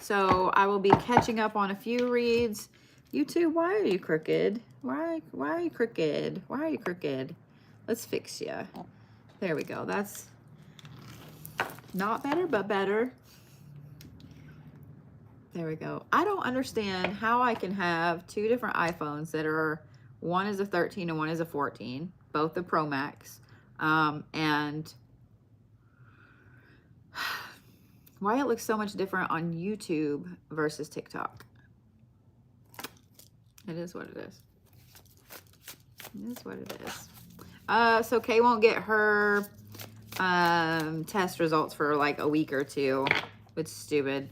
So I will be catching up on a few reads. YouTube, why are you crooked? Why are you crooked? Why are you crooked? Let's fix you. There we go. That's not better, but better. There we go. I don't understand how I can have two different iPhones that are, one is a 13 and one is a 14, both the Pro Max. And why it looks so much different on YouTube versus TikTok. It is what it is. It is what it is. So Kay won't get her test results for like a week or two. It's stupid.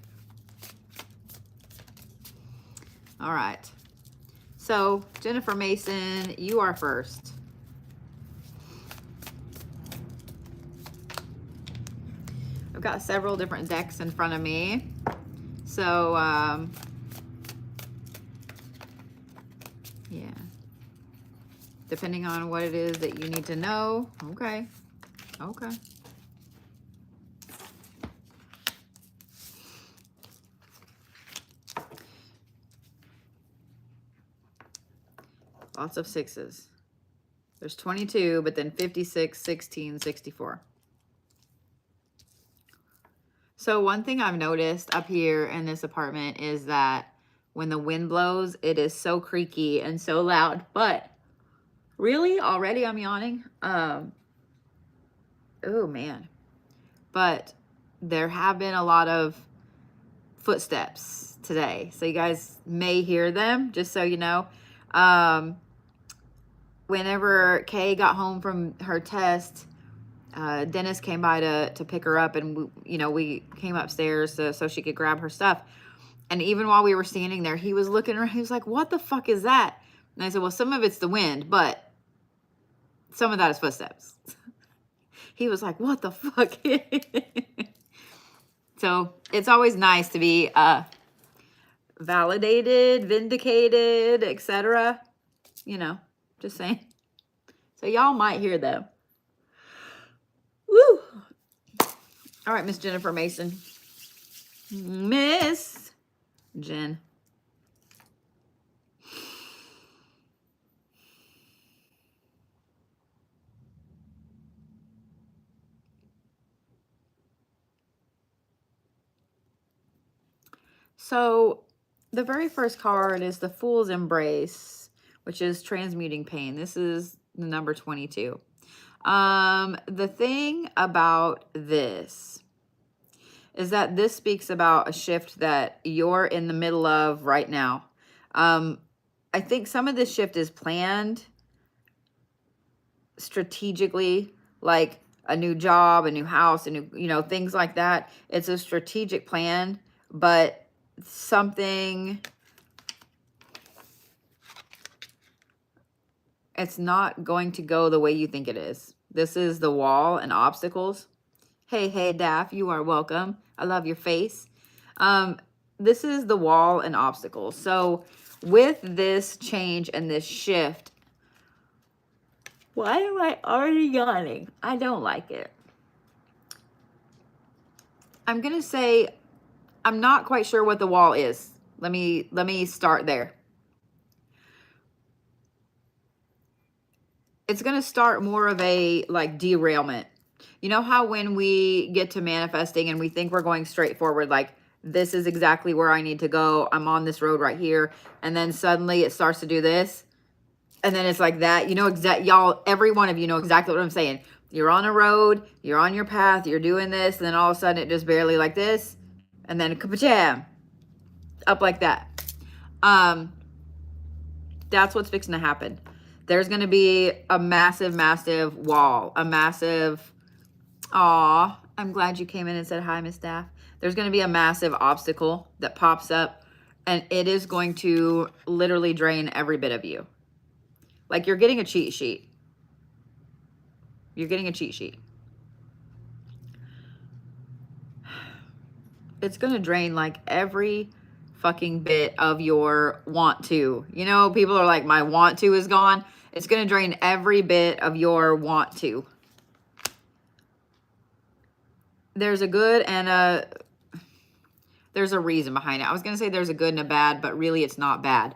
All right. So Jennifer Mason, you are first. I've got several different decks in front of me. So, yeah. Depending on what it is that you need to know. Okay. Okay. Lots of sixes. There's 22, but then 56, 16, 64. So one thing I've noticed up here in this apartment is that when the wind blows, it is so creaky and so loud. But really, already I'm yawning. Oh, man. But there have been a lot of footsteps today. So you guys may hear them, just so you know. Whenever Kay got home from her test, Dennis came by to pick her up, and we came upstairs so she could grab her stuff. And even while we were standing there, he was looking around. He was like, "What the fuck is that?" And I said, "Well, some of it's the wind, but some of that is footsteps." He was like, "What the fuck?" So it's always nice to be validated, vindicated, etc. Just saying. So y'all might hear them. Woo! All right, Miss Jennifer Mason. Miss Jen. So the very first card is the Fool's Embrace, which is transmuting pain. This is the number 22. The thing about this is that this speaks about a shift that you're in the middle of right now. I think some of this shift is planned strategically, like a new job, a new house, a new, things like that. It's a strategic plan, but it's not going to go the way you think it is. This is the wall and obstacles. Hey, Daff, you are welcome. I love your face. This is the wall and obstacles. So with this change and this shift, why am I already yawning? I don't like it. I'm going to say, I'm not quite sure what the wall is. Let me start there. It's going to start more of a like derailment. You know how when we get to manifesting and we think we're going straight forward, like this is exactly where I need to go. I'm on this road right here. And then suddenly it starts to do this. And then it's like that, y'all, every one of you know exactly what I'm saying. You're on a road, you're on your path, you're doing this. And then all of a sudden it just barely like this. And then ka-pa-cham, up like that. That's what's fixing to happen. There's going to be a massive, massive wall, a massive, aw, I'm glad you came in and said hi, Miss Daff. There's going to be a massive obstacle that pops up, and it is going to literally drain every bit of you. Like you're getting a cheat sheet. You're getting a cheat sheet. It's going to drain like every fucking bit of your want to. People are like, my want to is gone. It's going to drain every bit of your want to. There's a good and There's a reason behind it. I was going to say there's a good and a bad, but really it's not bad.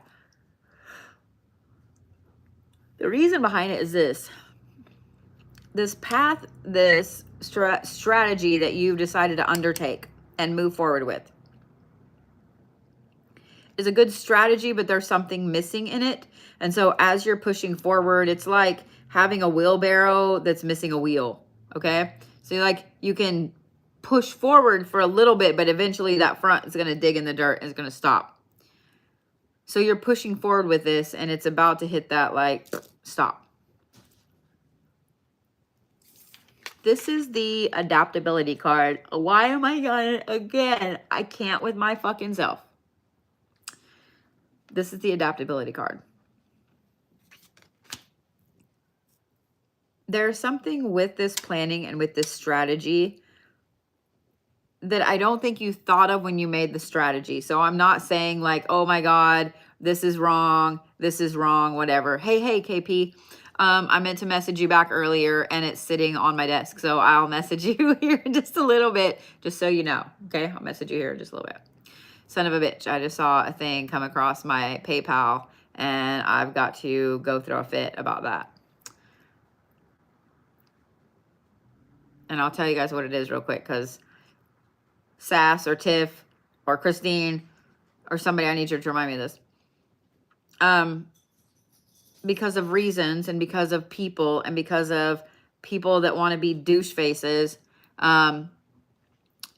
The reason behind it is this. This path, this strategy that you've decided to undertake and move forward with is a good strategy, but there's something missing in it. And so as you're pushing forward, it's like having a wheelbarrow that's missing a wheel. Okay. So you can push forward for a little bit, but eventually that front is going to dig in the dirt and it's going to stop. So you're pushing forward with this and it's about to hit that like stop. This is the adaptability card. Why am I on it again? I can't with my fucking self. This is the adaptability card. There's something with this planning and with this strategy that I don't think you thought of when you made the strategy. So I'm not saying like, oh my God, this is wrong, whatever. Hey, KP, I meant to message you back earlier and it's sitting on my desk. So I'll message you here in just a little bit, just so you know. Okay, I'll message you here in just a little bit. Son of a bitch, I just saw a thing come across my PayPal and I've got to go throw a fit about that. And I'll tell you guys what it is real quick, because Sass or Tiff or Christine or somebody, I need you to remind me of this. Because of reasons and because of people and because of people that want to be douche faces, I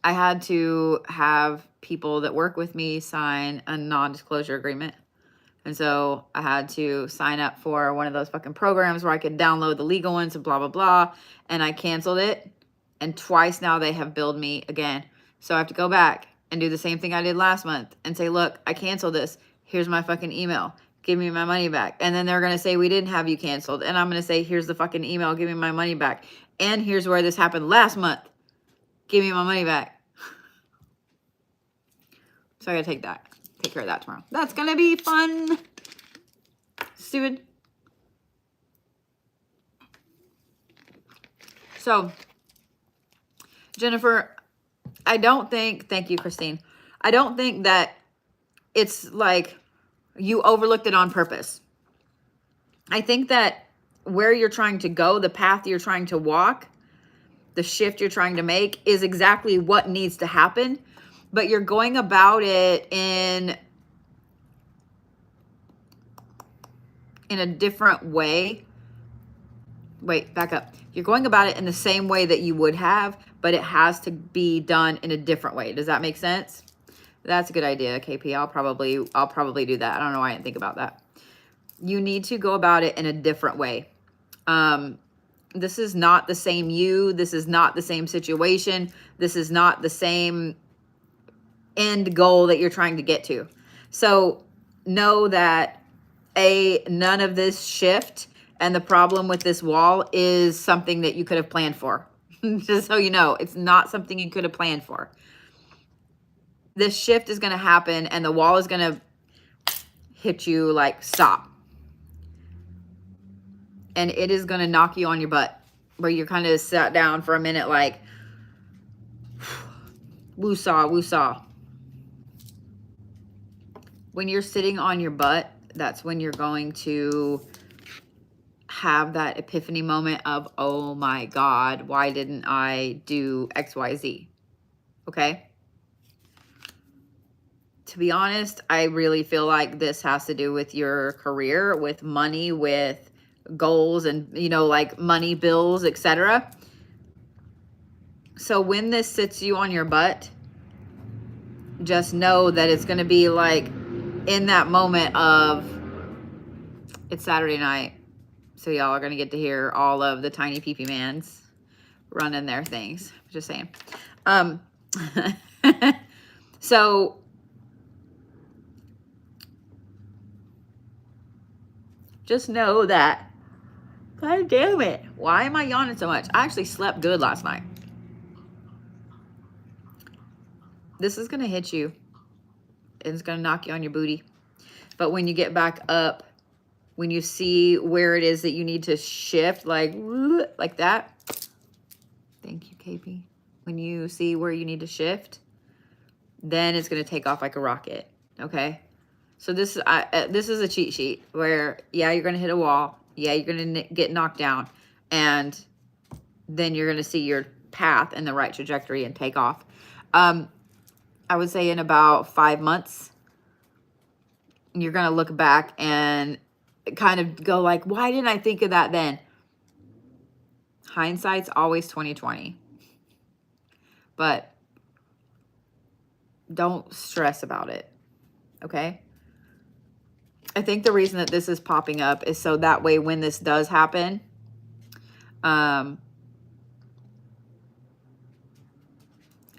had to have people that work with me sign a non-disclosure agreement. And so I had to sign up for one of those fucking programs where I could download the legal ones and blah, blah, blah. And I canceled it. And twice now they have billed me again. So I have to go back and do the same thing I did last month and say, look, I canceled this. Here's my fucking email. Give me my money back. And then they're going to say, we didn't have you canceled. And I'm going to say, here's the fucking email. Give me my money back. And here's where this happened last month. Give me my money back. So I got to take care of that tomorrow. That's going to be fun. Stupid. So, Jennifer, thank you, Christine. I don't think that it's like you overlooked it on purpose. I think that where you're trying to go, the path you're trying to walk, the shift you're trying to make is exactly what needs to happen, but you're going about it in a different way. Wait, back up. You're going about it in the same way that you would have, but it has to be done in a different way. Does that make sense? That's a good idea, KP. I'll probably do that. I don't know why I didn't think about that. You need to go about it in a different way. This is not the same you. This is not the same situation. This is not the same end goal that you're trying to get to. So know that none of this shift and the problem with this wall is something that you could have planned for. Just so you know, it's not something you could have planned for. This shift is going to happen and the wall is going to hit you like stop. And it is going to knock you on your butt where you're kind of sat down for a minute like, woo-saw, woo-saw. When you're sitting on your butt, that's when you're going to have that epiphany moment of, oh my God, why didn't I do XYZ? Okay? To be honest, I really feel like this has to do with your career, with money, with goals and, like money, bills, etc. So when this sits you on your butt, just know that it's going to be like in that moment of, it's Saturday night. So y'all are going to get to hear all of the tiny peepee mans running their things. Just saying. So just know that, God damn it. Why am I yawning so much? I actually slept good last night. This is going to hit you. It's going to knock you on your booty. But when you get back up, when you see where it is that you need to shift, like that. Thank you, KP. When you see where you need to shift, then it's going to take off like a rocket. Okay. So this is a cheat sheet where, yeah, you're going to hit a wall. Yeah, you're going to get knocked down. And then you're going to see your path in the right trajectory and take off. I would say in about 5 months, you're going to look back and kind of go like, why didn't I think of that then? Hindsight's always 20/20. But don't stress about it. Okay? I think the reason that this is popping up is so that way when this does happen,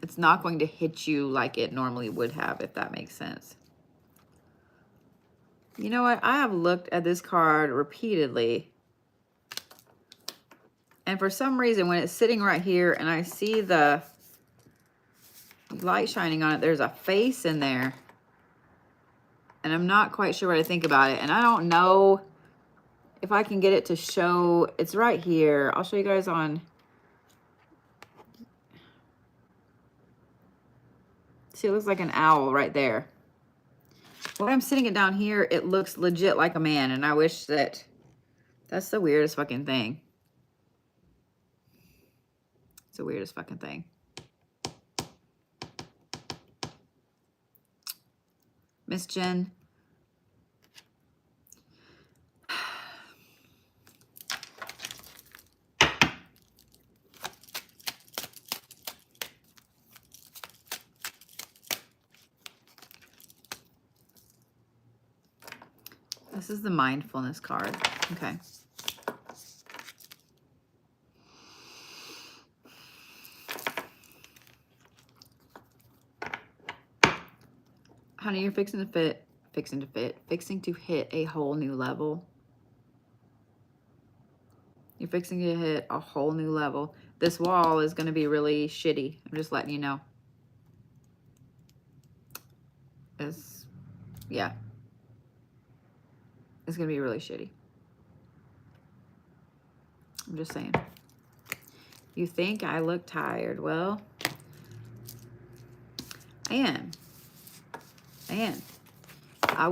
it's not going to hit you like it normally would have, if that makes sense. You know what? I have looked at this card repeatedly. And for some reason, when it's sitting right here and I see the light shining on it, there's a face in there. And I'm not quite sure what I think about it. And I don't know if I can get it to show. It's right here. I'll show you guys on. See, it looks like an owl right there. When I'm sitting it down here, it looks legit like a man. And I wish that... That's the weirdest fucking thing. It's the weirdest fucking thing. Miss Jen. This is the mindfulness card. Okay. Honey, you're fixing to hit a whole new level. You're fixing to hit a whole new level. This wall is going to be really shitty. I'm just letting you know. Yeah. It's going to be really shitty. I'm just saying. You think I look tired? Well, I am. I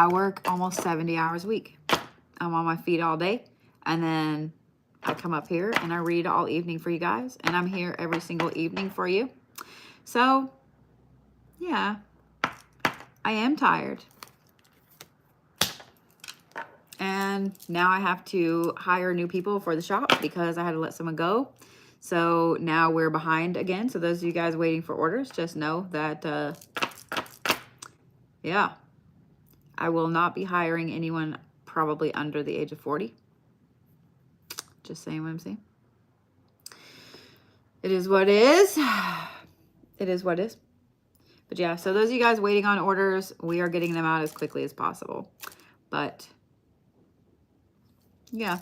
work almost 70 hours a week. I'm on my feet all day. And then I come up here and I read all evening for you guys. And I'm here every single evening for you. So, yeah, I am tired. And now I have to hire new people for the shop because I had to let someone go. So now we're behind again. So those of you guys waiting for orders, just know that, yeah, I will not be hiring anyone probably under the age of 40. Just saying what I'm saying. It is what it is. It is what it is. But yeah, so those of you guys waiting on orders, we are getting them out as quickly as possible. But yeah,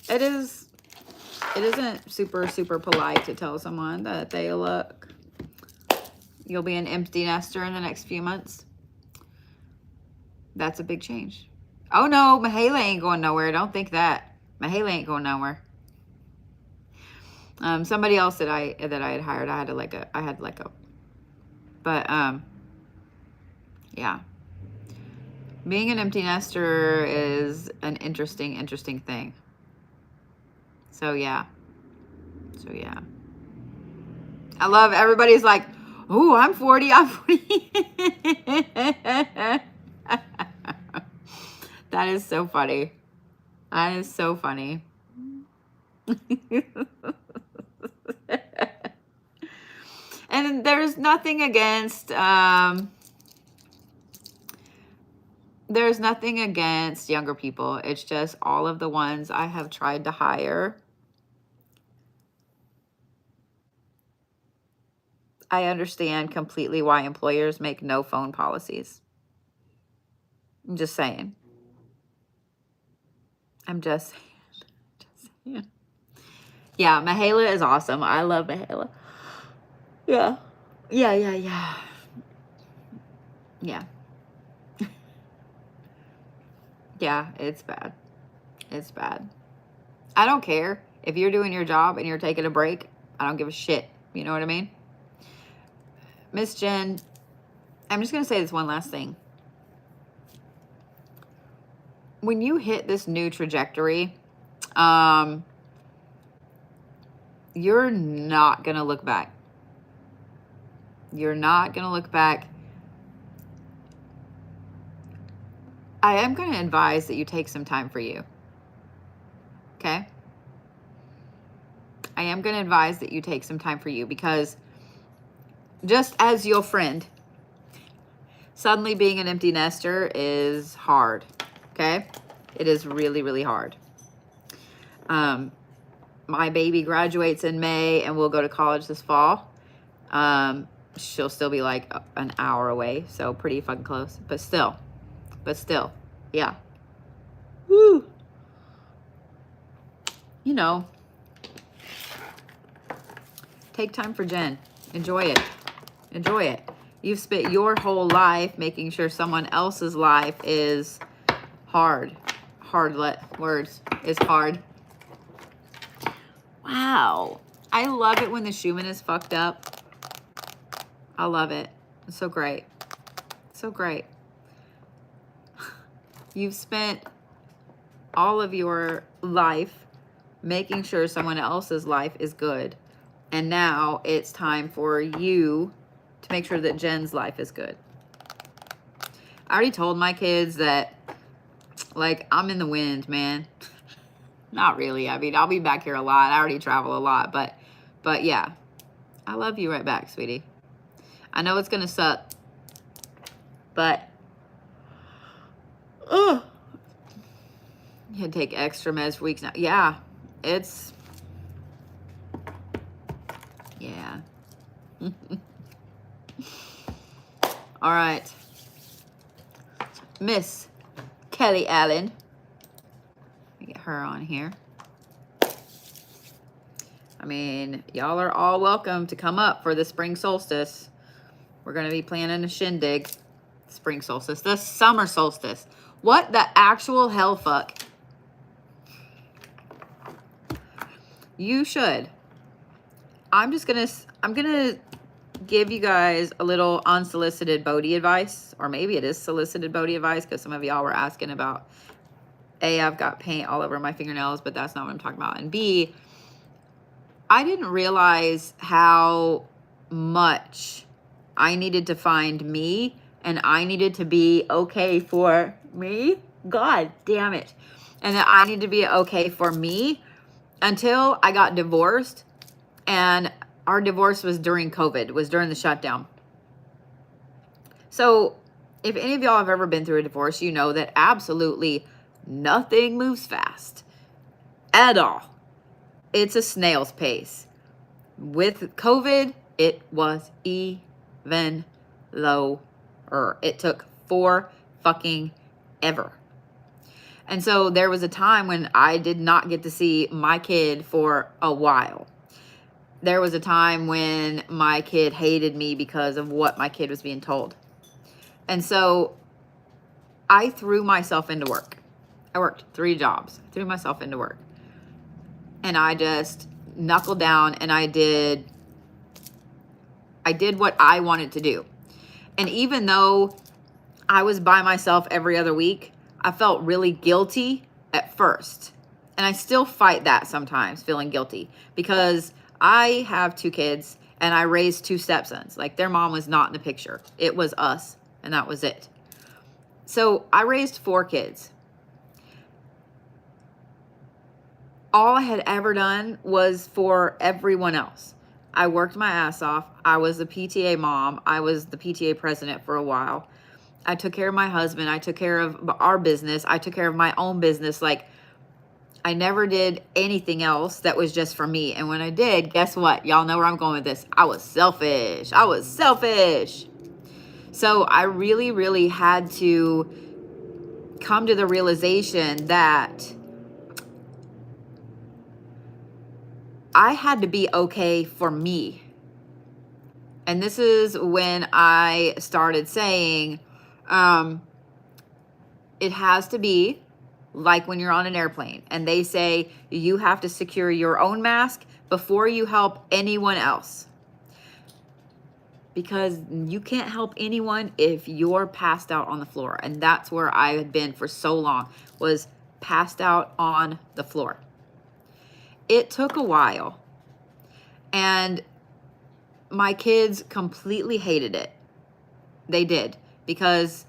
it isn't super polite to tell someone that you'll be an empty nester in the next few months. That's a big change. Oh no, Mahala ain't going nowhere. Don't think that. Mahala ain't going nowhere. Somebody else that I had hired, I had to let go. But yeah. Being an empty nester is an interesting thing. So yeah. I love everybody's like, "Ooh, I'm 40. I'm 40." That is so funny. That is so funny. And there's nothing against younger people. It's just all of the ones I have tried to hire. I understand completely why employers make no phone policies. I'm just saying. Yeah, Mahala is awesome. I love Mahala. Yeah. Yeah. Yeah, it's bad. It's bad. I don't care if you're doing your job and you're taking a break. I don't give a shit. You know what I mean? Miss Jen, I'm just going to say this one last thing. When you hit this new trajectory, you're not going to look back. You're not going to look back. I am going to advise that you take some time for you. Okay? I am going to advise that you take some time for you, because just as your friend, suddenly being an empty nester is hard. Okay? It is really, really hard. My baby graduates in May and will go to college this fall. She'll still be like an hour away, so pretty fucking close. But still, yeah. Woo. You know, take time for Jen. Enjoy it. Enjoy it. You've spent your whole life making sure someone else's life is hard. Words is hard. Wow. I love it when the Schumann is fucked up. I love it. It's so great. So great. You've spent all of your life making sure someone else's life is good. And now it's time for you to make sure that Jen's life is good. I already told my kids that, like, I'm in the wind, man. Not really. I mean, I'll be back here a lot. I already travel a lot, but yeah. I love you right back, sweetie. I know it's gonna suck, but you can take extra meds for weeks now. Yeah, it's, yeah. All right, Miss Kelley Allen. Let me get her on here. I mean, y'all are all welcome to come up for the spring solstice. We're going to be planning a shindig. Spring solstice. The summer solstice. What the actual hell fuck? You should. I'm going to give you guys a little unsolicited Bodhi advice. Or maybe it is solicited Bodhi advice, because some of y'all were asking about, A, I've got paint all over my fingernails, but that's not what I'm talking about. And B, I didn't realize how much I needed to find me, and I needed to be okay for me. God damn it. And that I need to be okay for me until I got divorced. And our divorce was during COVID, was during the shutdown. So if any of y'all have ever been through a divorce, you know that absolutely nothing moves fast at all. It's a snail's pace. With COVID, it was even lower. It took for fucking ever. And so there was a time when I did not get to see my kid for a while. There was a time when my kid hated me because of what my kid was being told. And so I threw myself into work. I worked 3 jobs, threw myself into work. And I just knuckled down and I did what I wanted to do. And even though I was by myself every other week, I felt really guilty at first. And I still fight that sometimes, feeling guilty, because I have 2 kids and I raised 2 stepsons. Like, their mom was not in the picture. It was us, and that was it. So I raised 4 kids. All I had ever done was for everyone else. I worked my ass off. I was the PTA mom. I was the PTA president for a while. I took care of my husband. I took care of our business. I took care of my own business. Like, I never did anything else that was just for me. And when I did, guess what? Y'all know where I'm going with this. I was selfish. I was selfish. So I really, really had to come to the realization that I had to be okay for me. And this is when I started saying, it has to be like when you're on an airplane and they say you have to secure your own mask before you help anyone else. because you can't help anyone if you're passed out on the floor. And that's where I had been for so long, was passed out on the floor. It took a while, and my kids completely hated it. They did, because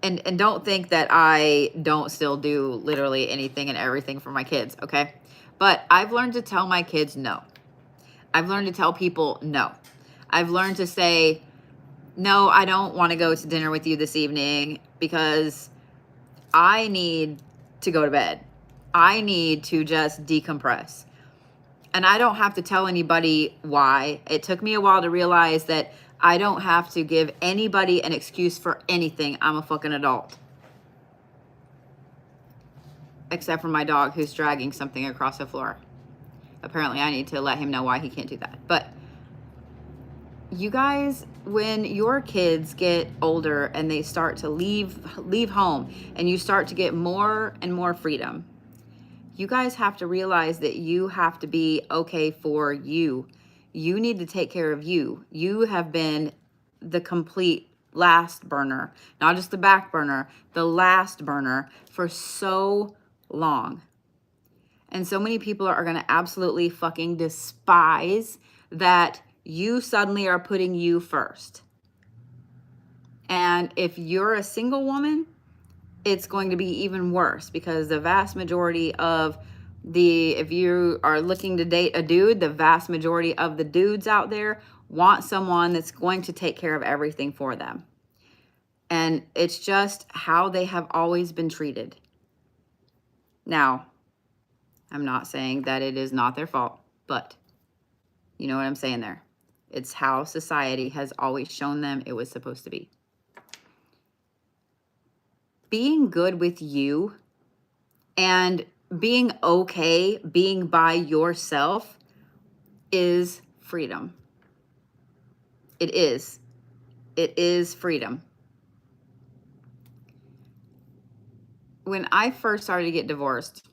and don't think that I don't still do literally anything and everything for my kids, okay? But I've learned to tell my kids no. I've learned to tell people no. I've learned to say, no, I don't want to go to dinner with you this evening because I need to go to bed. I need to just decompress. And I don't have to tell anybody why. It took me a while to realize that I don't have to give anybody an excuse for anything. I'm a fucking adult. Except for my dog who's dragging something across the floor. Apparently I need to let him know why he can't do that. But you guys, when your kids get older and they start to leave home and you start to get more and more freedom, you guys have to realize that you have to be okay for you. You need to take care of you. You have been the complete last burner, not just the back burner, the last burner for so long. And so many people are going to absolutely fucking despise that you suddenly are putting you first. And if you're a single woman, it's going to be even worse, because the vast majority of if you are looking to date a dude, the vast majority of the dudes out there want someone that's going to take care of everything for them. And it's just how they have always been treated. Now, I'm not saying that it is not their fault, but you know what I'm saying there. It's how society has always shown them it was supposed to be. Being good with you and being okay being by yourself is freedom. It is. It is freedom. When I first started to get divorced,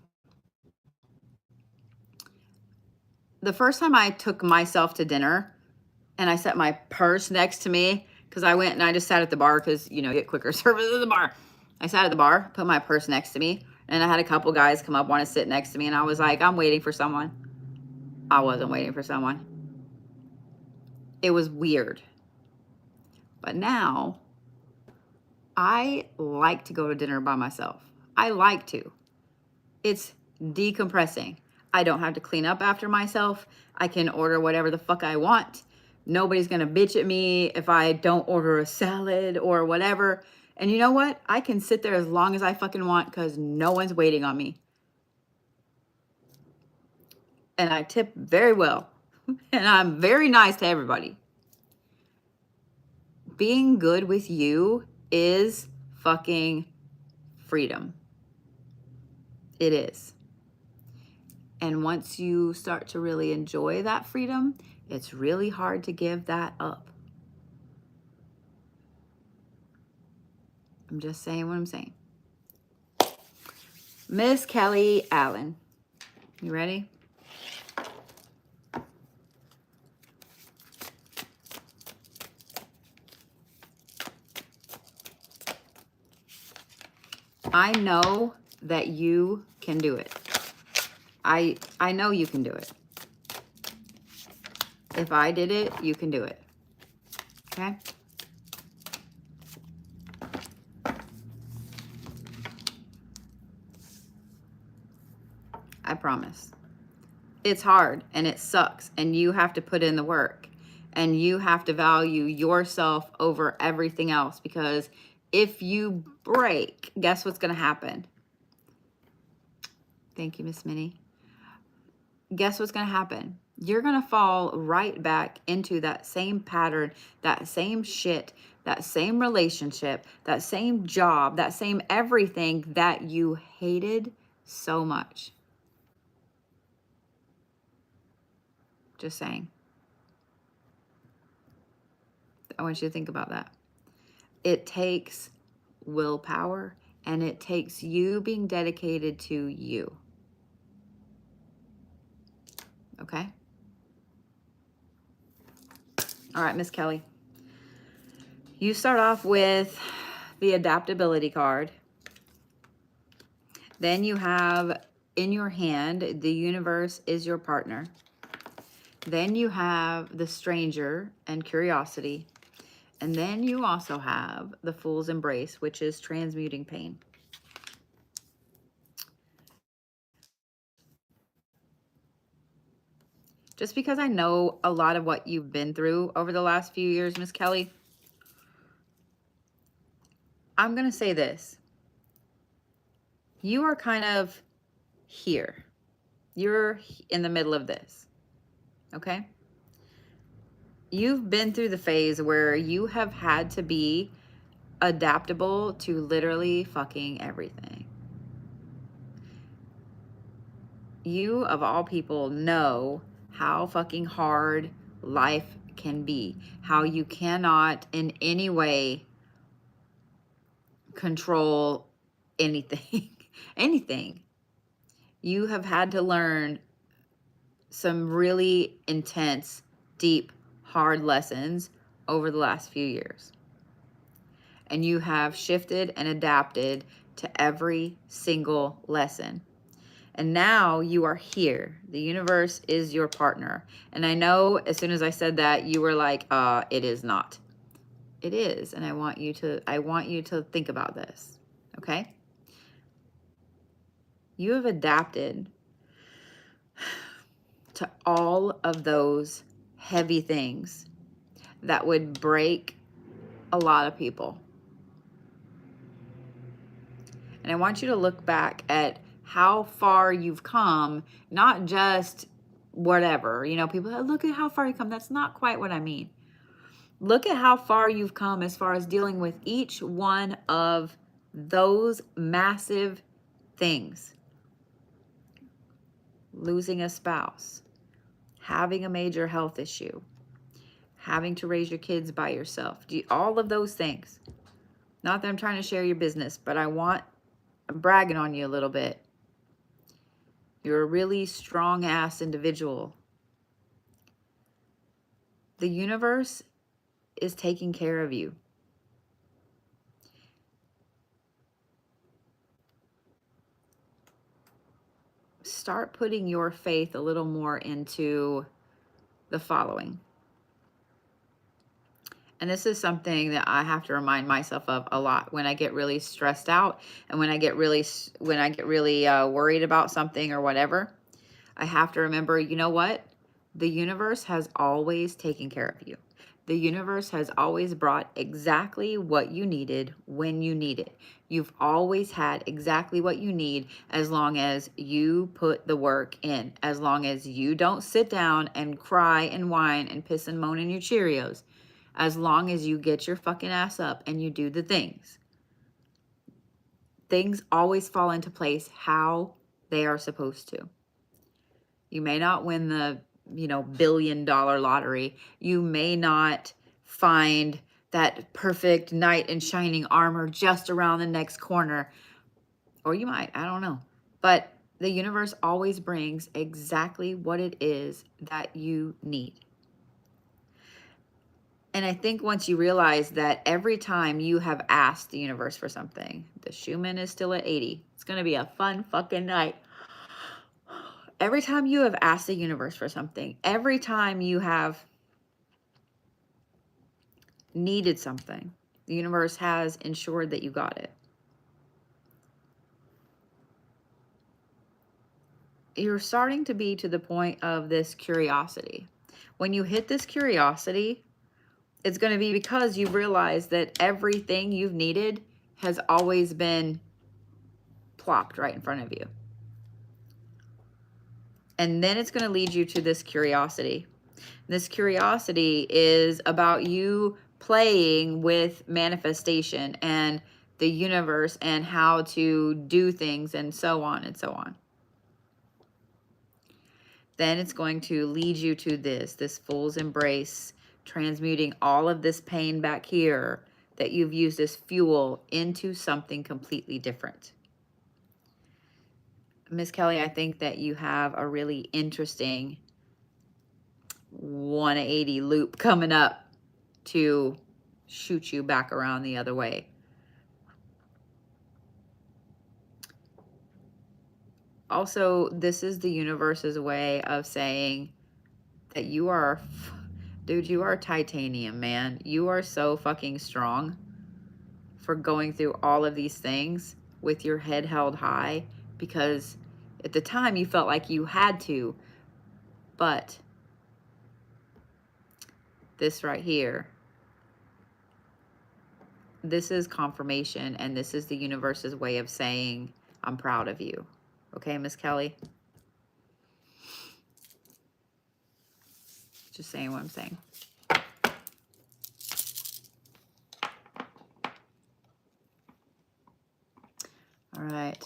the first time I took myself to dinner and I set my purse next to me, because I went and I just sat at the bar, because, you know, get quicker service at the bar. I sat at the bar, put my purse next to me, and I had a couple guys come up, want to sit next to me, and I was like, I'm waiting for someone. I wasn't waiting for someone. It was weird. But now, I like to go to dinner by myself. I like to. It's decompressing. I don't have to clean up after myself. I can order whatever the fuck I want. Nobody's gonna bitch at me if I don't order a salad or whatever. And you know what? I can sit there as long as I fucking want, because no one's waiting on me. And I tip very well. And I'm very nice to everybody. Being good with you is fucking freedom. It is. And once you start to really enjoy that freedom, it's really hard to give that up. I'm just saying what I'm saying. Miss Kelley Allen, you ready? I know that you can do it. I know you can do it. If I did it, you can do it. Okay? I promise. It's hard and it sucks, and you have to put in the work, and you have to value yourself over everything else, because if you break, guess what's going to happen? Thank you, Miss Minnie. Guess what's going to happen? You're going to fall right back into that same pattern, that same shit, that same relationship, that same job, that same everything that you hated so much. Just saying. I want you to think about that. It takes willpower, and it takes you being dedicated to you. Okay? All right, Miss Kelley. You start off with the adaptability card. Then you have in your hand, the universe is your partner. Then you have the stranger and curiosity. And then you also have the fool's embrace, which is transmuting pain. Just because I know a lot of what you've been through over the last few years, Miss Kelley, I'm going to say this. You are kind of here. You're in the middle of this. Okay? You've been through the phase where you have had to be adaptable to literally fucking everything. You, of all people, know how fucking hard life can be, how you cannot in any way control anything. Anything. You have had to learn some really intense, deep, hard lessons over the last few years. And you have shifted and adapted to every single lesson. And now you are here. The universe is your partner. And I know as soon as I said that, you were like, it is not. It is. And I want you to think about this. Okay? You have adapted to all of those heavy things that would break a lot of people. And I want you to look back at how far you've come, not just whatever. You know, people look at how far you come. That's not quite what I mean. Look at how far you've come as far as dealing with each one of those massive things. Losing a spouse, having a major health issue, having to raise your kids by yourself, all of those things. Not that I'm trying to share your business, but I'm bragging on you a little bit. You're a really strong ass individual. The universe is taking care of you. Start putting your faith a little more into the following. And this is something that I have to remind myself of a lot when I get really stressed out and when I get really worried about something or whatever. I have to remember, you know what? The universe has always taken care of you. The universe has always brought exactly what you needed when you need it. You've always had exactly what you need as long as you put the work in, as long as you don't sit down and cry and whine and piss and moan in your Cheerios. As long as you get your fucking ass up and you do the things. Things always fall into place how they are supposed to. You may not win the, $1 billion lottery. You may not find that perfect knight in shining armor just around the next corner. Or you might, I don't know. But the universe always brings exactly what it is that you need. And I think once you realize that every time you have asked the universe for something, the Schumann is still at 80. It's going to be a fun fucking night. Every time you have asked the universe for something, every time you have needed something, the universe has ensured that you got it. You're starting to be to the point of this curiosity. When you hit this curiosity, it's going to be because you realize that everything you've needed has always been plopped right in front of you. And then it's going to lead you to this curiosity. This curiosity is about you playing with manifestation and the universe and how to do things and so on and so on. Then it's going to lead you to this fool's embrace, transmuting all of this pain back here that you've used as fuel into something completely different. Miss Kelley, I think that you have a really interesting 180 loop coming up to shoot you back around the other way. Also, this is the universe's way of saying that you are, dude, you are titanium, man. You are so fucking strong for going through all of these things with your head held high, because at the time you felt like you had to, but this right here, this is confirmation, and this is the universe's way of saying, I'm proud of you. Okay, Miss Kelley? Just saying what I'm saying. All right,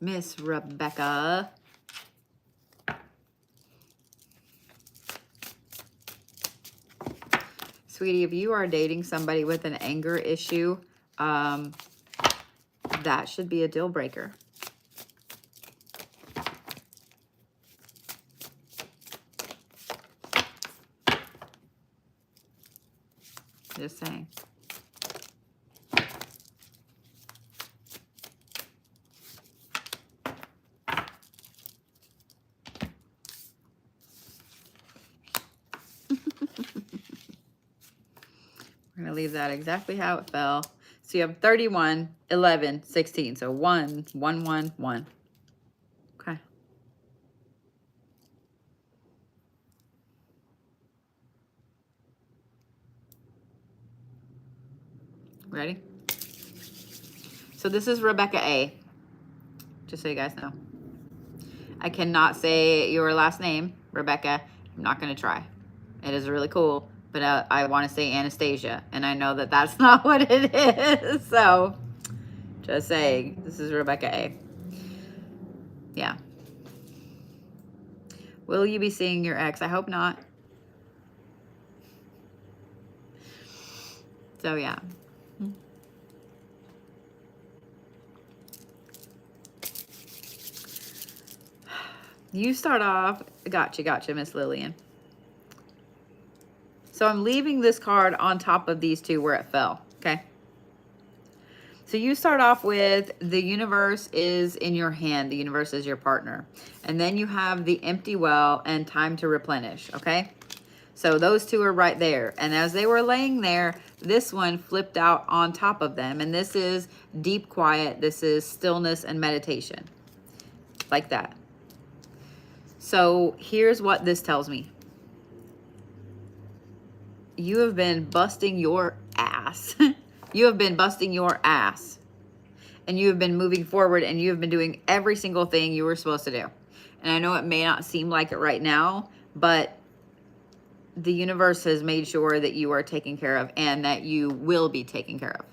Miss Rebecca. Sweetie, if you are dating somebody with an anger issue, that should be a deal breaker. Just saying. We're going to leave that exactly how it fell. So you have 31, 11, 16. So 1, 1, 1, 1. Okay. Ready? So this is Rebecca A. Just so you guys know. I cannot say your last name, Rebecca. I'm not going to try. It is really cool, but I want to say Anastasia, and I know that that's not what it is. So just saying, this is Rebecca A. Yeah. Will you be seeing your ex? I hope not. So yeah. You start off, gotcha, Miss Lillian. So I'm leaving this card on top of these two where it fell, okay? So you start off with the universe is in your hand. The universe is your partner. And then you have the empty well and time to replenish, okay? So those two are right there. And as they were laying there, this one flipped out on top of them. And this is deep quiet. This is stillness and meditation. Like that. So here's what this tells me. You have been busting your ass. You have been busting your ass. And you have been moving forward, and you have been doing every single thing you were supposed to do. And I know it may not seem like it right now, but the universe has made sure that you are taken care of and that you will be taken care of.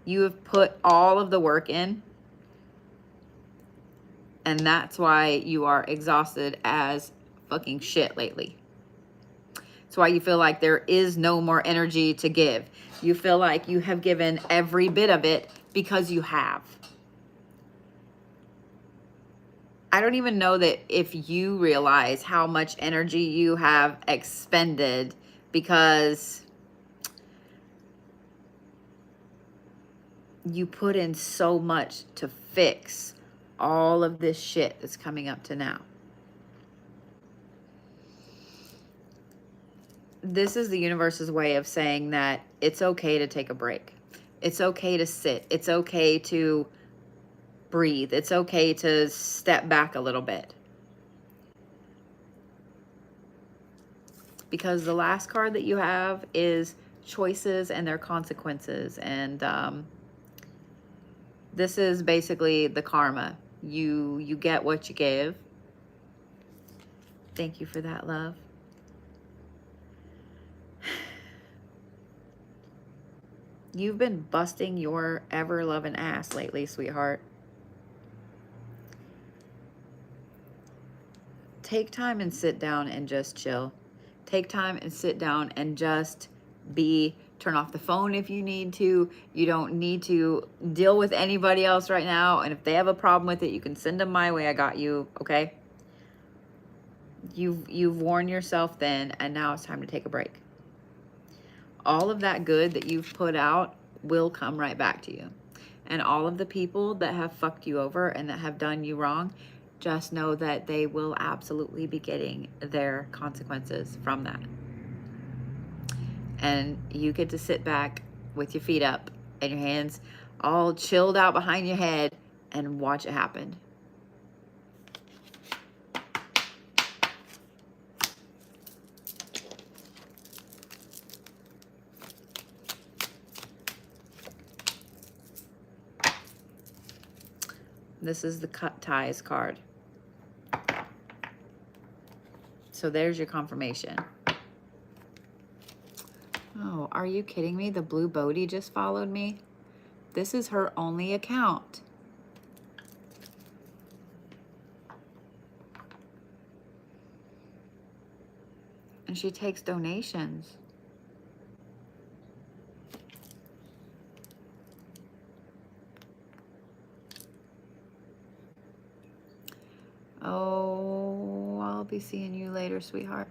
You have put all of the work in. And that's why you are exhausted as fucking shit lately. That's why you feel like there is no more energy to give. You feel like you have given every bit of it because you have. I don't even know that if you realize how much energy you have expended, because you put in so much to fix all of this shit that's coming up to now. This is the universe's way of saying that it's okay to take a break. It's okay to sit. It's okay to breathe. It's okay to step back a little bit. Because the last card that you have is choices and their consequences. And this is basically the karma. You get what you give. Thank you for that, love. You've been busting your ever-loving ass lately, sweetheart. Take time and sit down and just chill. Take time and sit down and just be. Turn off the phone if you need to. You don't need to deal with anybody else right now. And if they have a problem with it, you can send them my way. I got you, okay? You've worn yourself thin, and now it's time to take a break. All of that good that you've put out will come right back to you. And all of the people that have fucked you over and that have done you wrong, just know that they will absolutely be getting their consequences from that. And you get to sit back with your feet up and your hands all chilled out behind your head and watch it happen. This is the cut ties card. So there's your confirmation. Oh, are you kidding me? The blue Bodhi just followed me. This is her only account. And she takes donations. Oh, I'll be seeing you later, sweetheart.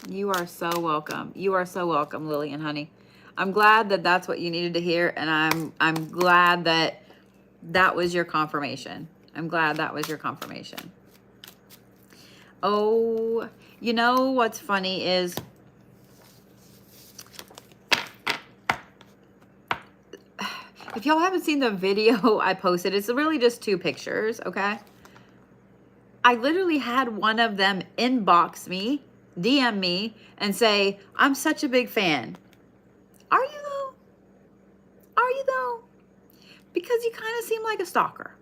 You are so welcome. You are so welcome, Lillian, honey. I'm glad that that's what you needed to hear, and I'm glad that that was your confirmation. I'm glad that was your confirmation. Oh, you know what's funny is if y'all haven't seen the video I posted, it's really just 2 pictures, okay? I literally had one of them inbox me, DM me, and say, I'm such a big fan. Are you though? Are you though? Because you kind of seem like a stalker.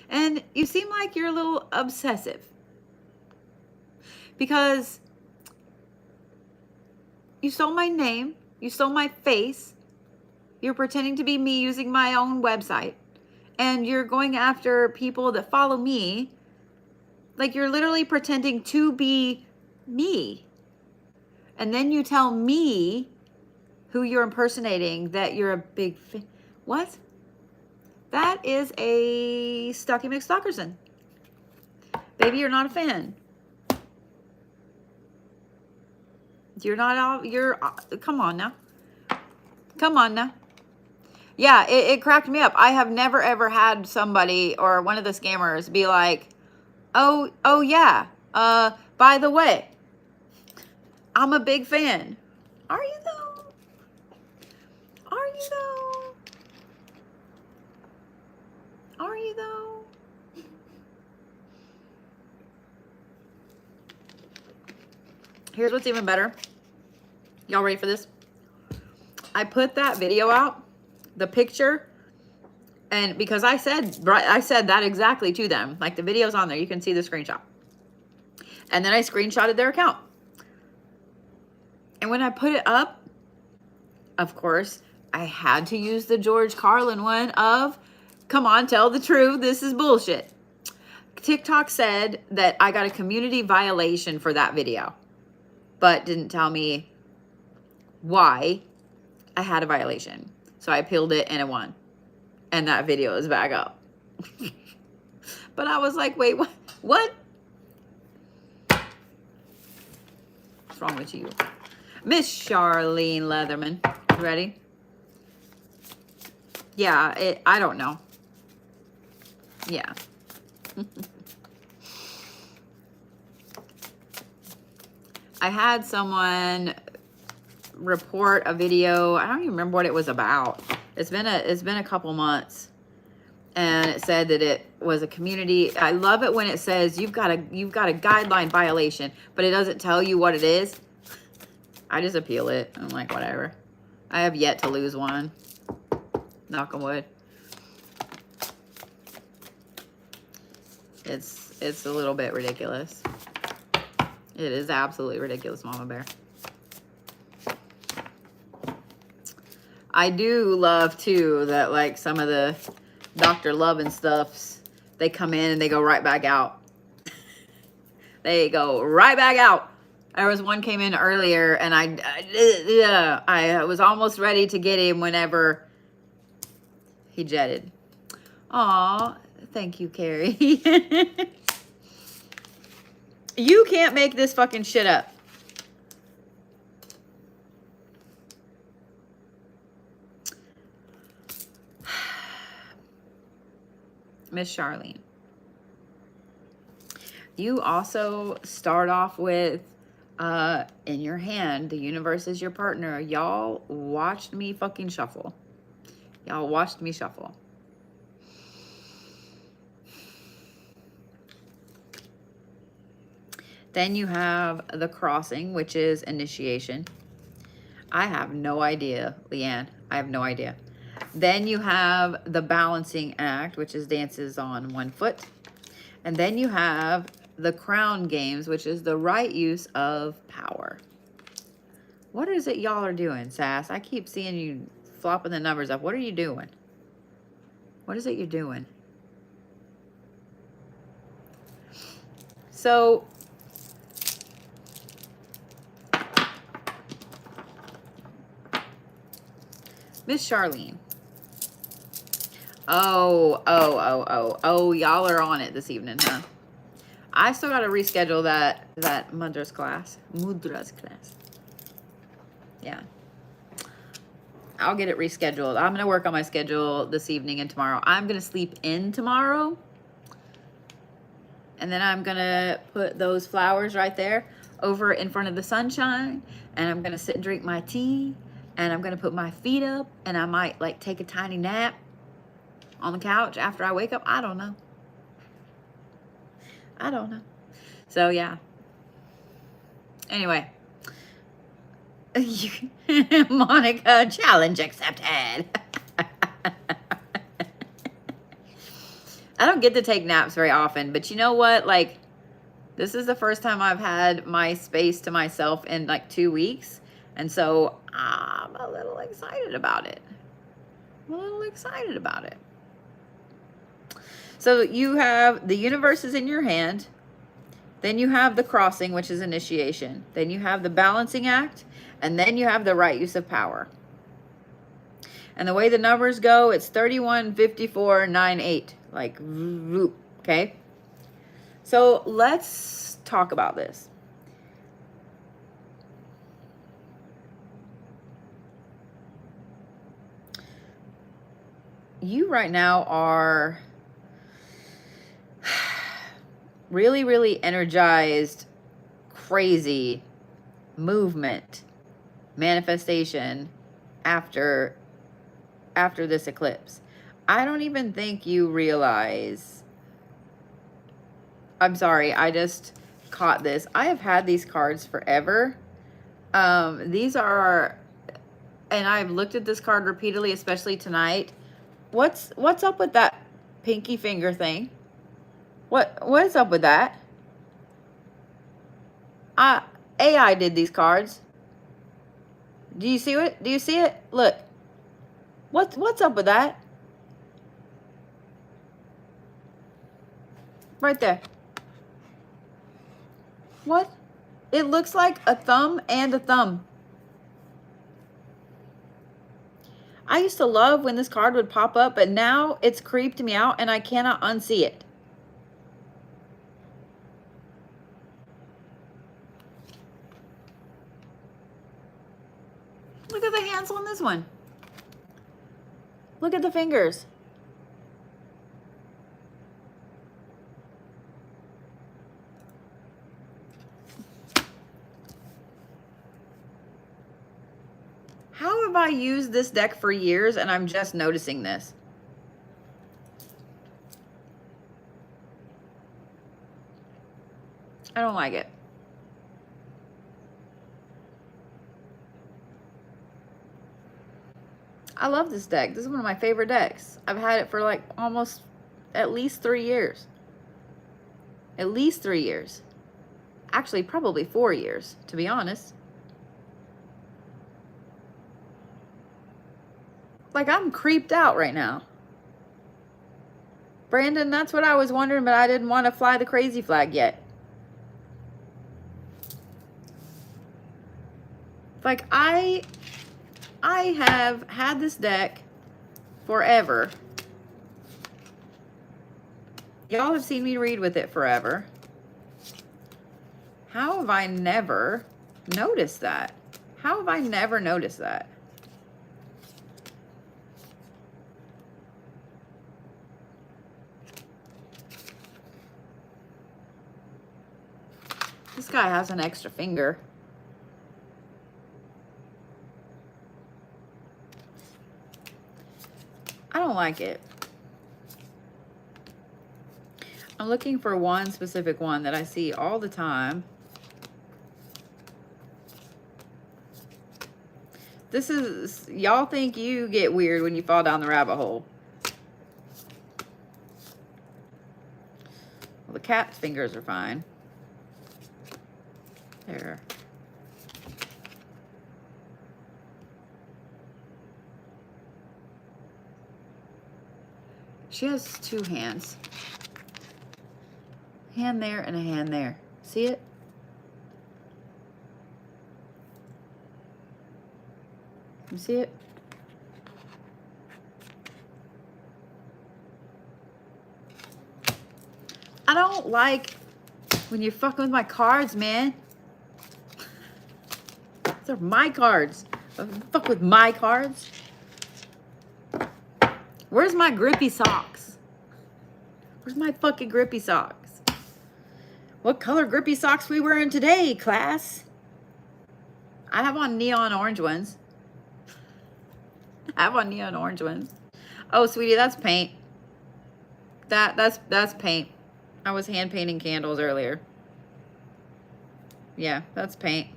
And you seem like you're a little obsessive. Because you stole my name, you stole my face, you're pretending to be me using my own website, and you're going after people that follow me. Like, you're literally pretending to be me. And then you tell me, who you're impersonating, that you're a big fan. What? That is a Stucky McStalkerson. Baby, you're not a fan. You're not all, come on now. Come on now. Yeah, it cracked me up. I have never ever had somebody or one of the scammers be like, oh yeah, by the way, I'm a big fan. Are you though? Are you though? Are you though? Here's what's even better. Y'all ready for this? I put that video out, the picture, and because I said that exactly to them. Like, the video's on there. You can see the screenshot. And then I screenshotted their account. And when I put it up, of course, I had to use the George Carlin one of, come on, tell the truth, this is bullshit. TikTok said that I got a community violation for that video, but didn't tell me why I had a violation. So I appealed it and it won. And that video is back up. But I was like, wait, what? What? What's wrong with you? Miss Charlene Leatherman. You ready? Yeah, I don't know. Yeah. I had someone report a video. I don't even remember what it was about. It's been a couple months, and it said that it was a community. I love it when it says you've got a guideline violation, but it doesn't tell you what it is. I just appeal it. I'm like, whatever. I have yet to lose one. Knock on wood. It's a little bit ridiculous. It is absolutely ridiculous, Mama Bear. I do love, too, that, like, some of the Dr. Love and stuffs, they come in and they go right back out. They go right back out. There was one came in earlier, and I was almost ready to get him whenever he jetted. Aw, thank you, Carrie. You can't make this fucking shit up. Miss Charlene. You also start off with, in your hand, the universe is your partner. Y'all watched me fucking shuffle. Y'all watched me shuffle. Then you have the crossing, which is initiation. I have no idea, Leanne. I have no idea. Then you have the balancing act, which is dances on one foot. And then you have the crown games, which is the right use of power. What is it y'all are doing, Sass? I keep seeing you flopping the numbers up. What are you doing? What is it you're doing? So, Miss Charlene. Oh, y'all are on it this evening, huh? I still got to reschedule that Mudra's class. Yeah. I'll get it rescheduled. I'm going to work on my schedule this evening and tomorrow. I'm going to sleep in tomorrow. And then I'm going to put those flowers right there over in front of the sunshine. And I'm going to sit and drink my tea. And I'm going to put my feet up. And I might like take a tiny nap on the couch after I wake up. I don't know. I don't know. So, yeah. Anyway. Monica, challenge accepted. I don't get to take naps very often, but you know what? Like, this is the first time I've had my space to myself in like 2 weeks. And so I'm a little excited about it. So you have the universe is in your hand. Then you have the crossing, which is initiation. Then you have the balancing act. And then you have the right use of power. And the way the numbers go, it's 31, 54, 9, 8. Like, okay? So let's talk about this. You right now are really, really energized, crazy movement, manifestation after this eclipse. I don't even think you realize. I'm sorry, I just caught this. I have had these cards forever. These are, and I've looked at this card repeatedly, especially tonight. What's up with that pinky finger thing? What is up with that? AI did these cards. Do you see it? Do you see it? Look. What's up with that? Right there. What? It looks like a thumb and a thumb. I used to love when this card would pop up, but now it's creeped me out and I cannot unsee it. Look at the hands on this one. Look at the fingers. How have I used this deck for years and I'm just noticing this? I don't like it. I love this deck. This is one of my favorite decks. I've had it for like almost at least 3 years. At least 3 years. Actually, probably 4 years, to be honest. Like, I'm creeped out right now. Brandon, that's what I was wondering, but I didn't want to fly the crazy flag yet. Like, I have had this deck forever. Y'all have seen me read with it forever. How have I never noticed that? How have I never noticed that? This guy has an extra finger. I don't like it. I'm looking for one specific one that I see all the time. This is, y'all think you get weird when you fall down the rabbit hole. Well, the cat's fingers are fine. There. She has two hands. Hand there and a hand there. See it? You see it? I don't like when you're fucking with my cards, man. These are my cards. Fuck with my cards. Where's my grippy socks? Where's my fucking grippy socks? What color grippy socks we wearing today, class? I have on neon orange ones. I have on neon orange ones. Oh, sweetie, that's paint. That's paint. I was hand painting candles earlier. Yeah, that's paint.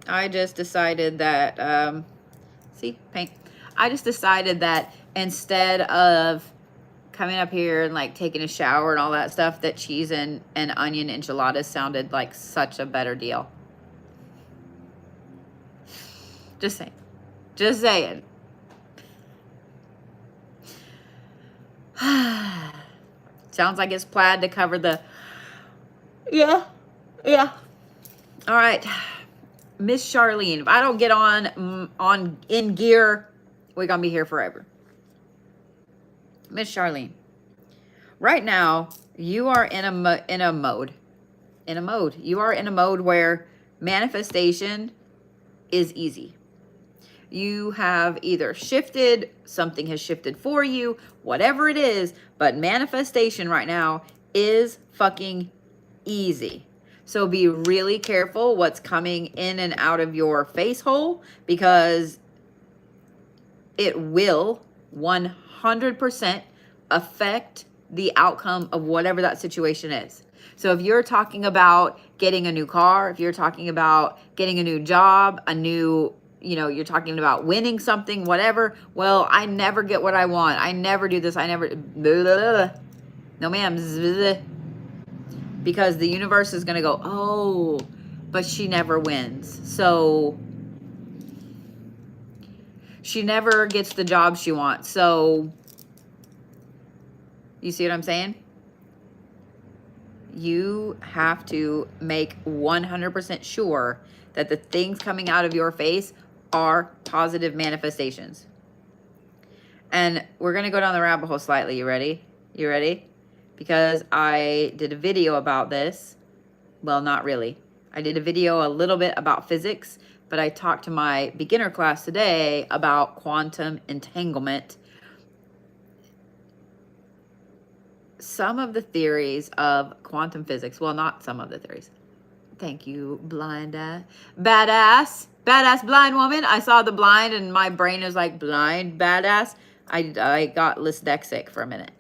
I just decided that, see, paint. I just decided that instead of coming up here and like taking a shower and all that stuff, that cheese and onion enchiladas sounded like such a better deal. Just saying. Just saying. Sounds like it's plaid to cover the... Yeah. All right. Miss Charlene. If I don't get on in gear, we're going to be here forever. Miss Charlene. Right now, you are in a mode. You are in a mode where manifestation is easy. You have either shifted, something has shifted for you, whatever it is, but manifestation right now is fucking easy. So be really careful what's coming in and out of your face hole, because it will 100% affect the outcome of whatever that situation is. So if you're talking about getting a new car, if you're talking about getting a new job, you're talking about winning something, whatever. Well, I never get what I want. I never do this. I never, blah, blah, blah. No ma'am. Blah. Because the universe is going to go, oh, but she never wins. So she never gets the job she wants. So you see what I'm saying? You have to make 100% sure that the things coming out of your face are positive manifestations. And we're going to go down the rabbit hole slightly. You ready? You ready? Because I did a video about this. Well, not really. I did a video a little bit about physics, but I talked to my beginner class today about quantum entanglement. Some of the theories of quantum physics, well, not some of the theories. Thank you, blind eye. Badass blind woman. I saw the blind and my brain is like, blind, badass. I got dyslexic for a minute.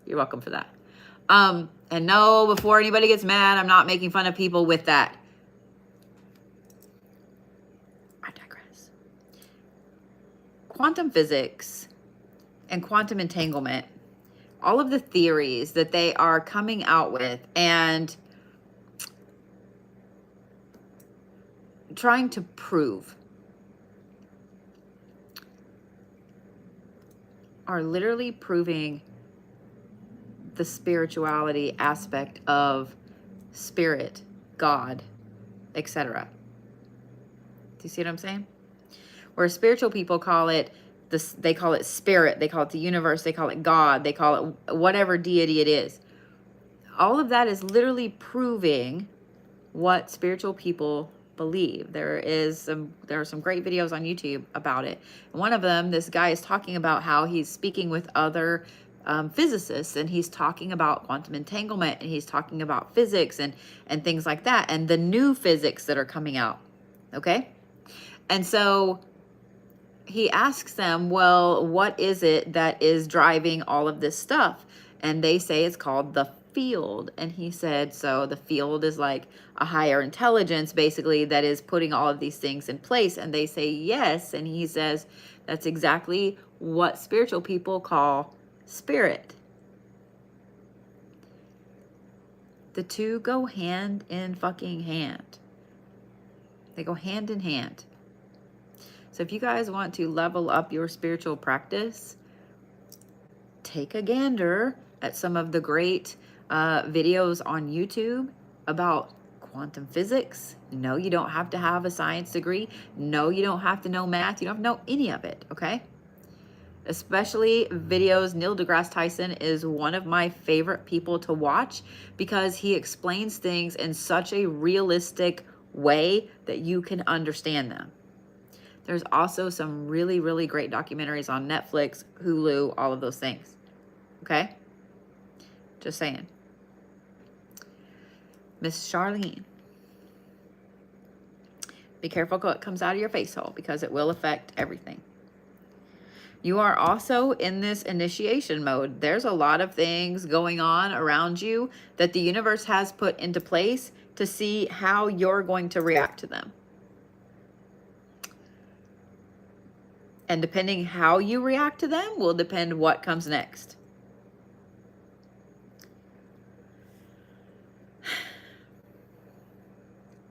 You're welcome for that. And no, before anybody gets mad, I'm not making fun of people with that. I digress. Quantum physics and quantum entanglement, all of the theories that they are coming out with and trying to prove are literally proving the spirituality aspect of spirit, God, etc. Do you see what I'm saying? Where spiritual people call it this, they call it spirit, they call it the universe, they call it God, they call it whatever deity it is. All of that is literally proving what spiritual people believe. There are some great videos on YouTube about it. And one of them, this guy is talking about how he's speaking with other physicists, and he's talking about quantum entanglement, and he's talking about physics and things like that, and the new physics that are coming out. Okay? And so he asks them, well, what is it that is driving all of this stuff? And they say it's called the field. And he said, so the field is like a higher intelligence, basically, that is putting all of these things in place. And they say, yes. And he says, that's exactly what spiritual people call spirit. The two go hand in fucking hand. They go hand in hand. So if you guys want to level up your spiritual practice, take a gander at some of the great videos on YouTube about quantum physics. No, you don't have to have a science degree. No, you don't have to know math. You don't have to know any of it, okay? Especially videos. Neil deGrasse Tyson is one of my favorite people to watch because he explains things in such a realistic way that you can understand them. There's also some really, really great documentaries on Netflix, Hulu, all of those things. Okay? Just saying. Miss Charlene, be careful what comes out of your face hole because it will affect everything. You are also in this initiation mode. There's a lot of things going on around you that the universe has put into place to see how you're going to react to them. And depending how you react to them will depend what comes next.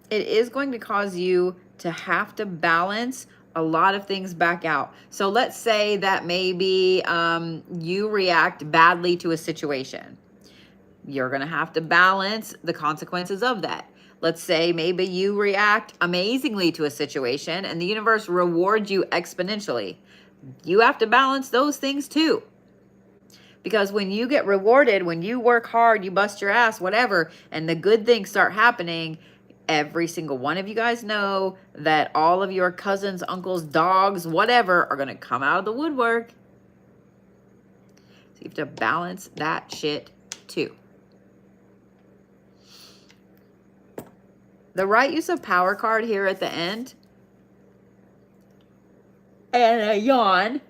It is going to cause you to have to balance a lot of things back out. So let's say that maybe you react badly to a situation. You're going to have to balance the consequences of that. Let's say maybe you react amazingly to a situation and the universe rewards you exponentially. You have to balance those things too. Because when you get rewarded, when you work hard, you bust your ass, whatever, and the good things start happening, every single one of you guys know that all of your cousins, uncles, dogs, whatever, are going to come out of the woodwork. So you have to balance that shit too. The right use of power card here at the end and a yawn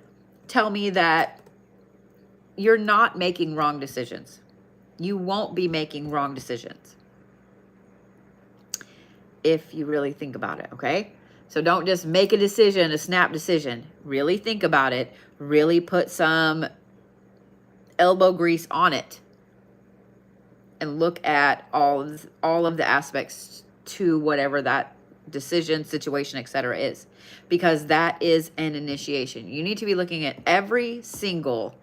tell me that you're not making wrong decisions. You won't be making wrong decisions if you really think about it, okay? So don't just make a decision, a snap decision. Really think about it. Really put some elbow grease on it and look at all of the aspects to whatever that decision, situation, etc. is, because that is an initiation. You need to be looking at every single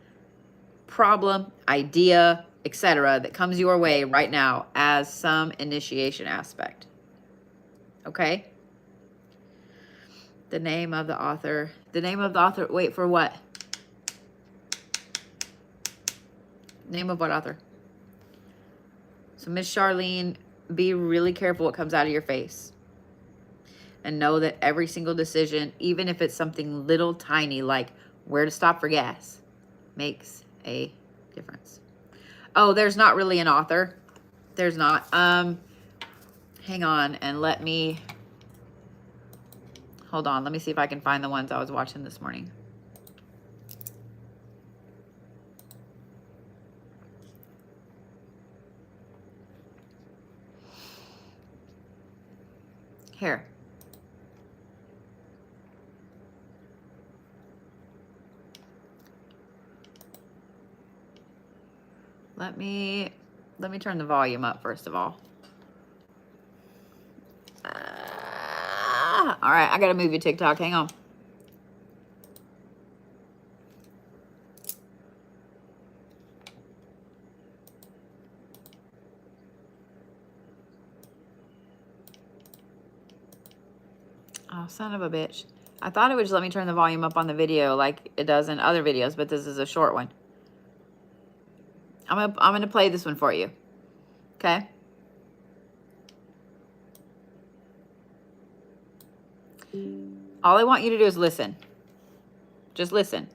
problem, idea, etc. that comes your way right now as some initiation aspect. Okay? The name of the author. The name of the author. Wait, for what? Name of what author? So Miss Charlene, be really careful what comes out of your face. And know that every single decision, even if it's something little tiny like where to stop for gas, makes a difference. Oh, there's not really an author. There's not. Hang on and let me, hold on. Let me see if I can find the ones I was watching this morning. Here. Let me turn the volume up first of all. All right, I gotta move you, TikTok. Hang on. Oh, son of a bitch. I thought it would just let me turn the volume up on the video like it does in other videos, but this is a short one. I'm gonna play this one for you. Okay? All I want you to do is listen. Just listen.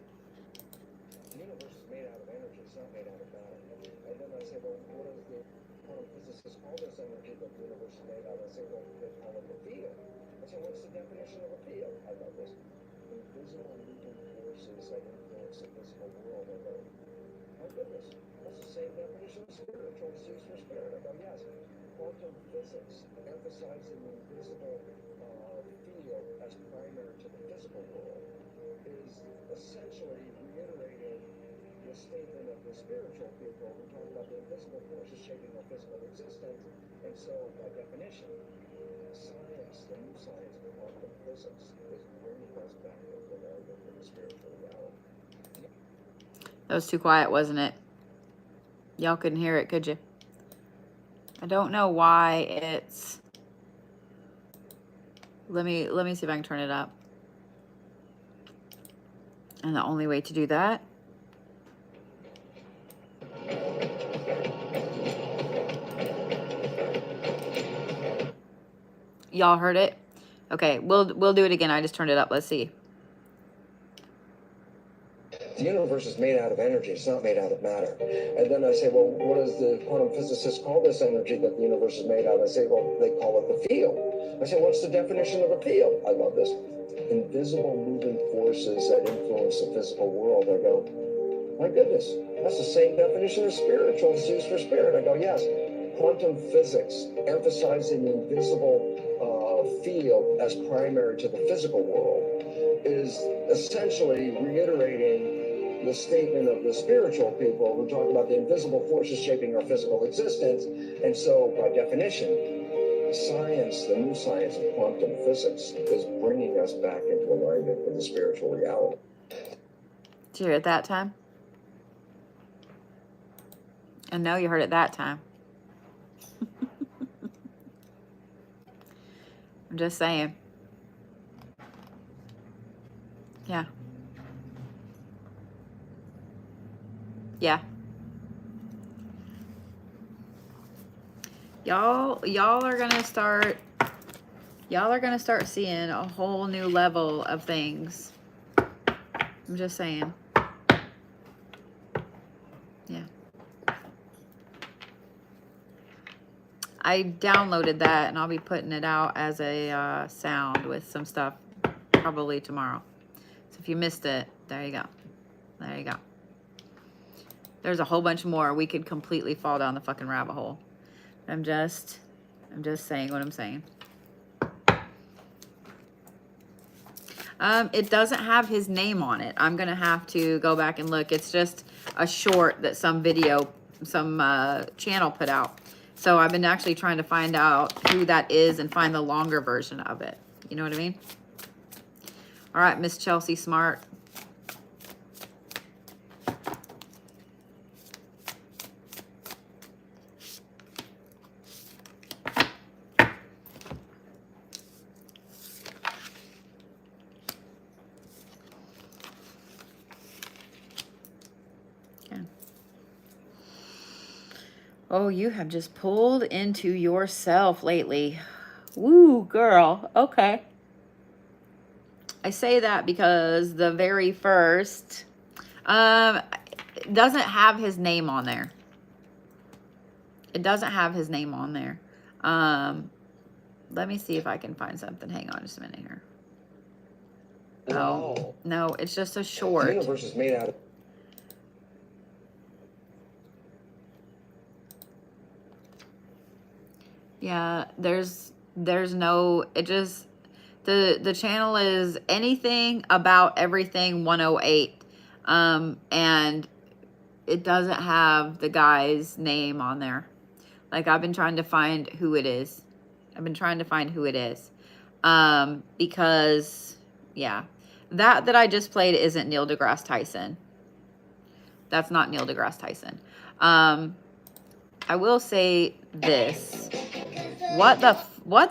The universe is made out of energy, it's not made out of matter. And then I say, well, what does the quantum physicists call this energy that the universe is made out of? I say, well, they call it the field. I say, what's the definition of a field? I love this. Invisible moving forces that influence the physical world. I go, my goodness, that's the same definition of spiritual as used for spirit. I go, yes. Quantum physics, emphasizing the invisible field as primary to the physical world, is essentially reiterating the statement of the spiritual people who talk about the invisible forces shaping our physical existence. And so, by definition, science, the new science of quantum physics, is bringing us back into alignment with the spiritual reality. That was too quiet, wasn't it? Y'all couldn't hear it, could you? I don't know why it's... Let me see if I can turn it up. And the only way to do that y'all heard it? Okay, we'll do it again. I just turned it up. Let's see. The universe is made out of energy, it's not made out of matter. And then I say, well, what does the quantum physicists call this energy that the universe is made out of? I say, well, they call it the field. I say, what's the definition of a field? I love this. Invisible moving forces that influence the physical world. I go, my goodness, that's the same definition of spiritual as used for spirit. I go, yes. Quantum physics, emphasizing the invisible field as primary to the physical world, is essentially reiterating the statement of the spiritual people who talk about the invisible forces shaping our physical existence. And so, by definition, science, the new science of quantum physics, is bringing us back into alignment with the spiritual reality. Did you hear it that time? I know you heard it that time. I'm just saying. Yeah. Yeah. Y'all are gonna start seeing a whole new level of things. I'm just saying. Yeah. I downloaded that and I'll be putting it out as a sound with some stuff probably tomorrow. So if you missed it, there you go. There you go. There's a whole bunch more. We could completely fall down the fucking rabbit hole. I'm just saying what I'm saying. It doesn't have his name on it. I'm gonna have to go back and look. It's just a short that some channel put out. So I've been actually trying to find out who that is and find the longer version of it. You know what I mean? All right, Miss Chelsea Smart. Oh, you have just pulled into yourself lately. Woo, girl. Okay. I say that because the very first it doesn't have his name on there. It doesn't have his name on there. Let me see if I can find something. Hang on just a minute here. Oh, no, it's just a short. The universe is made out of... Yeah, there's no, it just, the channel is anything about everything 108. And it doesn't have the guy's name on there. Like I've been trying to find who it is. Because yeah, that I just played isn't Neil deGrasse Tyson. That's not Neil deGrasse Tyson. I will say this. What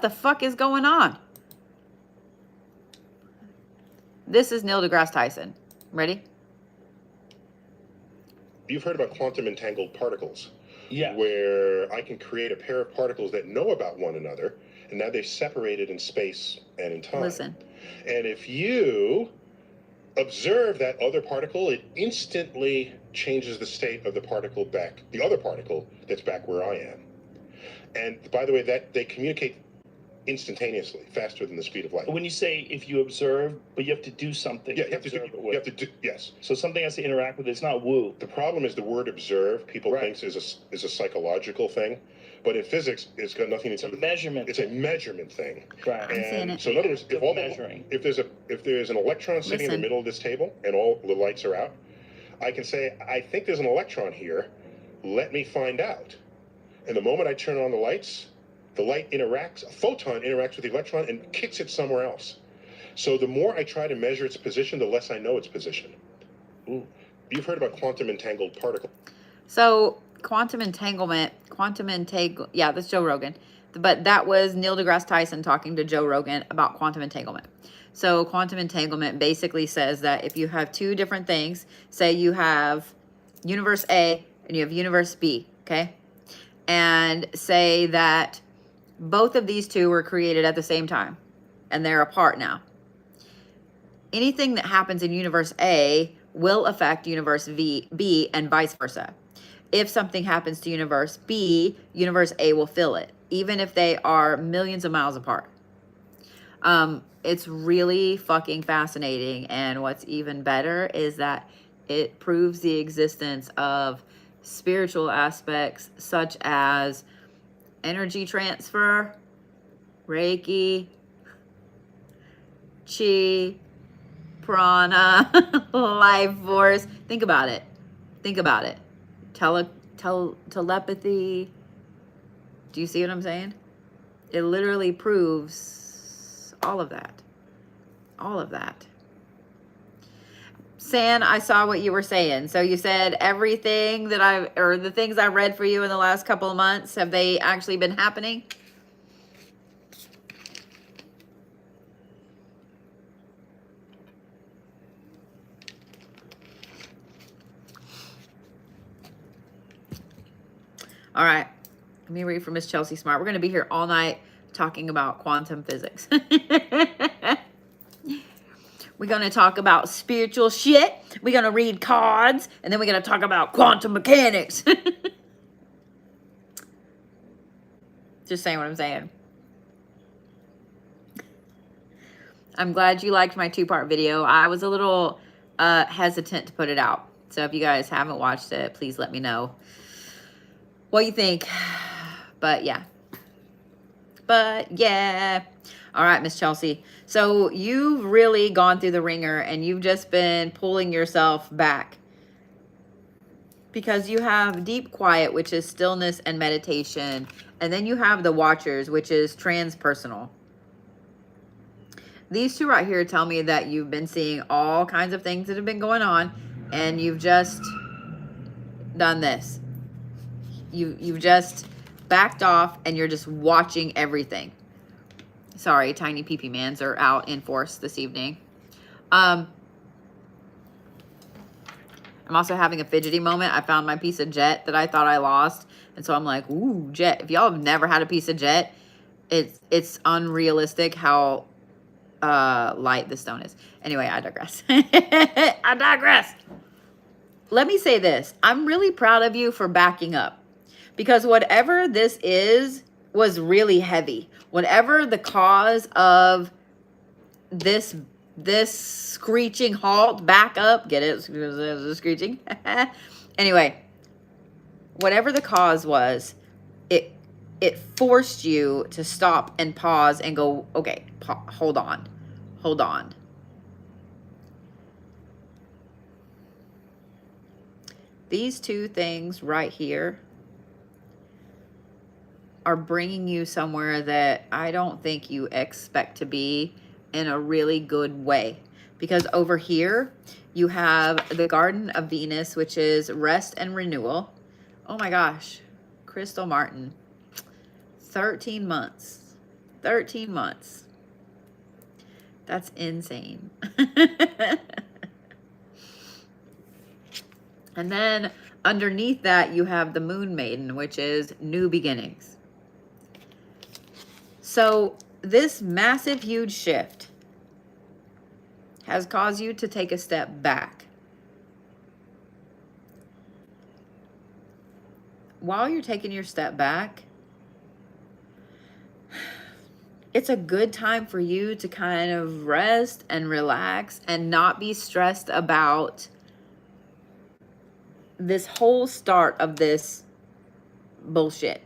the fuck is going on? This is Neil deGrasse Tyson. Ready? You've heard about quantum entangled particles. Yeah. Where I can create a pair of particles that know about one another, and now they're separated in space and in time. Listen. And if you observe that other particle, it instantly changes the state of the particle back, the other particle that's back where I am. And by the way, that they communicate instantaneously, faster than the speed of light. When you say if you observe, but you have to do something. Yeah, you have to do, yes. So something has to interact with it. It's not woo. The problem is the word observe, people think is a psychological thing. But in physics, it's got nothing to do with It's a measurement. It's a measurement thing. Right. I'm seeing it. So in other words, if there's an electron sitting in the middle of this table and all the lights are out, I can say, I think there's an electron here. Let me find out. And the moment I turn on the lights, the light interacts, a photon interacts with the electron and kicks it somewhere else. So the more I try to measure its position, the less I know its position. Ooh. You've heard about quantum entangled particles. So quantum entanglement, yeah, that's Joe Rogan. But that was Neil deGrasse Tyson talking to Joe Rogan about quantum entanglement. So quantum entanglement basically says that if you have two different things, say you have universe A and you have universe B, okay? And say that both of these two were created at the same time and they're apart now. Anything that happens in universe A will affect universe B and vice versa. If something happens to universe B, universe A will fill it, even if they are millions of miles apart. It's really fucking fascinating. And what's even better is that it proves the existence of spiritual aspects such as energy transfer, Reiki, Chi, prana, life force. Think about it. Think about it. Telepathy. Do you see what I'm saying? It literally proves all of that. All of that. San, I saw what you were saying. So you said everything that the things I read for you in the last couple of months, have they actually been happening? All right. Let me read from Miss Chelsea Smart. We're going to be here all night talking about quantum physics. We're going to talk about spiritual shit. We're going to read cards. And then we're going to talk about quantum mechanics. Just saying what I'm saying. I'm glad you liked my 2-part video. I was a little hesitant to put it out. So if you guys haven't watched it, please let me know what you think. But yeah. All right, Miss Chelsea. So you've really gone through the ringer and you've just been pulling yourself back because you have deep quiet, which is stillness and meditation. And then you have the watchers, which is transpersonal. These two right here tell me that you've been seeing all kinds of things that have been going on and you've just done this. You've just backed off and you're just watching everything. Sorry, tiny pee-pee mans are out in force this evening. I'm also having a fidgety moment. I found my piece of jet that I thought I lost. And so I'm like, ooh, jet. If y'all have never had a piece of jet, it's unrealistic how light the stone is. Anyway, I digress. I digress. Let me say this. I'm really proud of you for backing up. Because whatever this is was really heavy. Whatever the cause of this screeching halt, back up, get it? Screeching. Anyway, whatever the cause was, it forced you to stop and pause and go, okay, hold on. These two things right here are bringing you somewhere that I don't think you expect to be in a really good way. Because over here, you have the Garden of Venus, which is rest and renewal. Oh my gosh, Crystal Martin, 13 months. 13 months. That's insane. And then underneath that, you have the Moon Maiden, which is new beginnings. So this massive, huge shift has caused you to take a step back. While you're taking your step back, it's a good time for you to kind of rest and relax and not be stressed about this whole start of this bullshit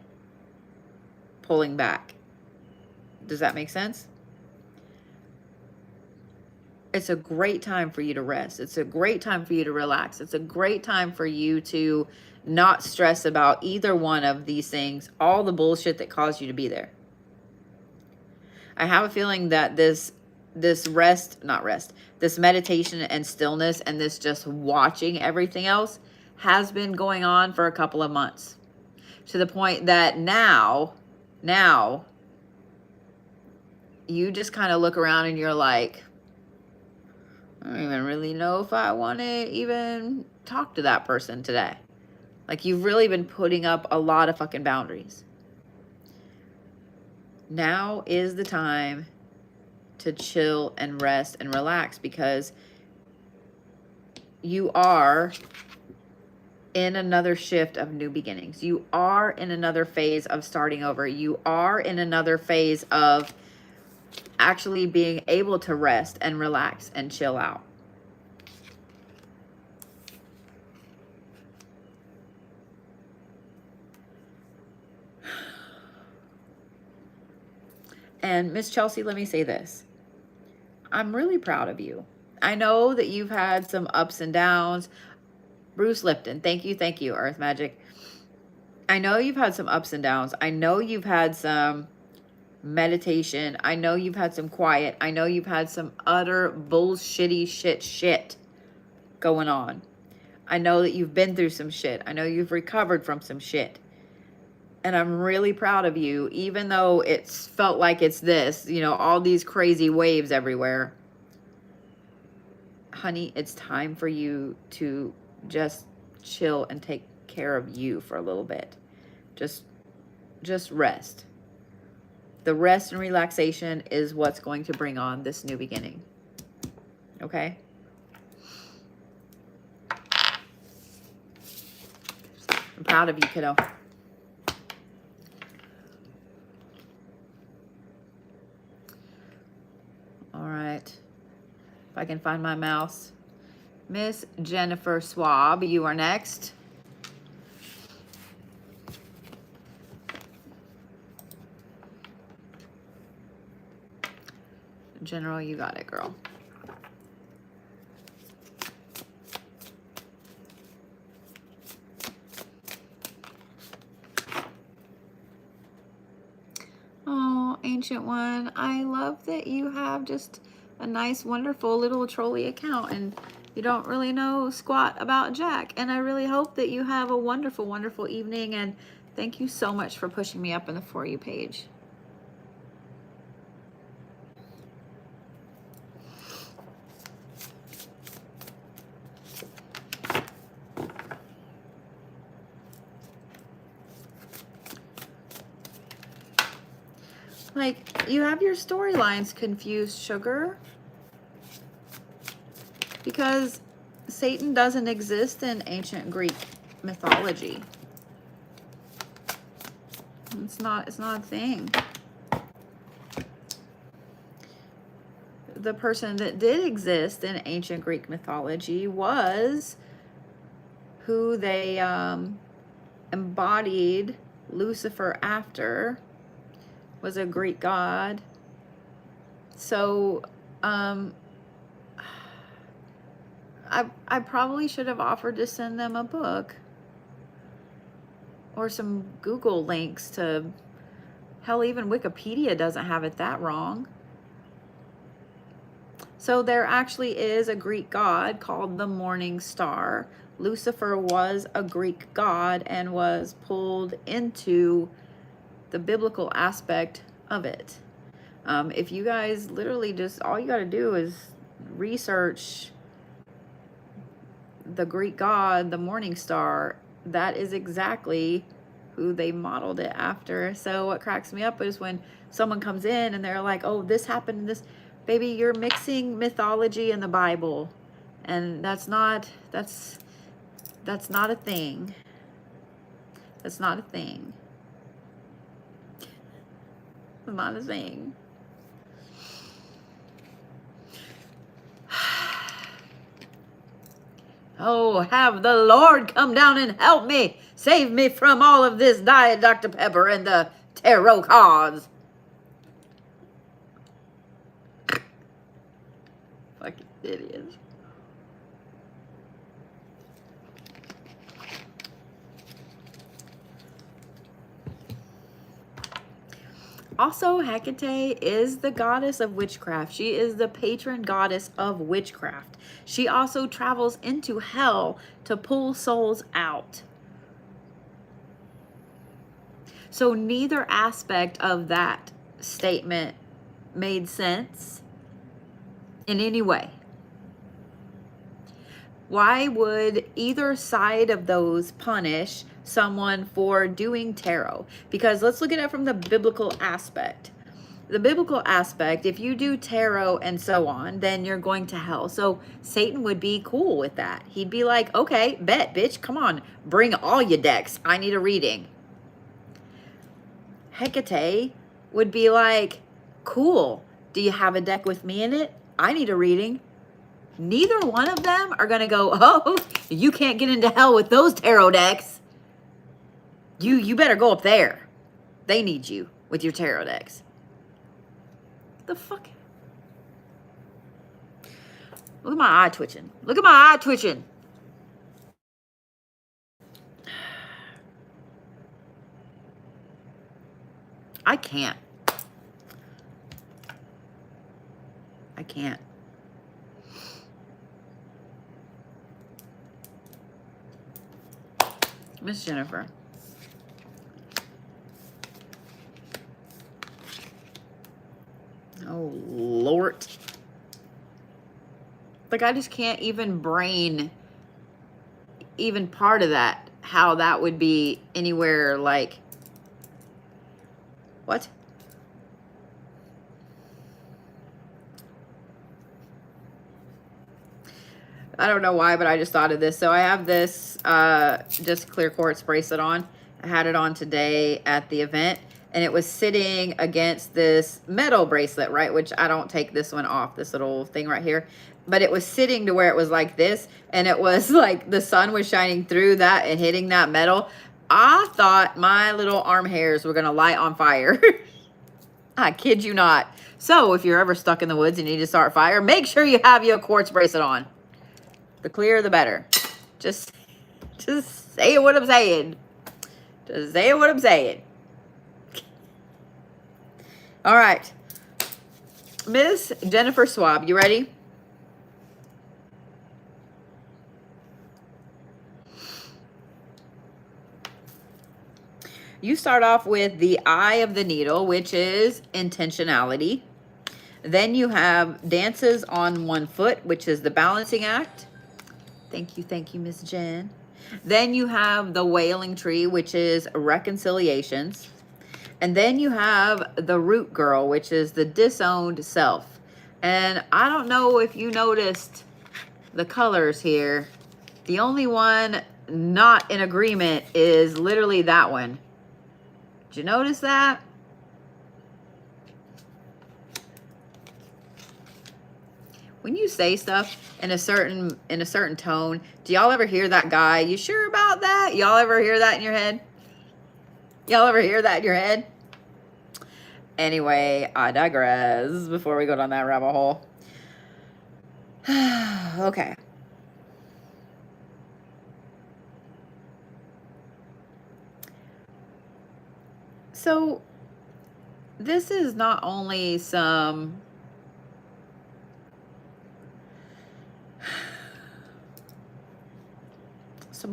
pulling back. Does that make sense? It's a great time for you to rest. It's a great time for you to relax. It's a great time for you to not stress about either one of these things, all the bullshit that caused you to be there. I have a feeling that this meditation and stillness and this just watching everything else has been going on for a couple of months, to the point that now you just kind of look around and you're like, I don't even really know if I want to even talk to that person today. Like, you've really been putting up a lot of fucking boundaries. Now is the time to chill and rest and relax, because you are in another shift of new beginnings. You are in another phase of starting over. You are in another phase of actually being able to rest and relax and chill out. And Miss Chelsea, let me say this. I'm really proud of you. I know that you've had some ups and downs. Bruce Lipton, thank you, Earth Magic. I know you've had some ups and downs. I know you've had some meditation. I know you've had some quiet. I know you've had some utter bullshitty shit going on. I know that you've been through some shit. I know you've recovered from some shit. And I'm really proud of you, even though it's felt like it's this, you know, all these crazy waves everywhere. Honey, it's time for you to just chill and take care of you for a little bit. Just rest. The rest and relaxation is what's going to bring on this new beginning. Okay? I'm proud of you, kiddo. All right. If I can find my mouse. Miss Jennifer Swab, you are next. General, you got it, girl. Oh, Ancient One, I love that you have just a nice, wonderful little trolley account and you don't really know squat about Jack. And I really hope that you have a wonderful, wonderful evening. And thank you so much for pushing me up in the For You page. Like, you have your storylines confused, sugar. Because Satan doesn't exist in ancient Greek mythology. It's not a thing. The person that did exist in ancient Greek mythology was who they embodied Lucifer after, was a Greek god. So I probably should have offered to send them a book or some Google links to, hell, even Wikipedia doesn't have it that wrong. So there actually is a Greek god called the Morning Star. Lucifer was a Greek god and was pulled into the biblical aspect of it. If you guys literally just, all you got to do is research the Greek god, the morning star. That is exactly who they modeled it after. So what cracks me up is when someone comes in and they're like, oh, this happened, this, baby, you're mixing mythology and the Bible. And that's not a thing. That's not a thing. It's not a thing. Oh, have the Lord come down and help me. Save me from all of this Diet Dr. Pepper and the tarot cards. Fucking idiots. Also, Hecate is the goddess of witchcraft. She is the patron goddess of witchcraft. She also travels into hell to pull souls out. So neither aspect of that statement made sense in any way. Why would either side of those punish someone for doing tarot? Because let's look at it from the biblical aspect. The biblical aspect, if you do tarot and so on, then you're going to hell. So Satan would be cool with that. He'd be like, okay, bet, bitch, come on, bring all your decks. I need a reading. Hecate would be like, cool, do you have a deck with me in it? I need a reading. Neither one of them are going to go, oh, you can't get into hell with those tarot decks. You better go up there. They need you with your tarot decks. The fuck? Look at my eye twitching. Look at my eye twitching. I can't. I can't. Miss Jennifer. Oh, Lord. Like, I just can't even brain even part of that. How that would be anywhere like... What? I don't know why, but I just thought of this. So I have this just clear quartz bracelet on. I had it on today at the event, and it was sitting against this metal bracelet, right? Which I don't take this one off, this little thing right here. But it was sitting to where it was like this, and it was like the sun was shining through that and hitting that metal. I thought my little arm hairs were going to light on fire. I kid you not. So if you're ever stuck in the woods and you need to start fire, make sure you have your quartz bracelet on. The clearer, the better. Just say what I'm saying. Just say what I'm saying. All right. Miss Jennifer Swab, you ready? You start off with the eye of the needle, which is intentionality. Then you have dances on one foot, which is the balancing act. Thank you, Miss Jen. Then you have the wailing tree, which is reconciliations. And then you have the root girl, which is the disowned self. And I don't know if you noticed the colors here. The only one not in agreement is literally that one. Did you notice that? When you say stuff in a certain tone, do y'all ever hear that guy? You sure about that? Y'all ever hear that in your head? Y'all ever hear that in your head? Anyway, I digress before we go down that rabbit hole. Okay. So this is not only some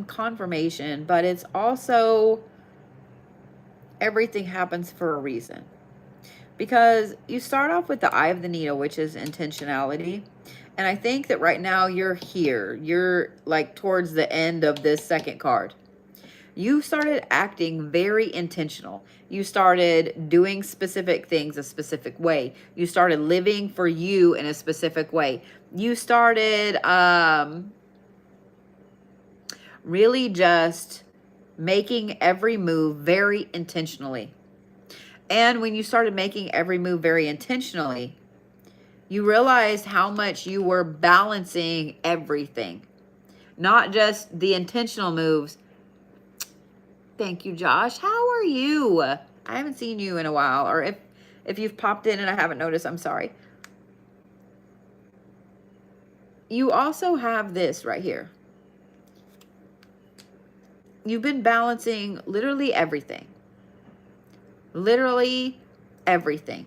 confirmation, but it's also everything happens for a reason. because you start off with the eye of the needle, which is intentionality. And I think that right now you're here. You're like towards the end of this second card. You started acting very intentional. You started doing specific things a specific way. You started living for you in a specific way. You started really just making every move very intentionally. And when you started making every move very intentionally, you realized how much you were balancing everything. Not just the intentional moves. Thank you, Josh. How are you? I haven't seen you in a while. Or if you've popped in and I haven't noticed, I'm sorry. You also have this right here. You've been balancing literally everything. Literally everything.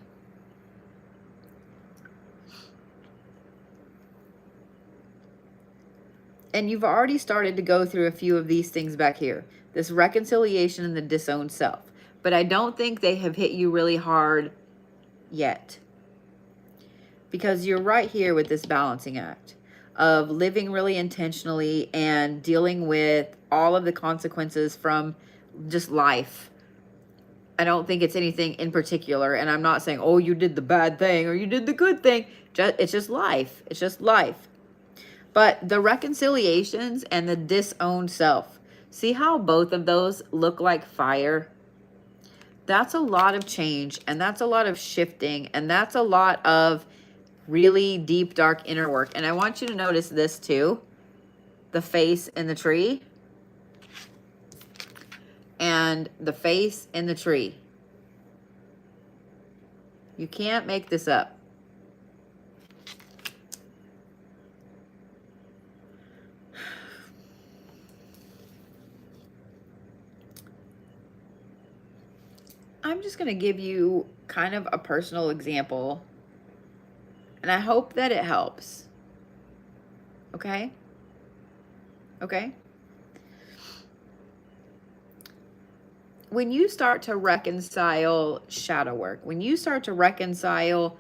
And you've already started to go through a few of these things back here. This reconciliation and the disowned self. But I don't think they have hit you really hard yet. Because you're right here with this balancing act of living really intentionally and dealing with all of the consequences from just life. I don't think it's anything in particular. And I'm not saying, oh, you did the bad thing or you did the good thing. It's just life. It's just life. But the reconciliations and the disowned self, see how both of those look like fire? That's a lot of change, and that's a lot of shifting, and that's a lot of really deep, dark inner work. And I want you to notice this too, the face in the tree and the face in the tree. You can't make this up. I'm just going to give you kind of a personal example, and I hope that it helps. Okay? Okay? When you start to reconcile shadow work, when you start to reconcile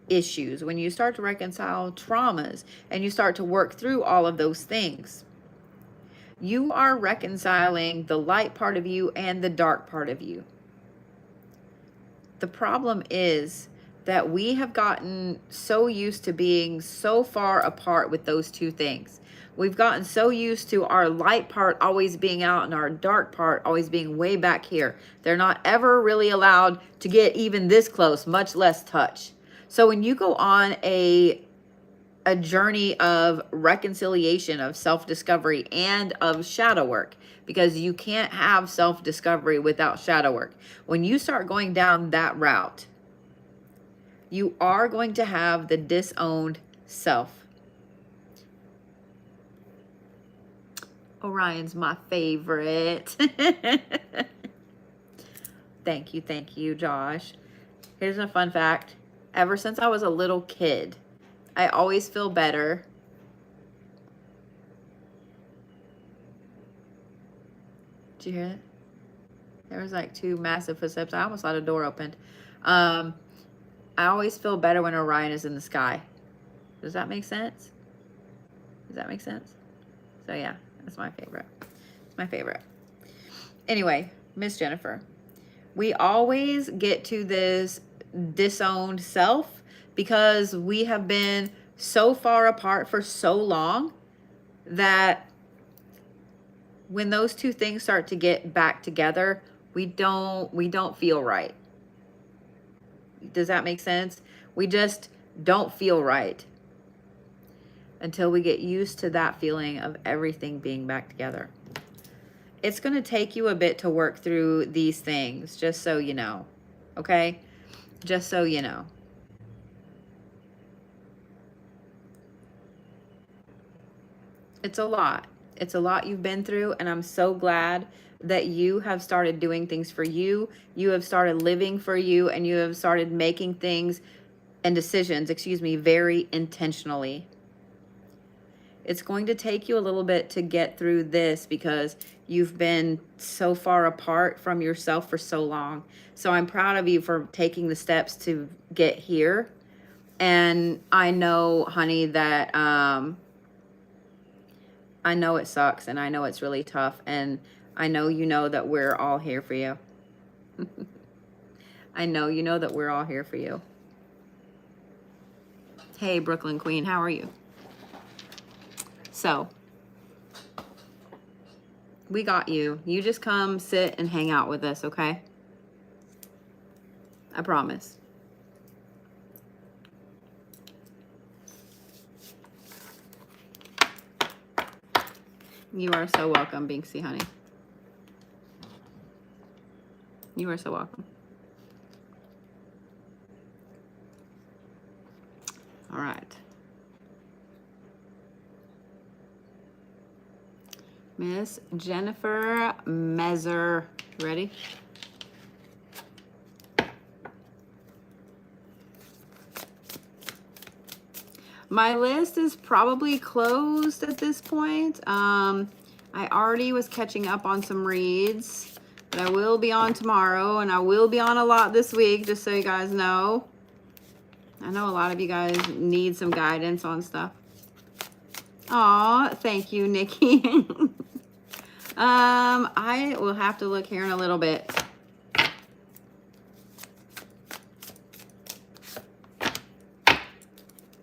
issues, when you start to reconcile traumas, and you start to work through all of those things, you are reconciling the light part of you and the dark part of you. The problem is that we have gotten so used to being so far apart with those two things. We've gotten so used to our light part always being out and our dark part always being way back here. They're not ever really allowed to get even this close, much less touch. So when you go on a journey of reconciliation, of self-discovery, and of shadow work, because you can't have self-discovery without shadow work. When you start going down that route, you are going to have the disowned self. Orion's my favorite. Thank you, Josh. Here's a fun fact. Ever since I was a little kid, I always feel better. Did you hear it? There was like two massive footsteps. I almost saw the door opened. I always feel better when Orion is in the sky. Does that make sense? Does that make sense? So yeah, that's my favorite. It's my favorite. Anyway, Miss Jennifer, we always get to this disowned self because we have been so far apart for so long that when those two things start to get back together, we don't feel right. Does that make sense? We just don't feel right until we get used to that feeling of everything being back together. It's going to take you a bit to work through these things, just so you know. Okay? Just so you know. It's a lot. It's a lot you've been through, and I'm so glad that you have started doing things for you. You have started living for you, and you have started making things and decisions, very intentionally. It's going to take you a little bit to get through this because you've been so far apart from yourself for so long. So I'm proud of you for taking the steps to get here. And I know, honey, that I know it sucks and I know it's really tough. And I know you know that we're all here for you. I know you know that we're all here for you. Hey, Brooklyn Queen, how are you? So, we got you. You just come sit and hang out with us, okay? I promise. You are so welcome, Binksy, honey. You are so welcome. All right. Miss Jennifer Mezer. Ready? My list is probably closed at this point. I already was catching up on some reads, but I will be on tomorrow, and I will be on a lot this week, just so you guys know. I know a lot of you guys need some guidance on stuff. Aw, thank you, Nikki. I will have to look here in a little bit.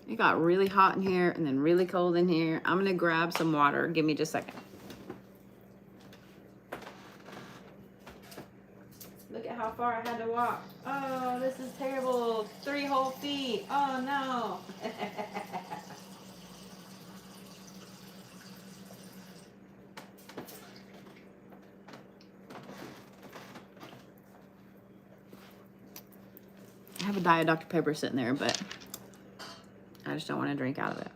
It got really hot in here and then really cold in here. I'm gonna grab some water. Give me just a second. Look at how far I had to walk. Oh, this is terrible. 3 whole feet. Oh no. I have a Diet Dr. Pepper sitting there, but I just don't want to drink out of it.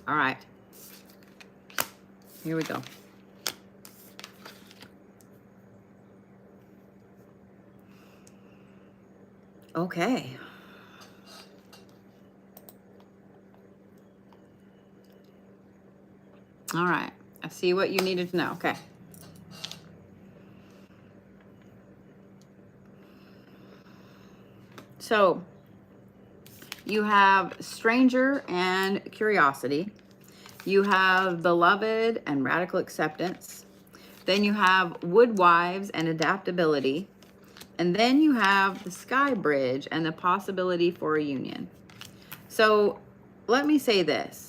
All right. Here we go. Okay. All right. I see what you needed to know. Okay. So you have stranger and curiosity. You have beloved and radical acceptance. Then you have woodwives and adaptability. And then you have the sky bridge and the possibility for a union. So let me say this.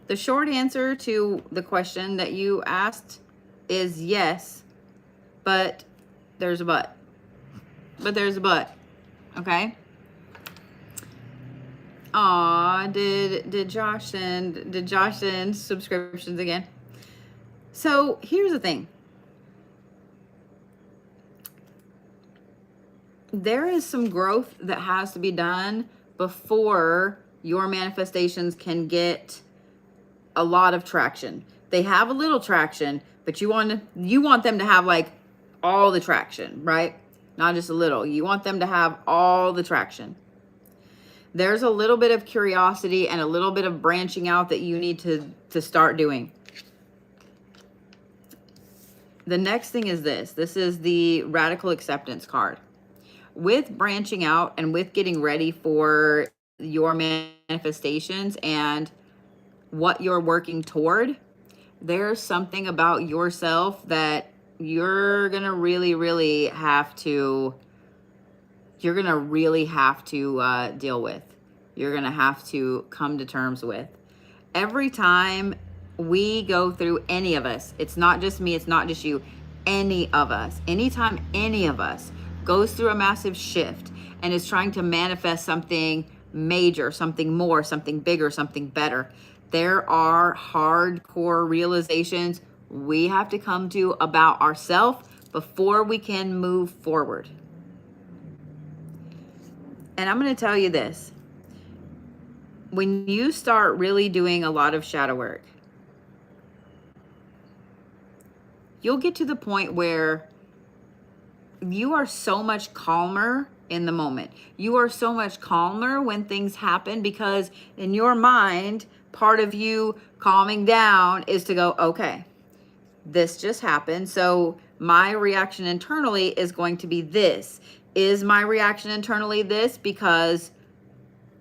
The short answer to the question that you asked is yes, but there's a but. But there's a but, okay? Aw, did Josh send subscriptions again? So here's the thing. There is some growth that has to be done before your manifestations can get a lot of traction. They have a little traction, but you want them to have like all the traction, right? Not just a little. You want them to have all the traction. There's a little bit of curiosity and a little bit of branching out that you need to start doing. The next thing is this. This is the radical acceptance card. With branching out and with getting ready for your manifestations and what you're working toward, there's something about yourself that you're gonna really have to deal with. You're gonna have to come to terms with. Every time we go through, any of us, it's not just me, it's not just you, any of us, anytime any of us goes through a massive shift and is trying to manifest something major, something more, something bigger, something better, there are hardcore realizations we have to come to about ourselves before we can move forward. And I'm going to tell you this. When you start really doing a lot of shadow work, you'll get to the point where you are so much calmer in the moment. You are so much calmer when things happen, because in your mind, part of you calming down is to go, okay, this just happened. So my reaction internally is going to be this. Is my reaction internally this because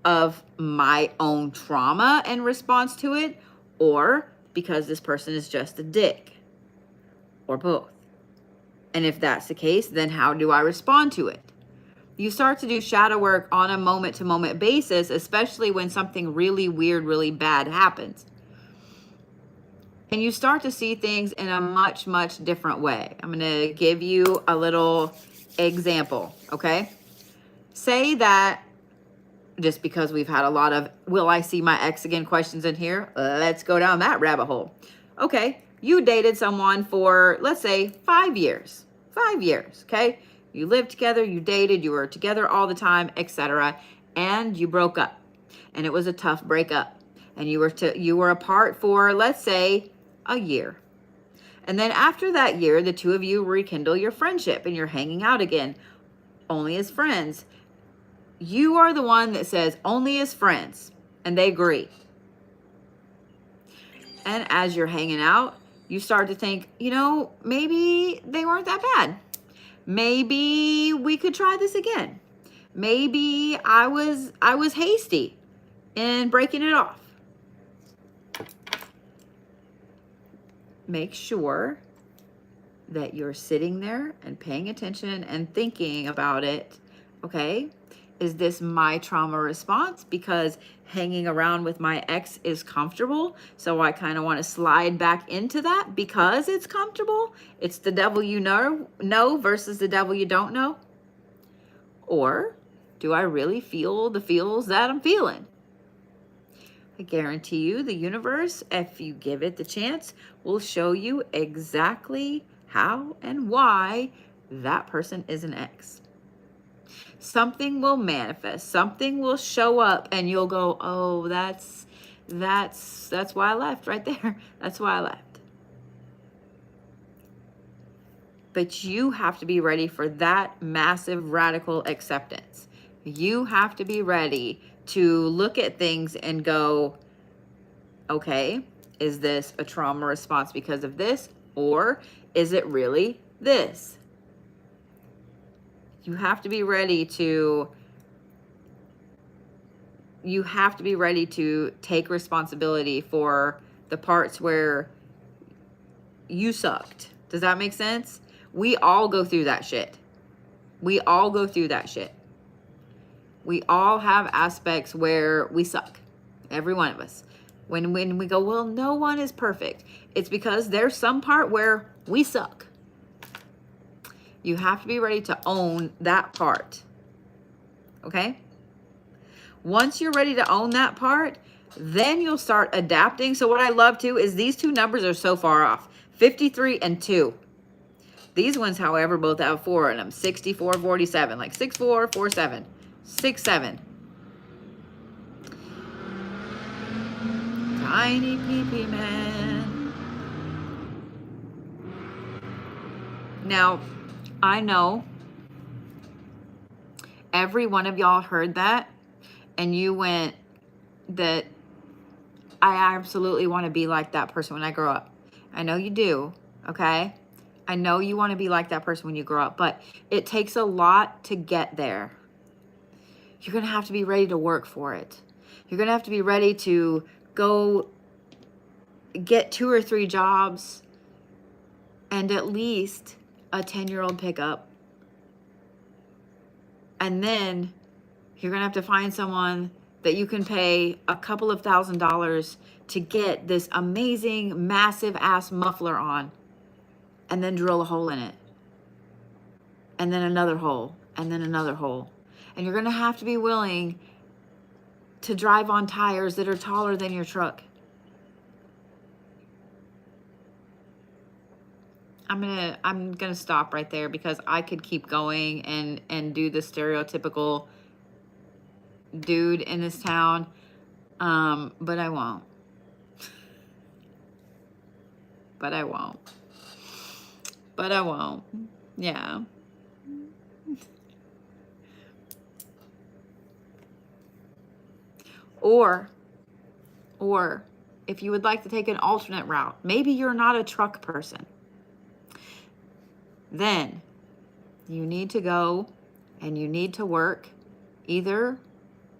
of my own trauma and response to it, or because this person is just a dick, or both? And if that's the case, then how do I respond to it? You start to do shadow work on a moment to moment basis, especially when something really weird, really bad happens. And you start to see things in a much, much different way. I'm going to give you a little example, okay? Say that, just because we've had a lot of will I see my ex again questions in here, let's go down that rabbit hole. Okay, you dated someone for, let's say, 5 years. 5 years, okay? You lived together, you dated, you were together all the time, etc. And you broke up. And it was a tough breakup. And you were apart for, let's say, a year. And then after that year, the two of you rekindle your friendship and you're hanging out again, only as friends. You are the one that says only as friends, and they agree. And as you're hanging out, you start to think, you know, maybe they weren't that bad. Maybe we could try this again. Maybe I was hasty in breaking it off. Make sure that you're sitting there and paying attention and thinking about it. Okay, is this my trauma response because hanging around with my ex is comfortable, so I kind of want to slide back into that because it's comfortable? It's the devil you know versus the devil you don't know. Or do I really feel the feels that I'm feeling? I guarantee you the universe, if you give it the chance, will show you exactly how and why that person is an ex. Something will manifest, something will show up, and you'll go, oh, that's why I left right there. That's why I left. But you have to be ready for that massive radical acceptance. You have to be ready to look at things and go, okay, is this a trauma response because of this, or is it really this? You have to be ready to take responsibility for the parts where you sucked. Does that make sense? We all go through that shit. We all go through that shit. We all have aspects where we suck. Every one of us. When we go, well, no one is perfect. It's because there's some part where we suck. You have to be ready to own that part. Okay? Once you're ready to own that part, then you'll start adapting. So what I love too is these two numbers are so far off. 53 and 2. These ones, however, both have 4 in them. 64, 47. Like 64, 47. 67. Tiny pee-pee man. Now, I know every one of y'all heard that and you went, that I absolutely want to be like that person when I grow up. I know you do, okay? I know you want to be like that person when you grow up, but it takes a lot to get there. You're going to have to be ready to work for it. You're going to have to be ready to go get 2 or 3 jobs and at least a 10-year-old pickup. And then you're going to have to find someone that you can pay a couple of $1,000s to get this amazing, massive ass muffler on, and then drill a hole in it. And then another hole, and then another hole. And you're going to have to be willing to drive on tires that are taller than your truck. I'm gonna stop right there because I could keep going and do the stereotypical dude in this town, but I won't. But I won't. but I won't. Yeah. Or if you would like to take an alternate route, maybe you're not a truck person, then you need to go and you need to work either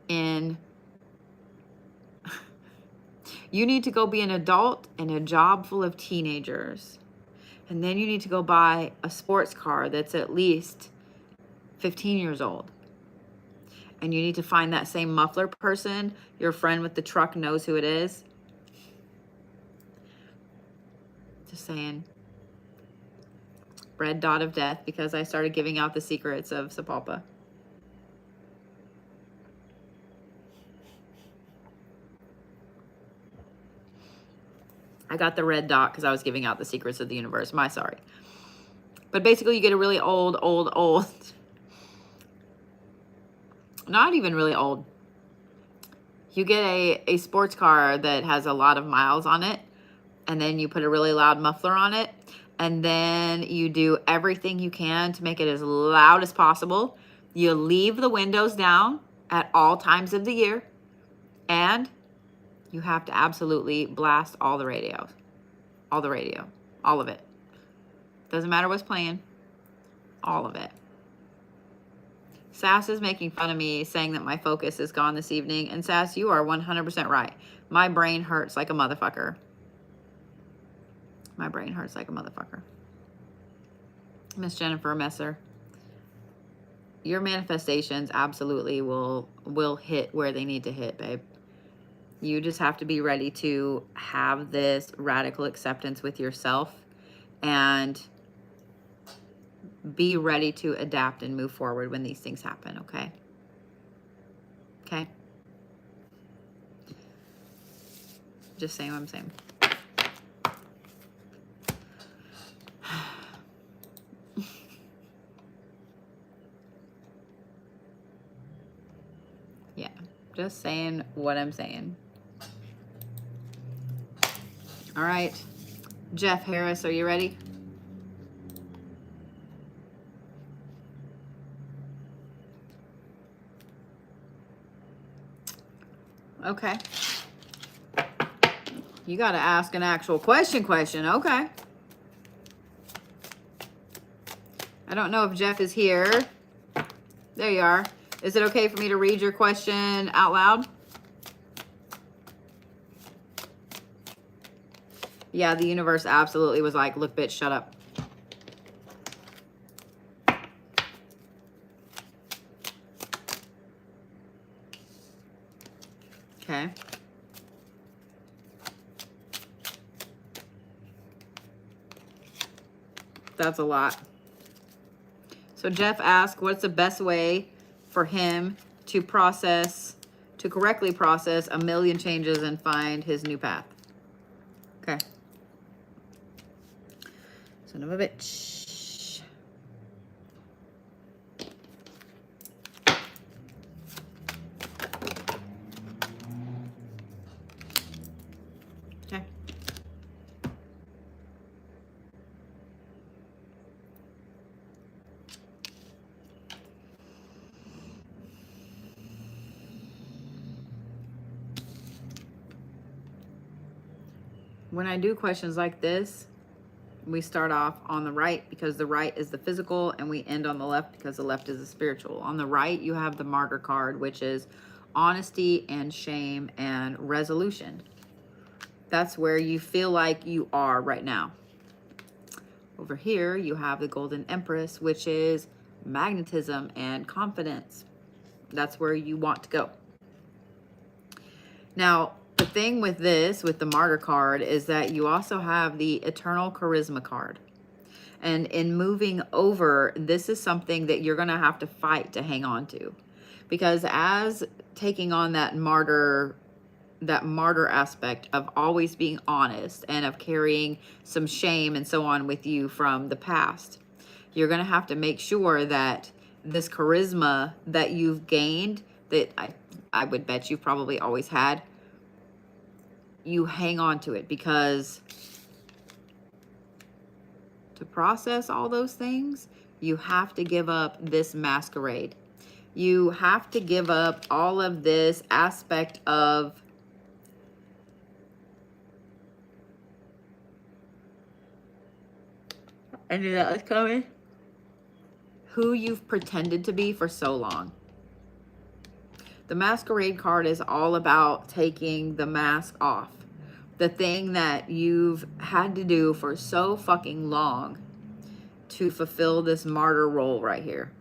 in, you need to go be an adult in a job full of teenagers. And then you need to go buy a sports car that's at least 15 years old. And you need to find that same muffler person. Your friend with the truck knows who it is. Just saying. Red dot of death, because I started giving out the secrets of Sapulpa. I got the red dot because I was giving out the secrets of the universe. My sorry. But basically you get a really old, not even really old. You get a sports car that has a lot of miles on it, and then you put a really loud muffler on it, and then you do everything you can to make it as loud as possible. You leave the windows down at all times of the year, and you have to absolutely blast all the radios. All the radio. All of it. Doesn't matter what's playing. All of it. Sass is making fun of me, saying that my focus is gone this evening. And Sass, you are 100% right. My brain hurts like a motherfucker. My brain hurts like a motherfucker. Miss Jennifer Messer, your manifestations absolutely will hit where they need to hit, babe. You just have to be ready to have this radical acceptance with yourself and be ready to adapt and move forward when these things happen, okay? Okay? Just saying what I'm saying. Yeah, just saying what I'm saying. All right, Jeff Harris, are you ready? Okay. You got to ask an actual question. Okay. I don't know if Jeff is here. There you are. Is it okay for me to read your question out loud? Yeah, the universe absolutely was like, look, bitch, shut up. Okay. That's a lot. So Jeff asked, what's the best way for him to correctly process a million changes and find his new path? Okay. Son of a bitch. Okay. When I do questions like this, we start off on the right because the right is the physical, and we end on the left because the left is the spiritual. On the right, you have the martyr card, which is honesty and shame and resolution. That's where you feel like you are right now. Over here, you have the Golden Empress, which is magnetism and confidence. That's where you want to go. Now, the thing with this, with the martyr card, is that you also have the eternal charisma card. And in moving over, this is something that you're going to have to fight to hang on to. Because as taking on that martyr aspect of always being honest and of carrying some shame and so on with you from the past, you're going to have to make sure that this charisma that you've gained, that I would bet you've probably always had, you hang on to it, because To process all those things, you have to give up this masquerade. You have to give up all of this aspect of I knew that was coming. Who you've pretended to be for so long. The masquerade card is all about taking the mask off. The thing that you've had to do for so fucking long to fulfill this martyr role right here.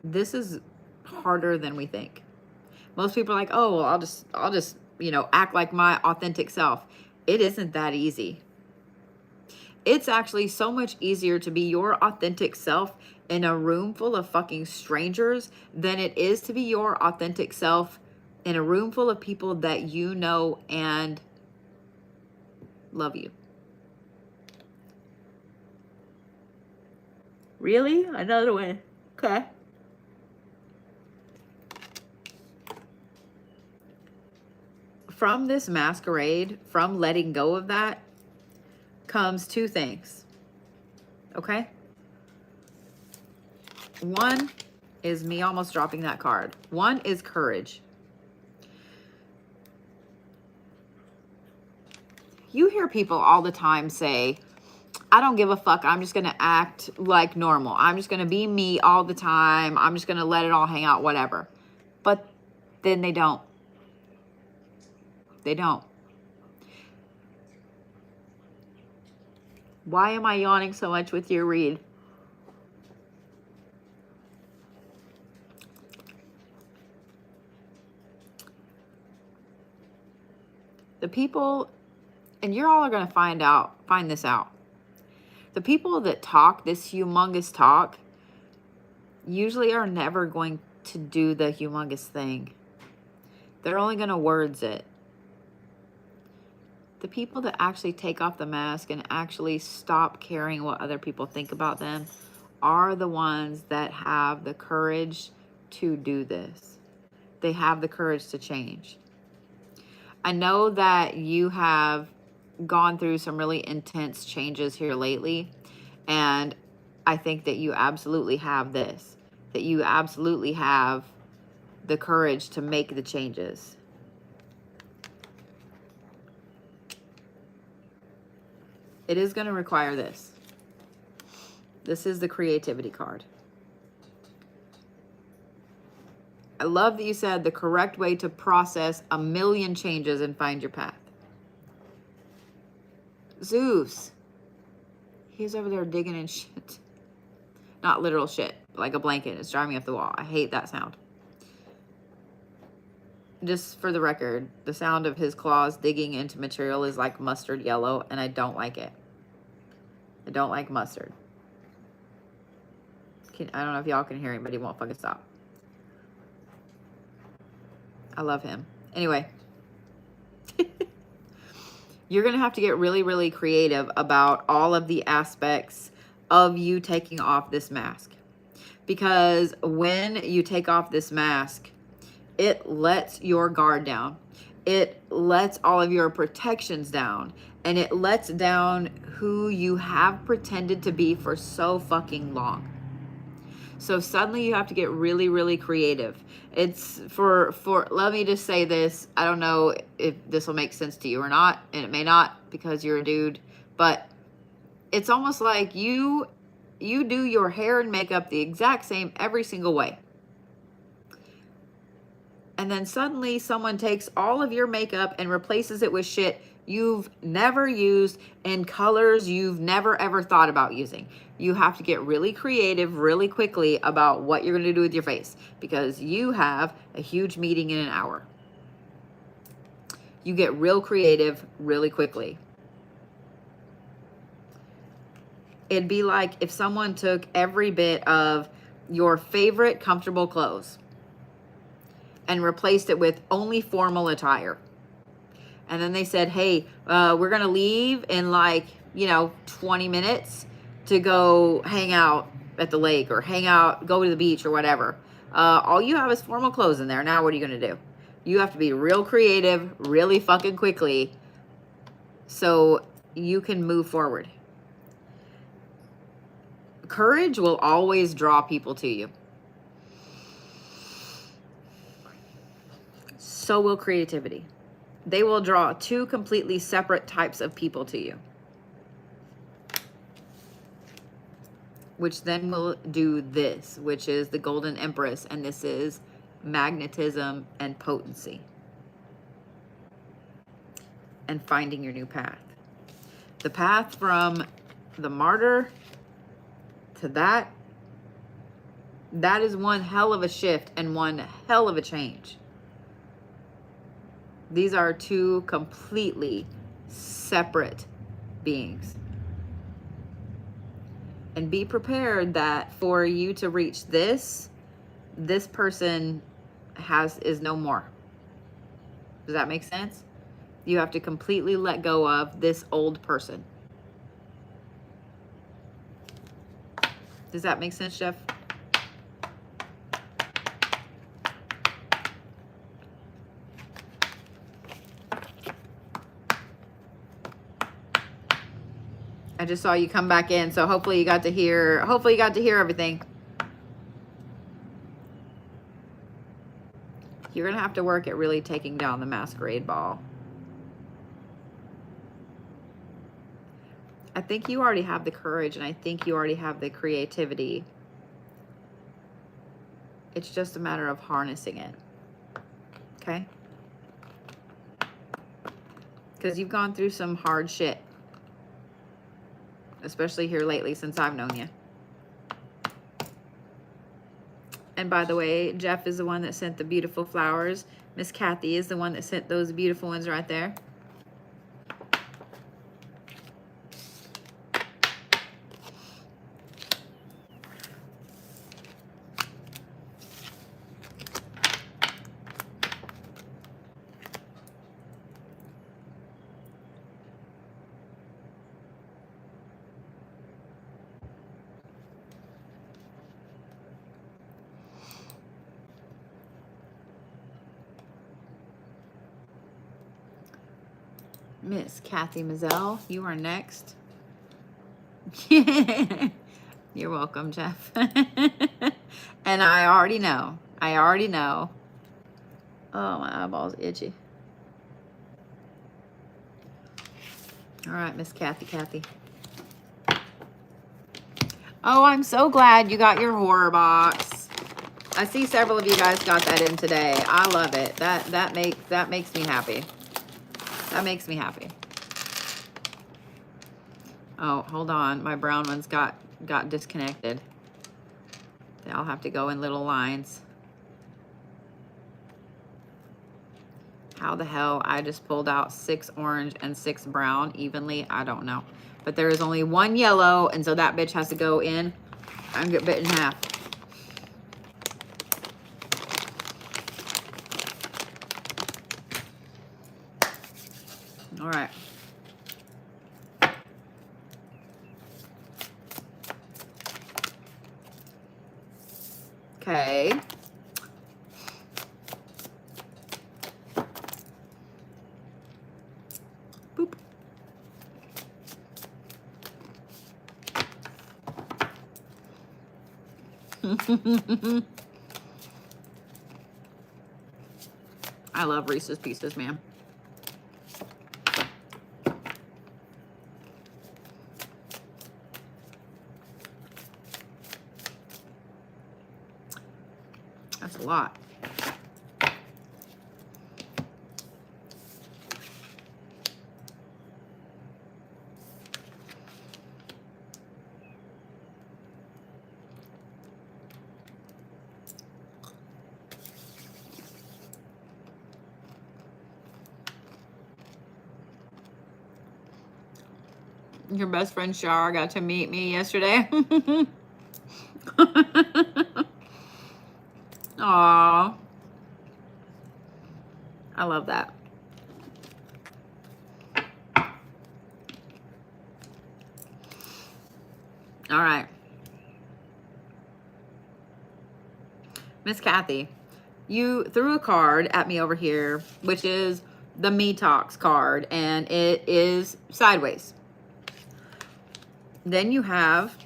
This is harder than we think. Most people are like, oh, well, I'll just, act like my authentic self. It isn't that easy. It's actually so much easier to be your authentic self in a room full of fucking strangers than it is to be your authentic self in a room full of people that you know and love you. Really? Another one. Okay. From this masquerade, from letting go of that, comes two things. Okay? One is me almost dropping that card. One is courage. You hear people all the time say, I don't give a fuck. I'm just going to act like normal. I'm just going to be me all the time. I'm just going to let it all hang out, whatever. But then they don't. They don't. Why am I yawning so much with your read? The people, and you're all are going to find this out. The people that talk this humongous talk usually are never going to do the humongous thing. They're only going to words it. The people that actually take off the mask and actually stop caring what other people think about them are the ones that have the courage to do this. They have the courage to change. I know that you have gone through some really intense changes here lately, and I think that you absolutely have this, that you absolutely have the courage to make the changes. It is going to require this. This is the creativity card. I love that you said the correct way to process a million changes and find your path. Zeus. He's over there digging in shit. Not literal shit, like a blanket. It's driving me up the wall. I hate that sound. Just for the record, the sound of his claws digging into material is like mustard yellow, and I don't like it. I don't like mustard. I don't know if y'all can hear him, but he won't fucking stop. I love him. Anyway. You're going to have to get really, really creative about all of the aspects of you taking off this mask. Because when you take off this mask, it lets your guard down. It lets all of your protections down. And it lets down who you have pretended to be for so fucking long. So suddenly you have to get really, really creative. It's for let me just say this. I don't know if this will make sense to you or not, and it may not because you're a dude, but it's almost like you do your hair and makeup the exact same every single way. And then suddenly someone takes all of your makeup and replaces it with shit you've never used in colors you've never ever thought about using. You have to get really creative really quickly about what you're going to do with your face because you have a huge meeting in an hour. You get real creative really quickly. It'd be like if someone took every bit of your favorite comfortable clothes and replaced it with only formal attire. And then they said, hey, we're going to leave in 20 minutes to go hang out at the lake or go to the beach or whatever. All you have is formal clothes in there. Now what are you going to do? You have to be real creative, really fucking quickly, so you can move forward. Courage will always draw people to you. So will creativity. They will draw two completely separate types of people to you, which then will do this, which is the Golden Empress, and this is magnetism and potency and finding your new path. The path from the martyr to that is one hell of a shift and one hell of a change. These are two completely separate beings. And be prepared that for you to reach this person is no more. Does that make sense? You have to completely let go of this old person. Does that make sense, Jeff? I just saw you come back in, so hopefully you got to hear everything. You're gonna have to work at really taking down the masquerade ball. I think you already have the courage, and I think you already have the creativity. It's just a matter of harnessing it. Okay? Because you've gone through some hard shit. Especially here lately since I've known you. And by the way, Jeff is the one that sent the beautiful flowers. Miss Kathy is the one that sent those beautiful ones right there. Miss Kathy Mazzell, you are next. You're welcome, Jeff. And I already know. Oh, my eyeball's itchy. All right, Miss Kathy. Oh, I'm so glad you got your horror box. I see several of you guys got that in today. I love it. That makes me happy. That makes me happy. Oh, hold on. My brown ones got disconnected. They all have to go in little lines. How the hell I just pulled out 6 orange and 6 brown evenly? I don't know. But there is only 1 yellow, and so that bitch has to go in. I'm get bit in half. All right. Okay. Boop. I love Reese's Pieces, man. That's a lot. Your best friend Shar got to meet me yesterday. Aw. I love that. All right. Miss Kathy, you threw a card at me over here, which is the Me Talks card, and it is sideways. Then you have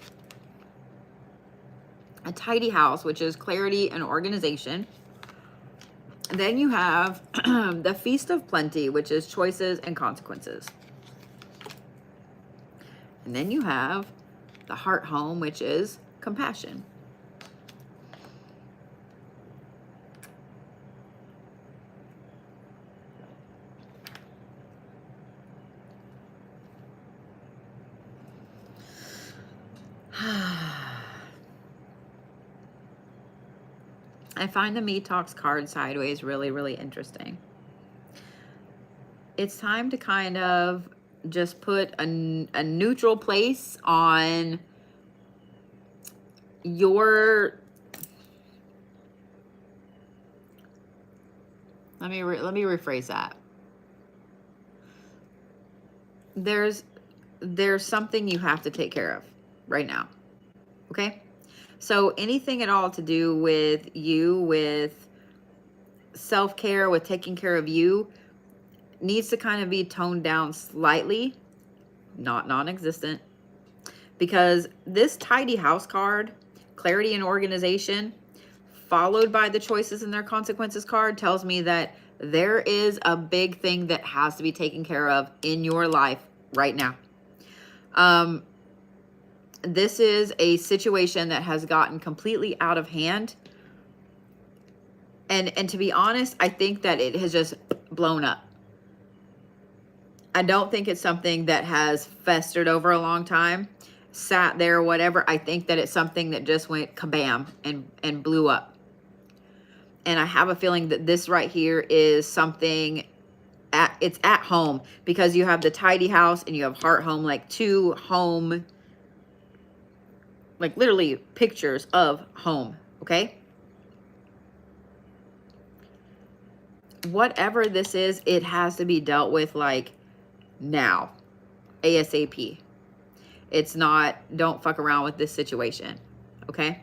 a tidy house, which is clarity and organization. And then you have the Feast of Plenty, which is choices and consequences. And then you have the Heart Home, which is compassion. I find the Me Talks card sideways really, really interesting. It's time to kind of just put a neutral place on your, let me rephrase that. There's something you have to take care of right now. Okay? So anything at all to do with you, with self-care, with taking care of you, needs to kind of be toned down slightly, not non-existent, because this tidy house card, clarity and organization, followed by the choices and their consequences card, tells me that there is a big thing that has to be taken care of in your life right now. This is a situation that has gotten completely out of hand. And to be honest, I think that it has just blown up. I don't think it's something that has festered over a long time, sat there, whatever. I think that it's something that just went kabam and blew up. And I have a feeling that this right here is something it's at home, because you have the tidy house and you have Heart Home, like two home, like literally pictures of home, okay? Whatever this is, it has to be dealt with like now, ASAP. It's not, don't fuck around with this situation, okay?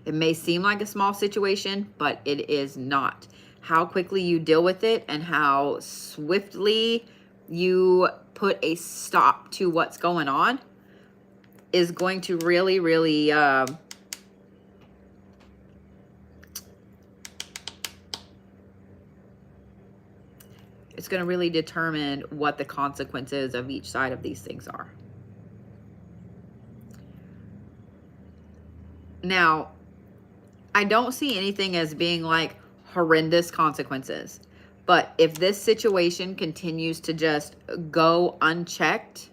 It may seem like a small situation, but it is not. How quickly you deal with it and how swiftly you put a stop to what's going on is going to really, really it's going to really determine what the consequences of each side of these things are. Now, I don't see anything as being like horrendous consequences, but if this situation continues to just go unchecked,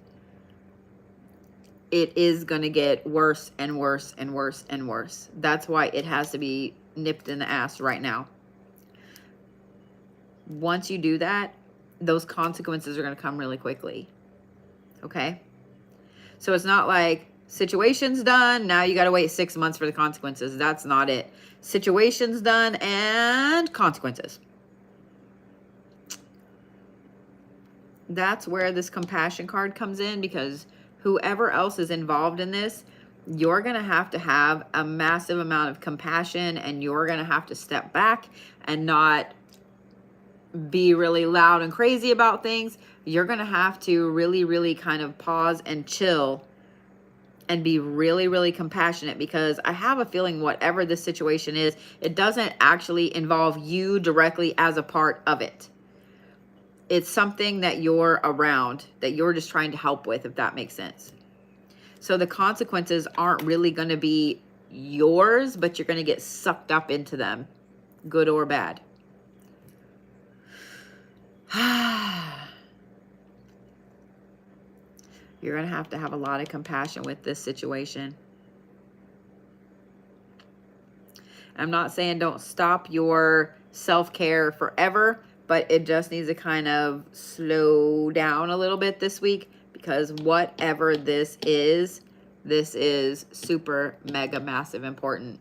it is going to get worse and worse and worse and worse. That's why it has to be nipped in the ass right now. Once you do that, those consequences are going to come really quickly. Okay? So it's not like situation's done, now you got to wait 6 months for the consequences. That's not it. Situation's done and consequences. That's where this compassion card comes in, because whoever else is involved in this, you're going to have a massive amount of compassion, and you're going to have to step back and not be really loud and crazy about things. You're going to have to really, really kind of pause and chill and be really, really compassionate, because I have a feeling whatever this situation is, it doesn't actually involve you directly as a part of it. It's something that you're around, that you're just trying to help with, if that makes sense. So the consequences aren't really going to be yours, but you're going to get sucked up into them, good or bad. You're going to have a lot of compassion with this situation. I'm not saying don't stop your self-care forever, but it just needs to kind of slow down a little bit this week, because whatever this is super, mega, massive important.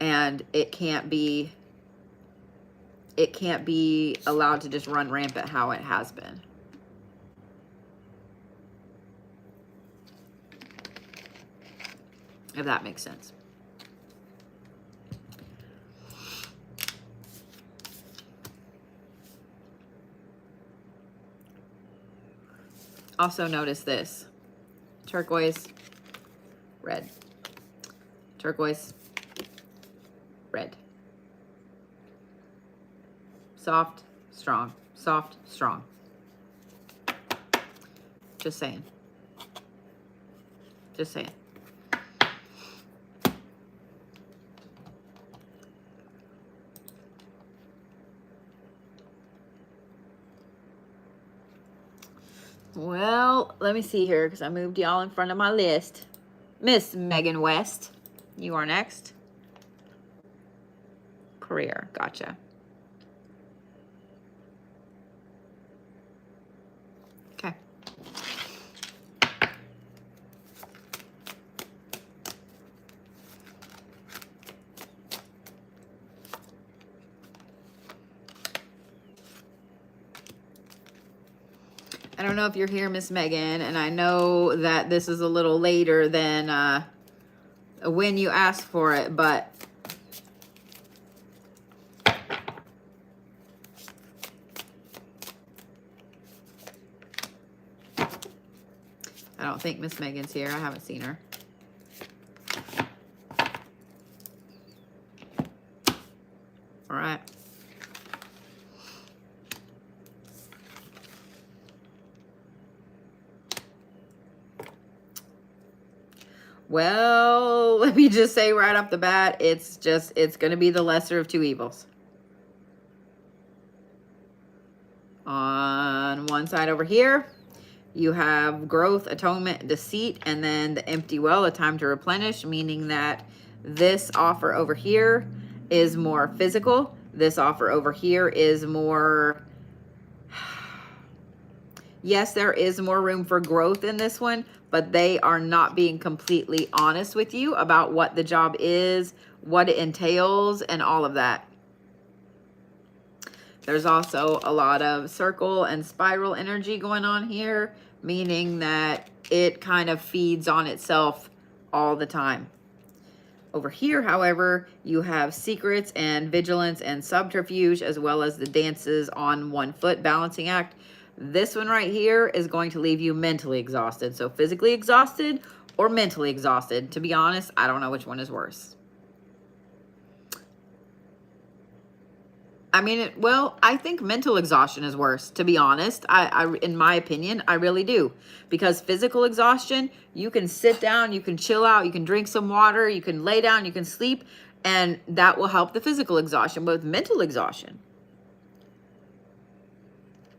And it can't be allowed to just run rampant how it has been. If that makes sense. Also notice this. Turquoise, red. Turquoise, red. Soft, strong. Soft, strong. Just saying. Just saying. Well, let me see here because I moved y'all in front of my list. Miss Megan West, you are next. Career, gotcha. Okay. I don't know if you're here, Miss Megan, and I know that this is a little later than when you asked for it, but I don't think Miss Megan's here. I haven't seen her. All right. Well, let me just say right off the bat, it's going to be the lesser of two evils. On one side over here, you have growth, atonement, deceit, and then the empty well, a time to replenish, meaning that this offer over here is more physical. This offer over here is more... Yes, there is more room for growth in this one, but they are not being completely honest with you about what the job is, what it entails, and all of that. There's also a lot of circle and spiral energy going on here, meaning that it kind of feeds on itself all the time. Over here, however, you have secrets and vigilance and subterfuge, as well as the dances on one foot balancing act. This one right here is going to leave you mentally exhausted. So physically exhausted or mentally exhausted. To be honest, I don't know which one is worse. I mean, well, I think mental exhaustion is worse, to be honest. In my opinion, I really do. Because physical exhaustion, you can sit down, you can chill out, you can drink some water, you can lay down, you can sleep, and that will help the physical exhaustion. But with mental exhaustion,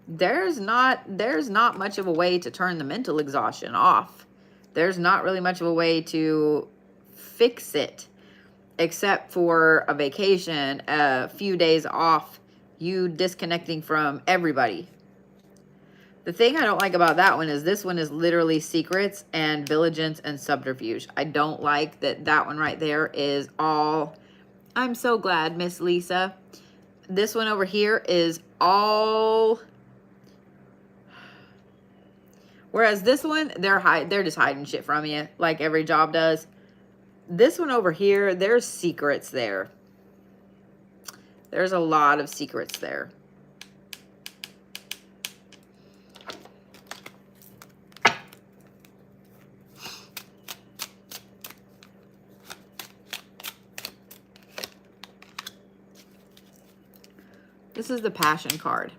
there's not much of a way to turn the mental exhaustion off. There's not really much of a way to fix it, except for a vacation, a few days off, you disconnecting from everybody. The thing I don't like about that one is this one is literally secrets and vigilance and subterfuge. I don't like that one right there is all... I'm so glad, Miss Lisa. This one over here is all... Whereas this one, they're just hiding shit from you, like every job does. This one over here, there's secrets there. There's a lot of secrets there. This is the passion card.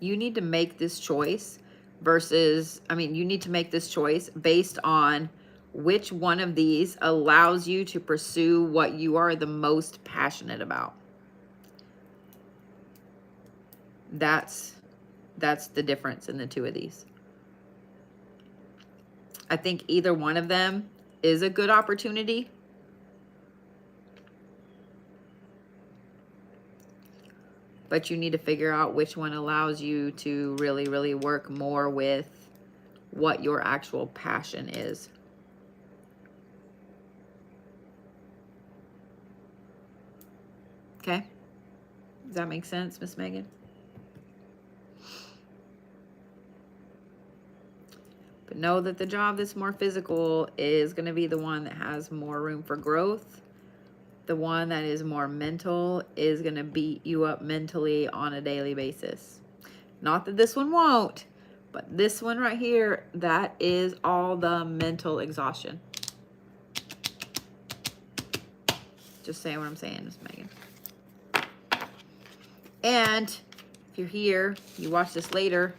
You need to make this choice versus, you need to make this choice based on which one of these allows you to pursue what you are the most passionate about. That's the difference in the two of these. I think either one of them is a good opportunity. But you need to figure out which one allows you to really, really work more with what your actual passion is. Okay? Does that make sense, Miss Megan? But know that the job that's more physical is going to be the one that has more room for growth. The one that is more mental is going to beat you up mentally on a daily basis. Not that this one won't, but this one right here, that is all the mental exhaustion. Just saying what I'm saying, Miss Megan. And if you're here, you watch this later,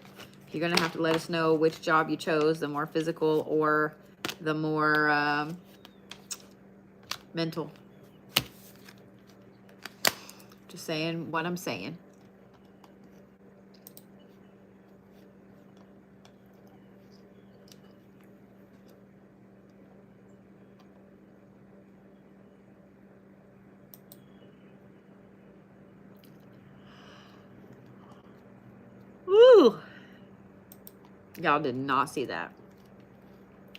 you're going to have to let us know which job you chose, the more physical or the more mental. Just saying what I'm saying. Woo! Y'all did not see that.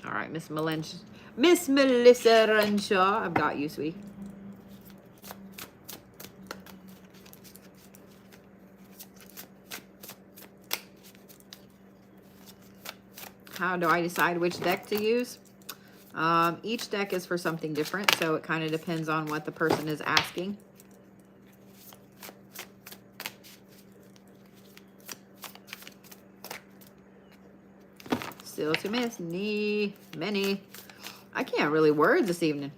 All right, Miss Melissa Renshaw, I've got you, sweetie. How do I decide which deck to use? Each deck is for something different, so it kind of depends on what the person is asking. Still to miss, many. I can't really word this evening.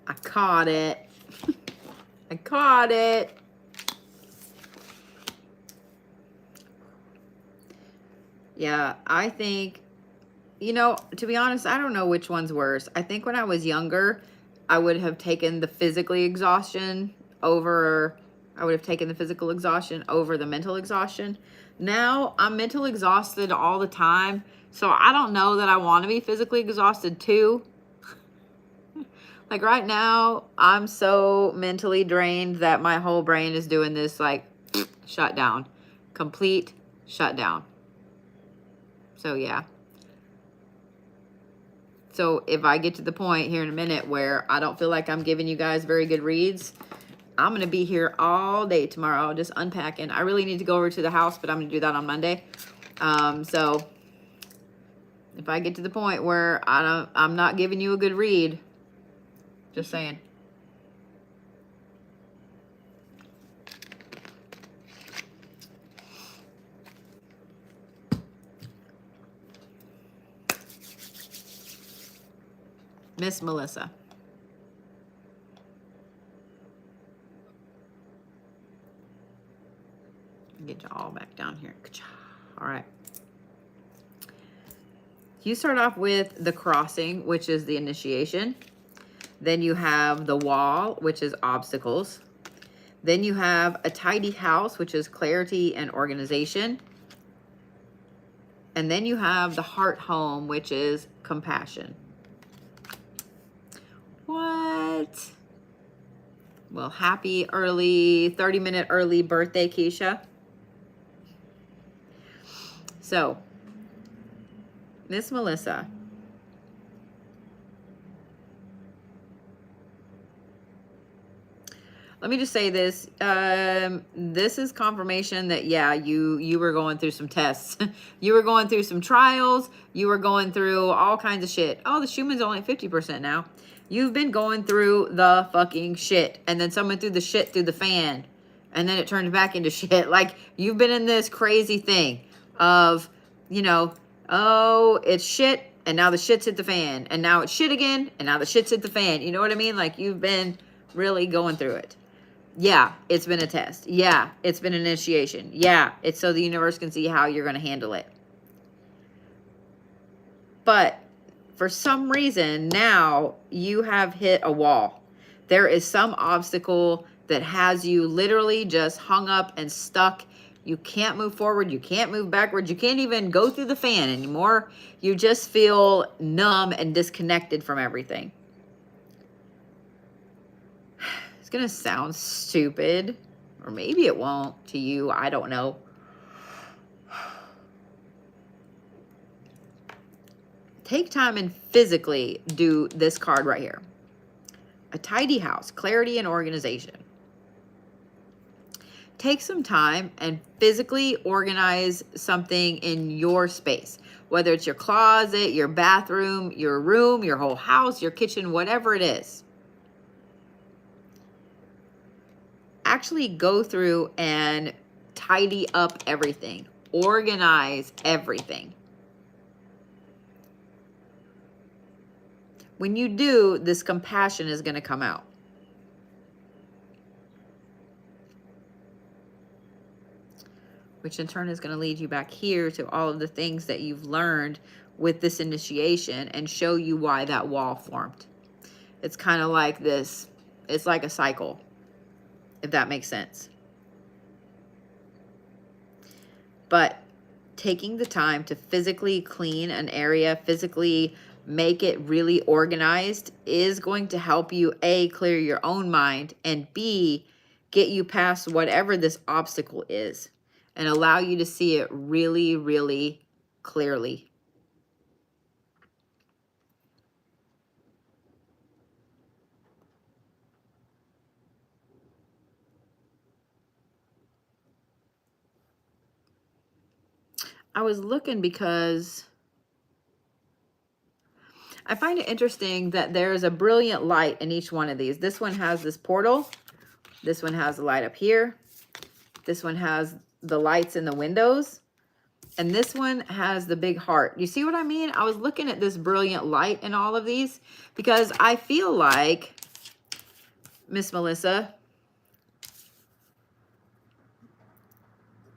I caught it. I caught it. Yeah, I think, you know, to be honest, I don't know which one's worse. I think when I was younger, I would have taken the physical exhaustion over the mental exhaustion. Now, I'm mental exhausted all the time, so I don't know that I want to be physically exhausted too. Like right now, I'm so mentally drained that my whole brain is doing this like shutdown, complete shutdown. So yeah. So if I get to the point here in a minute where I don't feel like I'm giving you guys very good reads, I'm going to be here all day tomorrow just unpacking. I really need to go over to the house, but I'm going to do that on Monday. So if I get to the point where I'm not giving you a good read, just saying. Miss Melissa. Get you all back down here. All right. You start off with the crossing, which is the initiation. Then you have the wall, which is obstacles. Then you have a tidy house, which is clarity and organization. And then you have the heart home, which is compassion. What? Well, happy early, 30-minute early birthday, Keisha. So, Miss Melissa. Let me just say this. This is confirmation that, yeah, you were going through some tests. You were going through some trials. You were going through all kinds of shit. Oh, the Schumann's only at 50% now. You've been going through the fucking shit. And then someone threw the shit through the fan. And then it turned back into shit. Like, you've been in this crazy thing of, you know, oh, it's shit. And now the shit's hit the fan. And now it's shit again. And now the shit's hit the fan. You know what I mean? Like, you've been really going through it. Yeah, it's been a test. Yeah, it's been an initiation. Yeah, it's so the universe can see how you're going to handle it. But for some reason, now you have hit a wall. There is some obstacle that has you literally just hung up and stuck. You can't move forward. You can't move backwards. You can't even go through the fan anymore. You just feel numb and disconnected from everything. Gonna sound stupid, or maybe it won't to you. I don't know. Take time and physically do this card right here. A tidy house, clarity and organization. Take some time and physically organize something in your space, whether it's your closet, your bathroom, your room, your whole house, your kitchen, whatever it is. Actually go through and tidy up everything, organize everything. When you do, this compassion is going to come out. Which in turn is going to lead you back here to all of the things that you've learned with this initiation and show you why that wall formed. It's kind of like this, it's like a cycle, if that makes sense. But taking the time to physically clean an area, physically make it really organized is going to help you, A, clear your own mind, and B, get you past whatever this obstacle is and allow you to see it really, really clearly. I was looking because I find it interesting that there's a brilliant light in each one of these. This one has this portal. This one has the light up here. This one has the lights in the windows. And this one has the big heart. You see what I mean? I was looking at this brilliant light in all of these because I feel like, Miss Melissa,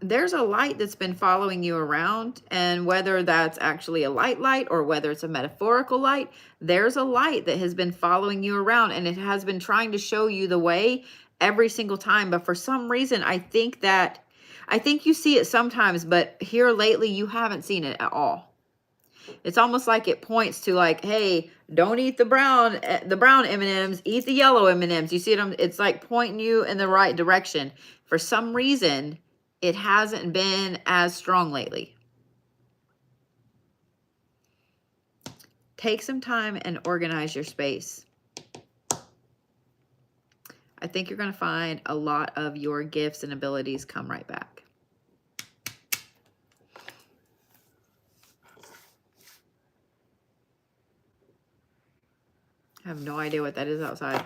there's a light that's been following you around, and whether that's actually a light or whether it's a metaphorical light, there's a light that has been following you around, and it has been trying to show you the way every single time. But for some reason, I think you see it sometimes, but here lately you haven't seen it at all. It's almost like it points to like, hey, don't eat the brown M&Ms, eat the yellow M&Ms. You see it? It's like pointing you in the right direction. For some reason, it hasn't been as strong lately. Take some time and organize your space. I think you're going to find a lot of your gifts and abilities come right back. I have no idea what that is outside.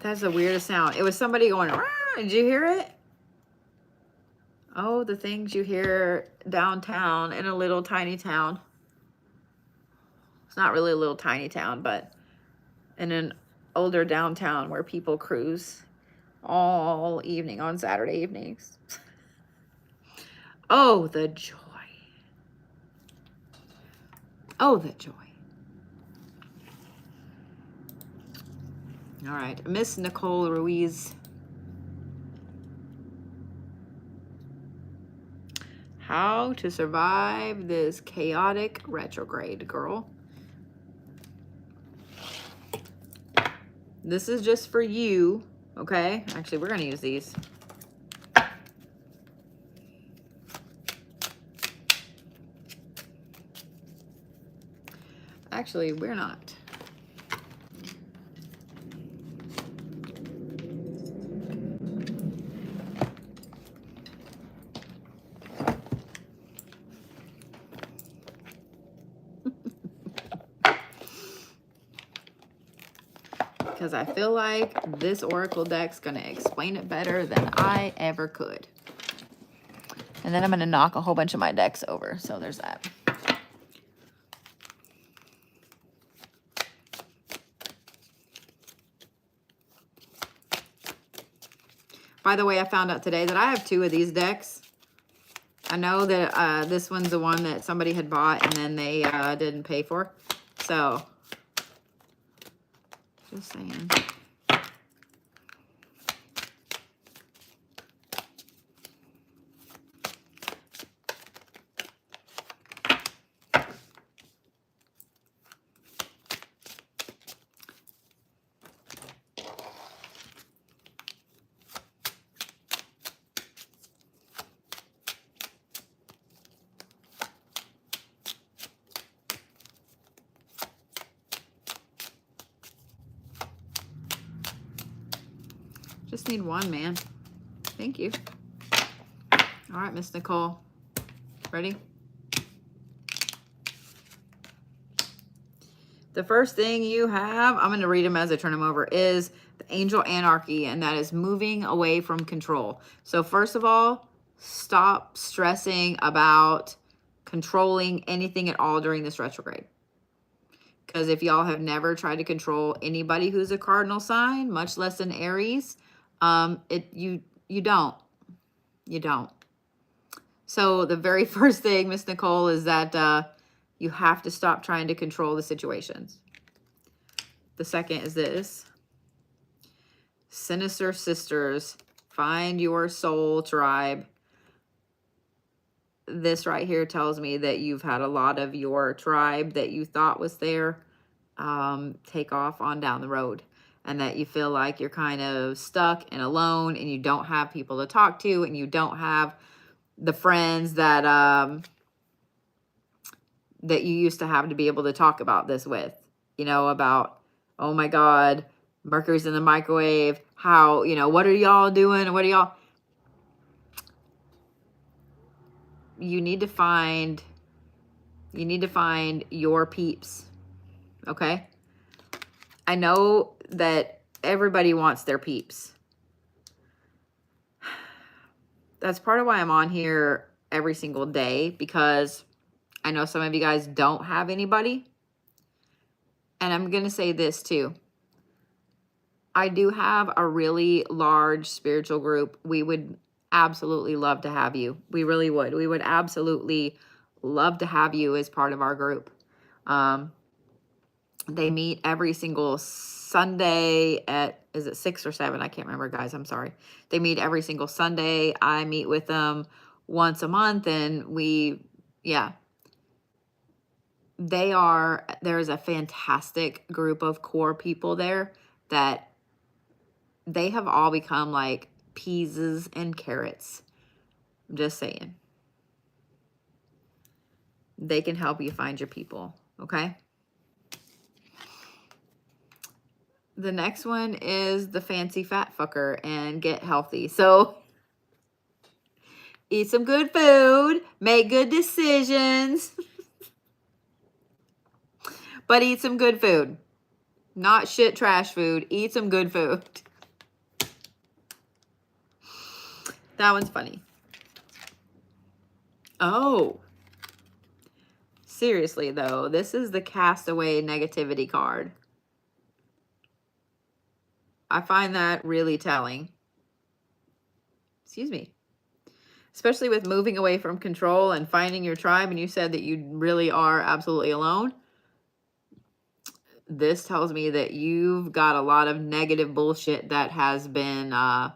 That's the weirdest sound. It was somebody going, "Rah!" Did you hear it? Oh, the things you hear downtown in a little tiny town. It's not really a little tiny town, but in an older downtown where people cruise all evening on Saturday evenings. Oh, the joy. Oh, the joy. All right, Miss Nicole Ruiz. How to survive this chaotic retrograde, girl. This is just for you, okay? Actually, we're going to use these. Actually, we're not. Because I feel like this Oracle deck's going to explain it better than I ever could. And then I'm going to knock a whole bunch of my decks over. So there's that. By the way, I found out today that I have 2 of these decks. I know that this one's the one that somebody had bought and then they didn't pay for. So, just saying. Just need one, man. Thank you. All right, Miss Nicole. Ready? The first thing you have, I'm going to read them as I turn them over, is the Angel Anarchy, and that is moving away from control. So first of all, stop stressing about controlling anything at all during this retrograde. Because if y'all have never tried to control anybody who's a cardinal sign, much less an Aries, you don't. You don't. So the very first thing, Miss Nicole, is that you have to stop trying to control the situations. The second is this. Sinister Sisters, find your soul tribe. This right here tells me that you've had a lot of your tribe that you thought was there take off on down the road, and that you feel like you're kind of stuck and alone, and you don't have people to talk to, and you don't have the friends that that you used to have to be able to talk about this with, you know, about, oh my God, Mercury's in the microwave. How, you know, what are y'all doing? What are y'all? You need to find your peeps. Okay. I know that everybody wants their peeps. That's part of why I'm on here every single day, because I know some of you guys don't have anybody. And I'm going to say this too. I do have a really large spiritual group. We would absolutely love to have you. We really would. We would absolutely love to have you as part of our group. They meet every single Sunday at, is it 6 or 7? I can't remember, guys. I'm sorry. They meet every single Sunday. I meet with them once a month, and there's a fantastic group of core people there that they have all become like peas and carrots. I'm just saying. They can help you find your people, okay? The next one is the fancy fat fucker and get healthy. So eat some good food, make good decisions, but eat some good food. Not shit trash food. Eat some good food. That one's funny. Oh. Seriously, though, this is the castaway negativity card. I find that really telling. Excuse me. Especially with moving away from control and finding your tribe, and you said that you really are absolutely alone. This tells me that you've got a lot of negative bullshit that has been, I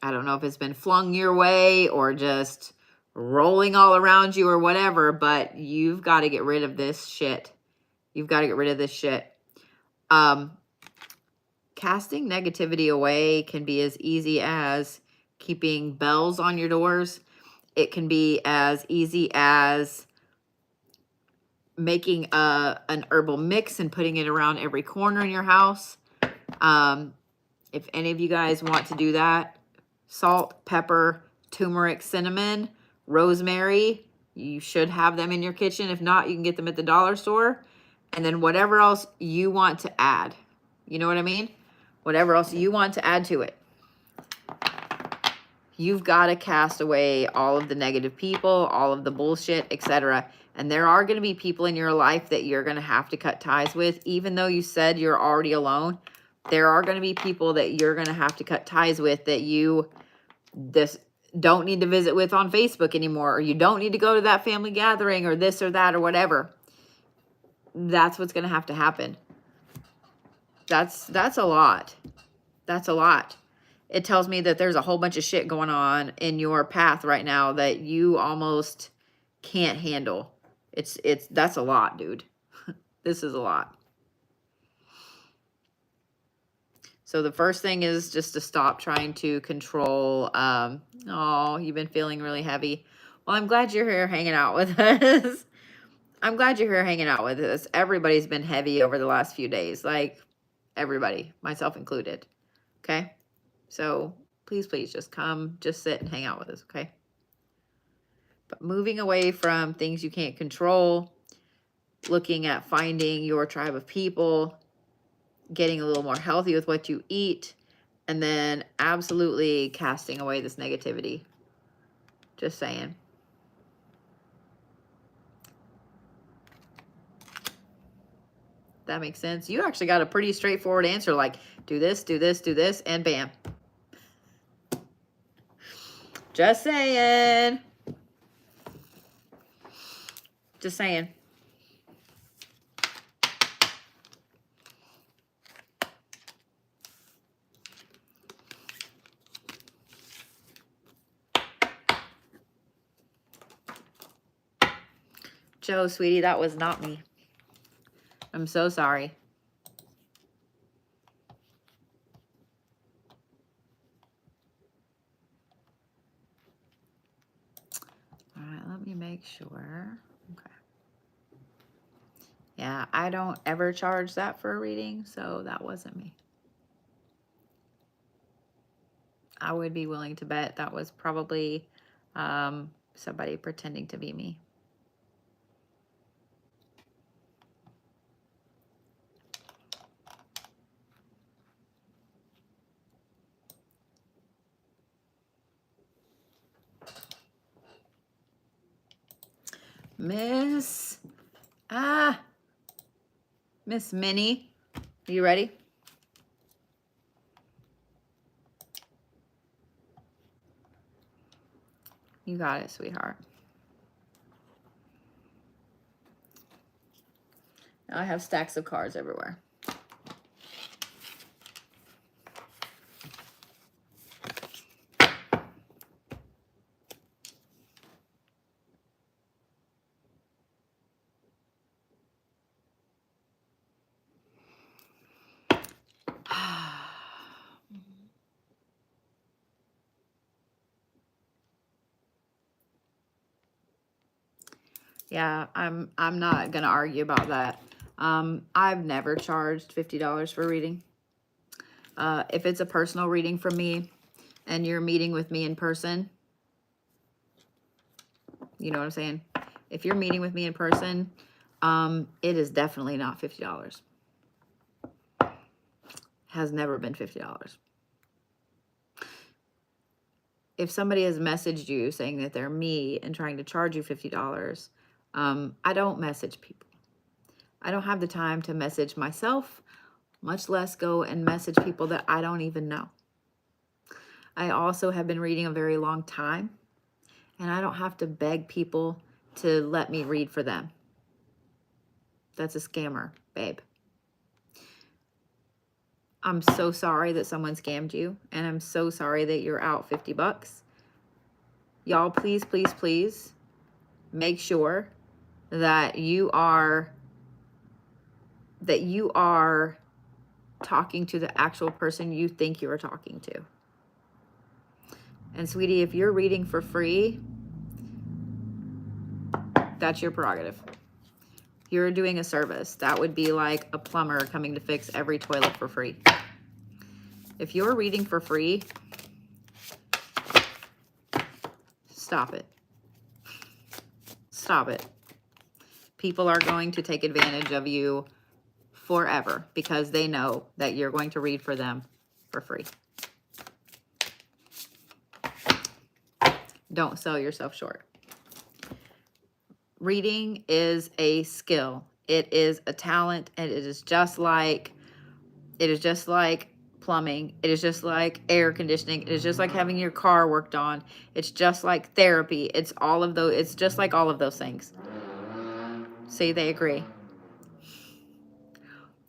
don't know if it's been flung your way or just rolling all around you or whatever, but you've got to get rid of this shit. You've got to get rid of this shit. Casting negativity away can be as easy as keeping bells on your doors. It can be as easy as making an herbal mix and putting it around every corner in your house. If any of you guys want to do that, salt, pepper, turmeric, cinnamon, rosemary, you should have them in your kitchen. If not, you can get them at the dollar store. And then whatever else you want to add. You know what I mean? Whatever else you want to add to it. You've got to cast away all of the negative people, all of the bullshit, etc. And there are going to be people in your life that you're going to have to cut ties with. Even though you said you're already alone, there are going to be people that you're going to have to cut ties with that you don't need to visit with on Facebook anymore, or you don't need to go to that family gathering or this or that or whatever. That's what's going to have to happen. That's a lot. That's a lot. It tells me that there's a whole bunch of shit going on in your path right now that you almost can't handle. That's a lot, dude. This is a lot. So the first thing is just to stop trying to control. Oh, you've been feeling really heavy. Well, I'm glad you're here hanging out with us. I'm glad you're here hanging out with us. Everybody's been heavy over the last few days. Like, everybody, myself included. Okay? So please, please just come, just sit and hang out with us, okay? But moving away from things you can't control, looking at finding your tribe of people, getting a little more healthy with what you eat, and then absolutely casting away this negativity. Just saying. That makes sense. You actually got a pretty straightforward answer, like do this, do this, do this, and bam. Just saying. Just saying. Joe, sweetie, that was not me. I'm so sorry. All right, let me make sure. Okay. Yeah, I don't ever charge that for a reading, so that wasn't me. I would be willing to bet that was probably somebody pretending to be me. Miss Minnie, are you ready? You got it, sweetheart. Now I have stacks of cards everywhere. Yeah, I'm not gonna argue about that. I've never charged $50 for a reading. If it's a personal reading from me and you're meeting with me in person, you know what I'm saying? If you're meeting with me in person, it is definitely not $50. Has never been $50. If somebody has messaged you saying that they're me and trying to charge you $50, I don't message people. I don't have the time to message myself, much less go and message people that I don't even know. I also have been reading a very long time, and I don't have to beg people to let me read for them. That's a scammer, babe. I'm so sorry that someone scammed you, and I'm so sorry that you're out $50. Y'all, please, please, please make sure that you are talking to the actual person you think you are talking to. And sweetie, if you're reading for free, that's your prerogative. You're doing a service. That would be like a plumber coming to fix every toilet for free. If you're reading for free, stop it. Stop it. People are going to take advantage of you forever because they know that you're going to read for them for free. Don't sell yourself short. Reading is a skill. It is a talent, and it is just like plumbing. It is just like air conditioning. It is just like having your car worked on. It's just like therapy. It's all of those. It's just like all of those things. Say they agree.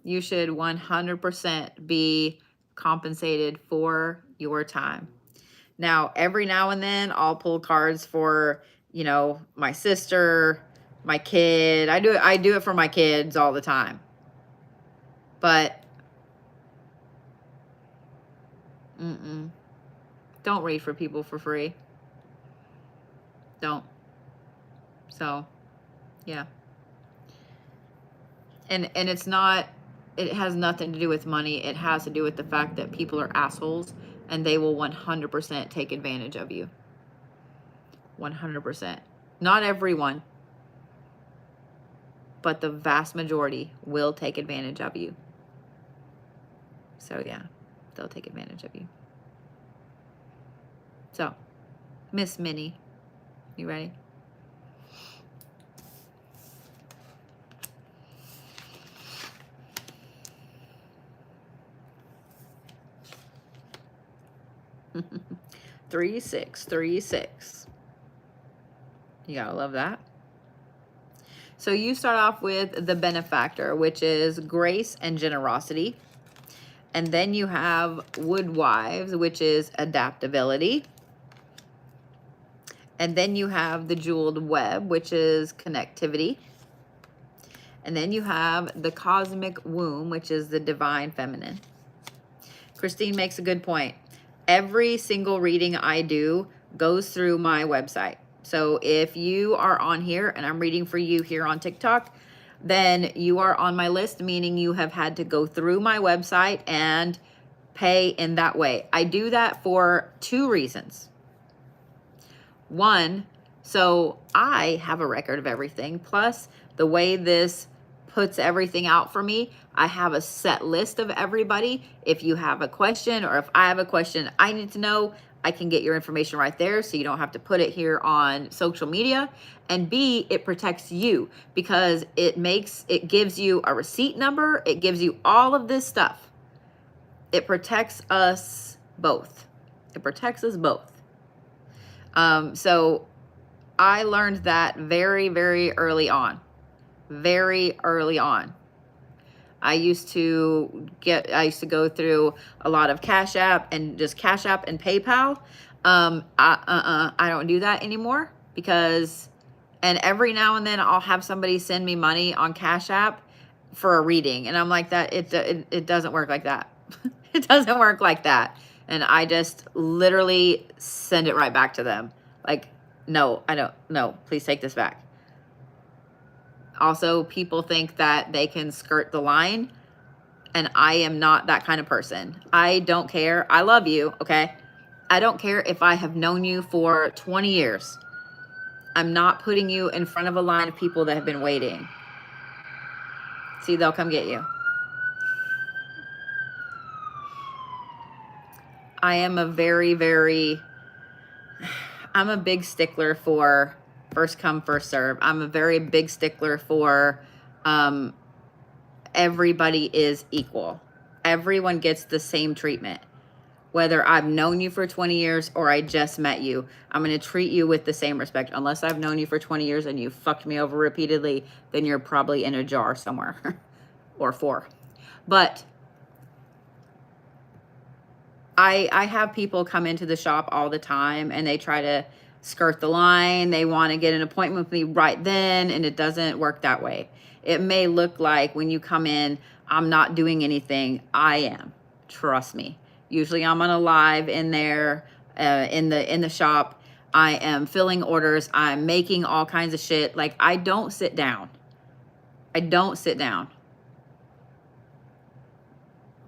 You should 100% be compensated for your time. Now, every now and then I'll pull cards for, you know, my sister, my kid. I do it for my kids all the time. But don't read for people for free. Don't. So, yeah. And it's not it has nothing to do with money. It has to do with the fact that people are assholes and they will 100% take advantage of you. 100%. Not everyone, but the vast majority will take advantage of you. So yeah, they'll take advantage of you. So, Miss Minnie, you ready? Three, six, 3, 6. You gotta love that. So you start off with the benefactor, which is grace and generosity. And then you have woodwives, which is adaptability. And then you have the jeweled web, which is connectivity. And then you have the cosmic womb, which is the divine feminine. Christine makes a good point. Every single reading I do goes through my website. So if you are on here and I'm reading for you here on TikTok, then you are on my list, meaning you have had to go through my website and pay in that way. I do that for 2 reasons. One, so I have a record of everything. Plus, the way this puts everything out for me, I have a set list of everybody. If you have a question or if I have a question I need to know, I can get your information right there so you don't have to put it here on social media. And B, it protects you because it gives you a receipt number. It gives you all of this stuff. It protects us both. It protects us both. So I learned that very, very early on. Very early on. I used to go through a lot of Cash App and just Cash App and PayPal. I don't do that anymore because, and every now and then I'll have somebody send me money on Cash App for a reading. And I'm like, it doesn't work like that. It doesn't work like that. And I just literally send it right back to them. Like, no, I don't, no, please take this back. Also, people think that they can skirt the line, and I am not that kind of person. I don't care. I love you, okay? I don't care if I have known you for 20 years. I'm not putting you in front of a line of people that have been waiting. See, they'll come get you. I am a very, very, I'm a big stickler for first come, first serve. I'm a very big stickler for everybody is equal. Everyone gets the same treatment. Whether I've known you for 20 years or I just met you, I'm going to treat you with the same respect. Unless I've known you for 20 years and you fucked me over repeatedly, then you're probably in a jar somewhere or 4. But I have people come into the shop all the time and they try to skirt the line. They want to get an appointment with me right then, and it doesn't work that way. It may look like when you come in, I'm not doing anything. I am. Trust me. Usually I'm on a live in there, in the shop. I am filling orders. I'm making all kinds of shit. Like, I don't sit down. I don't sit down.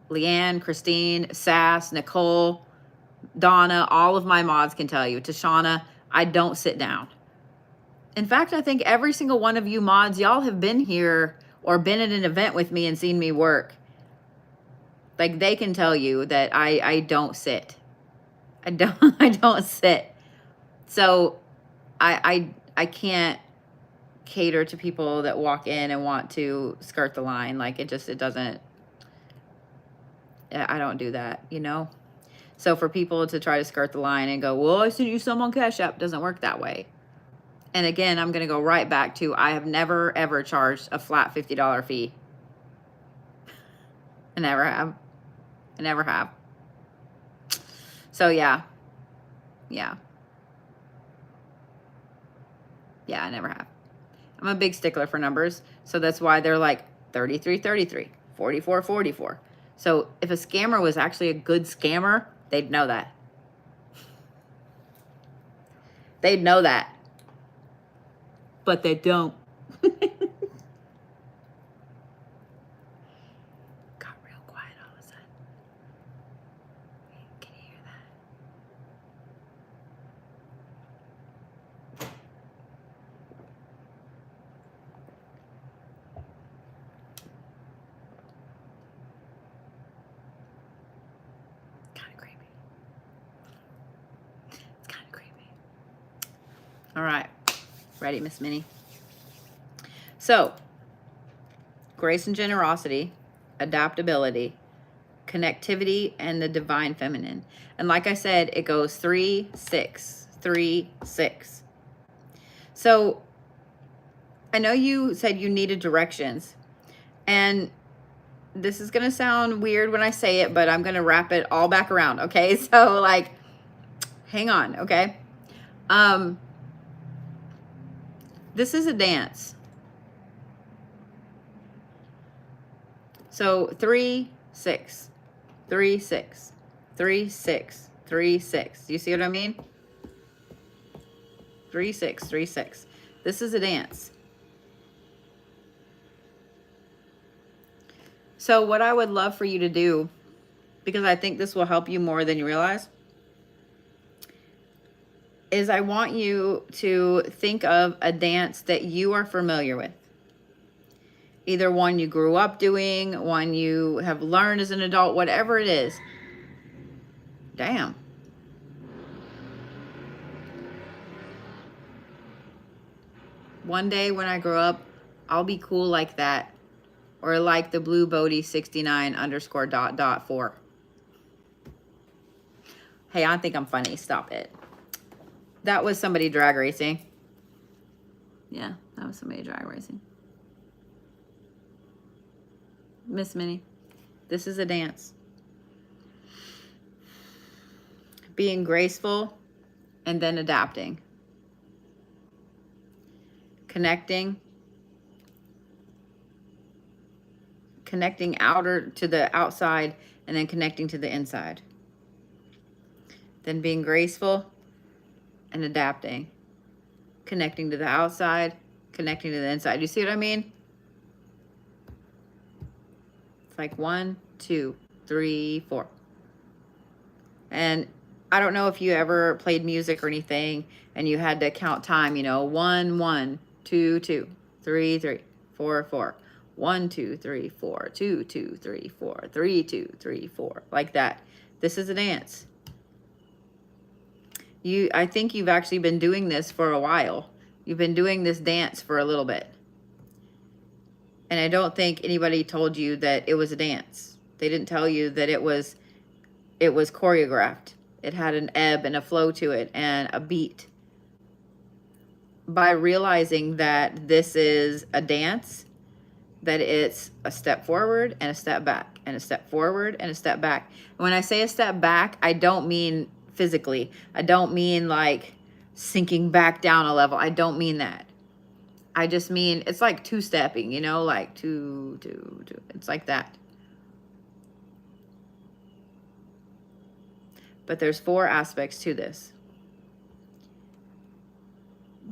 Leanne, Christine, Sass, Nicole, Donna, all of my mods can tell you. Tashana, I don't sit down. In fact, I think every single one of you mods, y'all have been here or been at an event with me and seen me work. Like, they can tell you that I don't sit. I don't sit. So I can't cater to people that walk in and want to skirt the line. Like, it doesn't, I don't do that, you know? So for people to try to skirt the line and go, well, I sent you some on Cash App, doesn't work that way. And again, I'm going to go right back to, I have never, ever charged a flat $50 fee. I never have. I never have. So yeah. Yeah. Yeah, I never have. I'm a big stickler for numbers. So that's why they're like 33, 33, 44, 44. So if a scammer was actually a good scammer, they'd know that. They'd know that. But they don't. All right. Ready, Miss Minnie? So, grace and generosity, adaptability, connectivity, and the divine feminine. And like I said, it goes 3, 6, 3, 6. So I know you said you needed directions, and this is going to sound weird when I say it, but I'm going to wrap it all back around. Okay. So like, hang on. Okay. This is a dance. So 3, 6, 3, 6, 3, 6, 3, 6. Do you see what I mean? 3, 6, 3, 6. This is a dance. So what I would love for you to do, because I think this will help you more than you realize, is I want you to think of a dance that you are familiar with. Either one you grew up doing, one you have learned as an adult, whatever it is. Damn. One day when I grow up, I'll be cool like that. Or like the blue Bodie 69_.4. Hey, I think I'm funny. Stop it. That was somebody drag racing. Yeah, that was somebody drag racing. Miss Minnie, this is a dance. Being graceful and then adapting. Connecting outer to the outside and then connecting to the inside. Then being graceful and adapting. Connecting to the outside, connecting to the inside. You see what I mean? It's like 1, 2, 3, 4. And I don't know if you ever played music or anything and you had to count time, you know, 1, 1, 2, 2, 3, 3, 4, 4. 1, 2, 3, 4, 2, 2, 3, 4, 3, 2, 3, 4, like that. This is a dance. I think you've actually been doing this for a while. You've been doing this dance for a little bit. And I don't think anybody told you that it was a dance. They didn't tell you that it was choreographed. It had an ebb and a flow to it and a beat. By realizing that this is a dance, that it's a step forward and a step back and a step forward and a step back. When I say a step back, I don't mean physically. I don't mean like sinking back down a level. I don't mean that. I just mean it's like two-stepping, you know, like two. It's like that. But there's 4 aspects to this.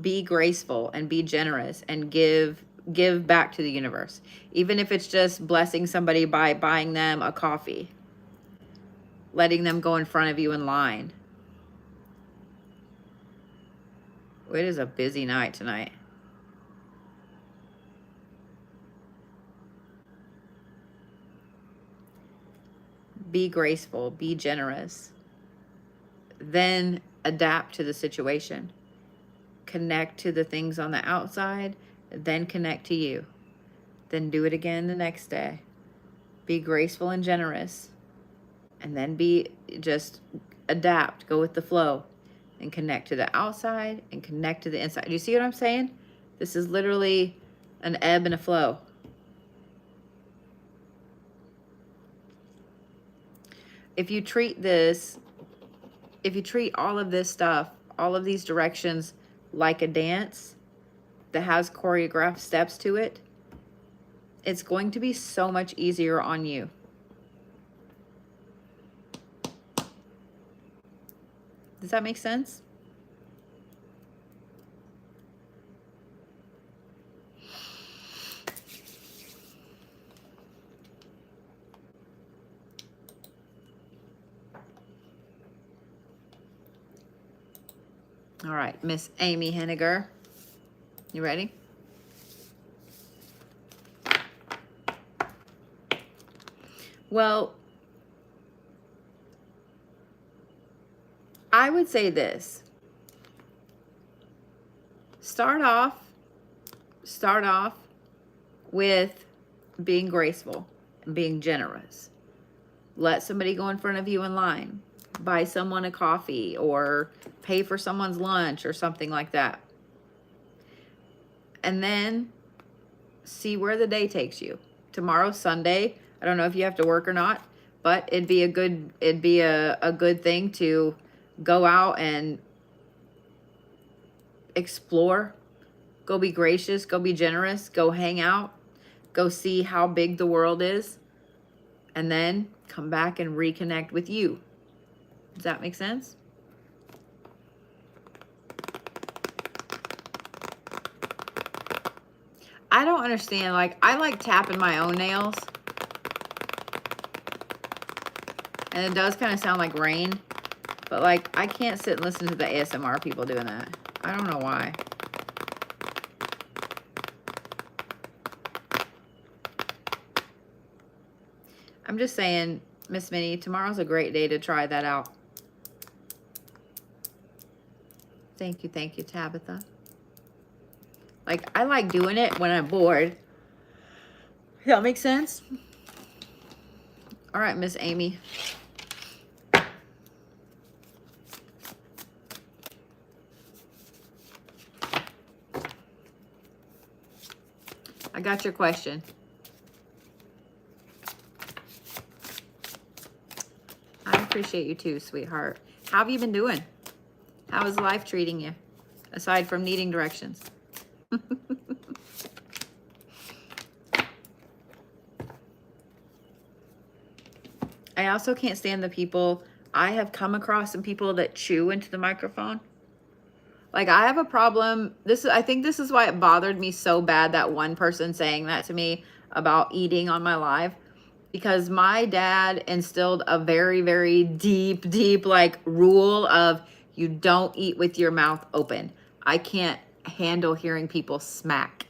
Be graceful and be generous and give back to the universe. Even if it's just blessing somebody by buying them a coffee. Letting them go in front of you in line. It is a busy night tonight. Be graceful, be generous. Then adapt to the situation. Connect to the things on the outside, then connect to you. Then do it again the next day. Be graceful and generous. And then just adapt, go with the flow. And connect to the outside and connect to the inside. Do you see what I'm saying? This is literally an ebb and a flow. If you treat all of this stuff, all of these directions like a dance that has choreographed steps to it, it's going to be so much easier on you. Does that make sense? All right, Miss Amy Henniger. You ready? Well, I would say this. start off with being graceful and being generous. Let somebody go in front of you in line. Buy someone a coffee or pay for someone's lunch or something like that. And then see where the day takes you. Tomorrow's Sunday. I don't know if you have to work or not, but it'd be a good thing to go out and explore. Go be gracious, go be generous, go hang out, go see how big the world is, and then come back and reconnect with you. Does that make sense? I don't understand. Like, I like tapping my own nails. And it does kind of sound like rain. But, like, I can't sit and listen to the ASMR people doing that. I don't know why. I'm just saying, Miss Minnie, tomorrow's a great day to try that out. Thank you, Tabitha. Like, I like doing it when I'm bored. Does that make sense? All right, Miss Amy. I got your question. I appreciate you too, sweetheart. How have you been doing? How is life treating you? Aside from needing directions. I also can't stand the people. I have come across some people that chew into the microphone. Like, I have a problem. I think this is why it bothered me so bad, that one person saying that to me about eating on my live. Because my dad instilled a very, very deep, like, rule of you don't eat with your mouth open. I can't handle hearing people smack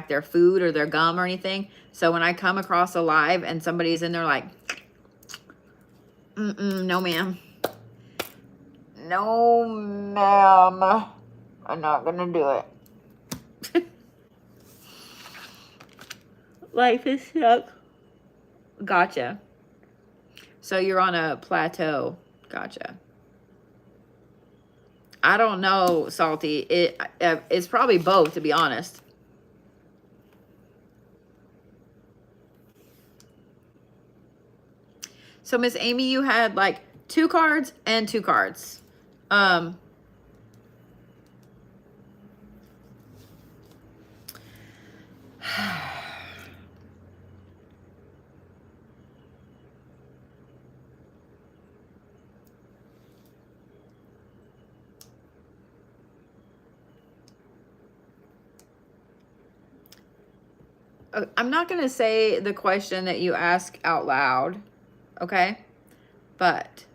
their food or their gum or anything. So when I come across a live and somebody's in there like, no ma'am. No ma'am. I'm not gonna do it. Life is stuck. Gotcha. So you're on a plateau. Gotcha. I don't know, Salty. It's probably both, to be honest. So Miss Amy, you had like 2 cards and 2 cards. I'm not going to say the question that you ask out loud, okay? But,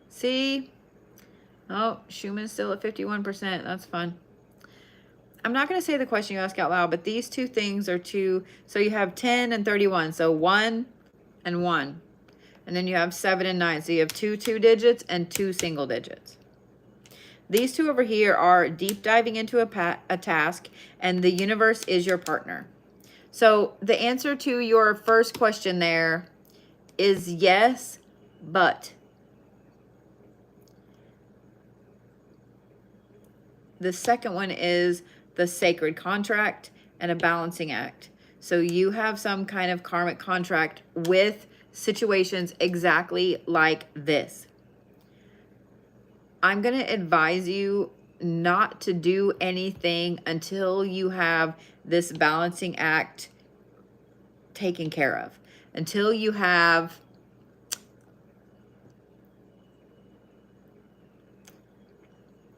see? Oh, Schumann's still at 51%. That's fun. I'm not going to say the question you ask out loud, but these 2 things are 2. So you have 10 and 31. So 1 and 1. And then you have 7 and 9. So you have 2 digits and 2 single digits. These 2 over here are deep diving into a task, and the universe is your partner. So the answer to your first question there is yes, but. The second one is the sacred contract and a balancing act. So you have some kind of karmic contract with situations exactly like this. I'm going to advise you not to do anything until you have this balancing act taken care of. Until you have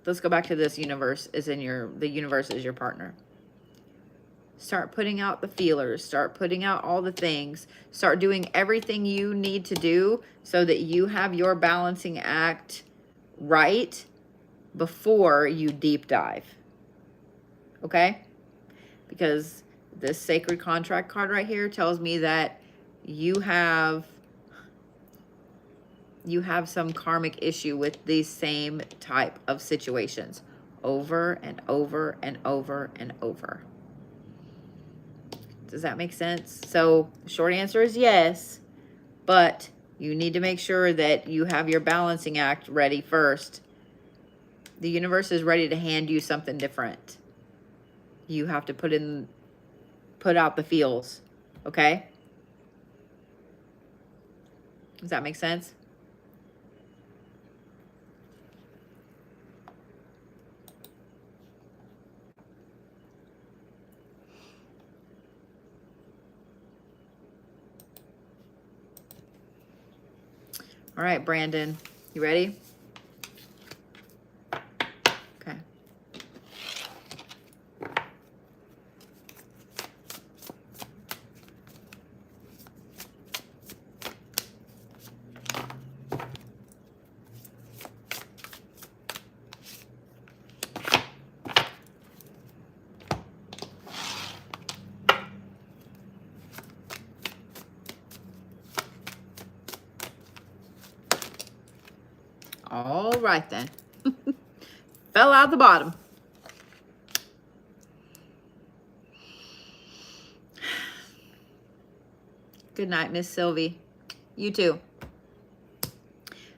let's go back to this. The universe is your partner. Start putting out the feelers. Start putting out all the things. Start doing everything you need to do so that you have your balancing act right before you deep dive. Okay? Because this sacred contract card right here tells me that you have some karmic issue with these same type of situations over and over and over and over. Does that make sense? So short answer is yes, but you need to make sure that you have your balancing act ready first. The universe is ready to hand you something different. You have to put out the feels, okay? Does that make sense? All right, Brandon, you ready? Okay. All right then. Fell out the bottom. Good night, Miss Sylvie. You too.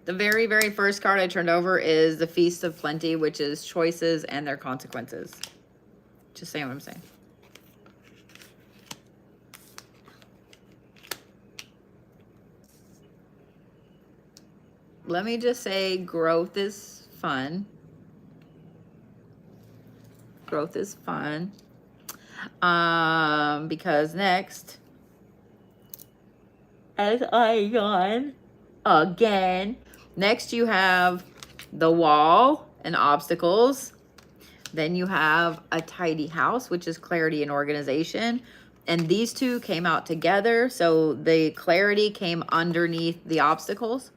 The very, very first card I turned over is the Feast of Plenty, which is choices and their consequences. Just saying what I'm saying. Let me just say growth is fun. Growth is fun. Because next, as I yawn again, next you have the wall and obstacles. Then you have a tidy house, which is clarity and organization. And these two came out together. So the clarity came underneath the obstacles.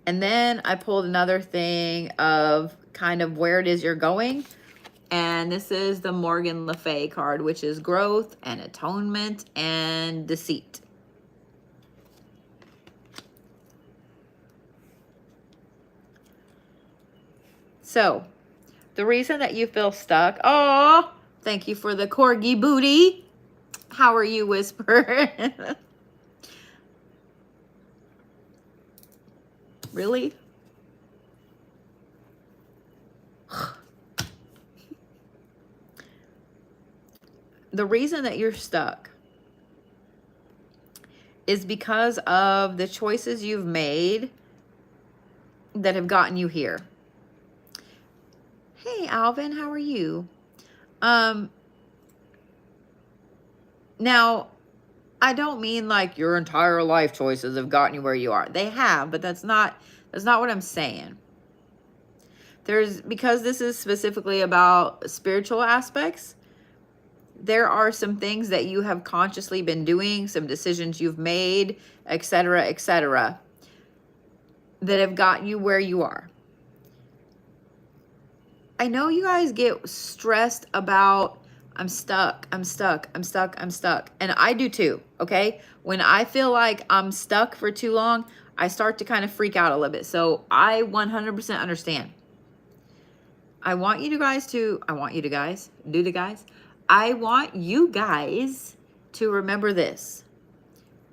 And then I pulled another thing of kind of where it is you're going. And this is the Morgan Le Fay card, which is growth and atonement and deceit. So the reason that you feel stuck, oh, thank you for the corgi booty. How are you, Whisper? Really? The reason that you're stuck is because of the choices you've made that have gotten you here. Hey, Alvin, how are you? Now, I don't mean like your entire life choices have gotten you where you are. They have, but that's not what I'm saying. Because this is specifically about spiritual aspects, there are some things that you have consciously been doing, some decisions you've made, etc., that have gotten you where you are. I know you guys get stressed about, I'm stuck. And I do too, okay? When I feel like I'm stuck for too long, I start to kind of freak out a little bit. So I 100% understand. I want you guys to remember this.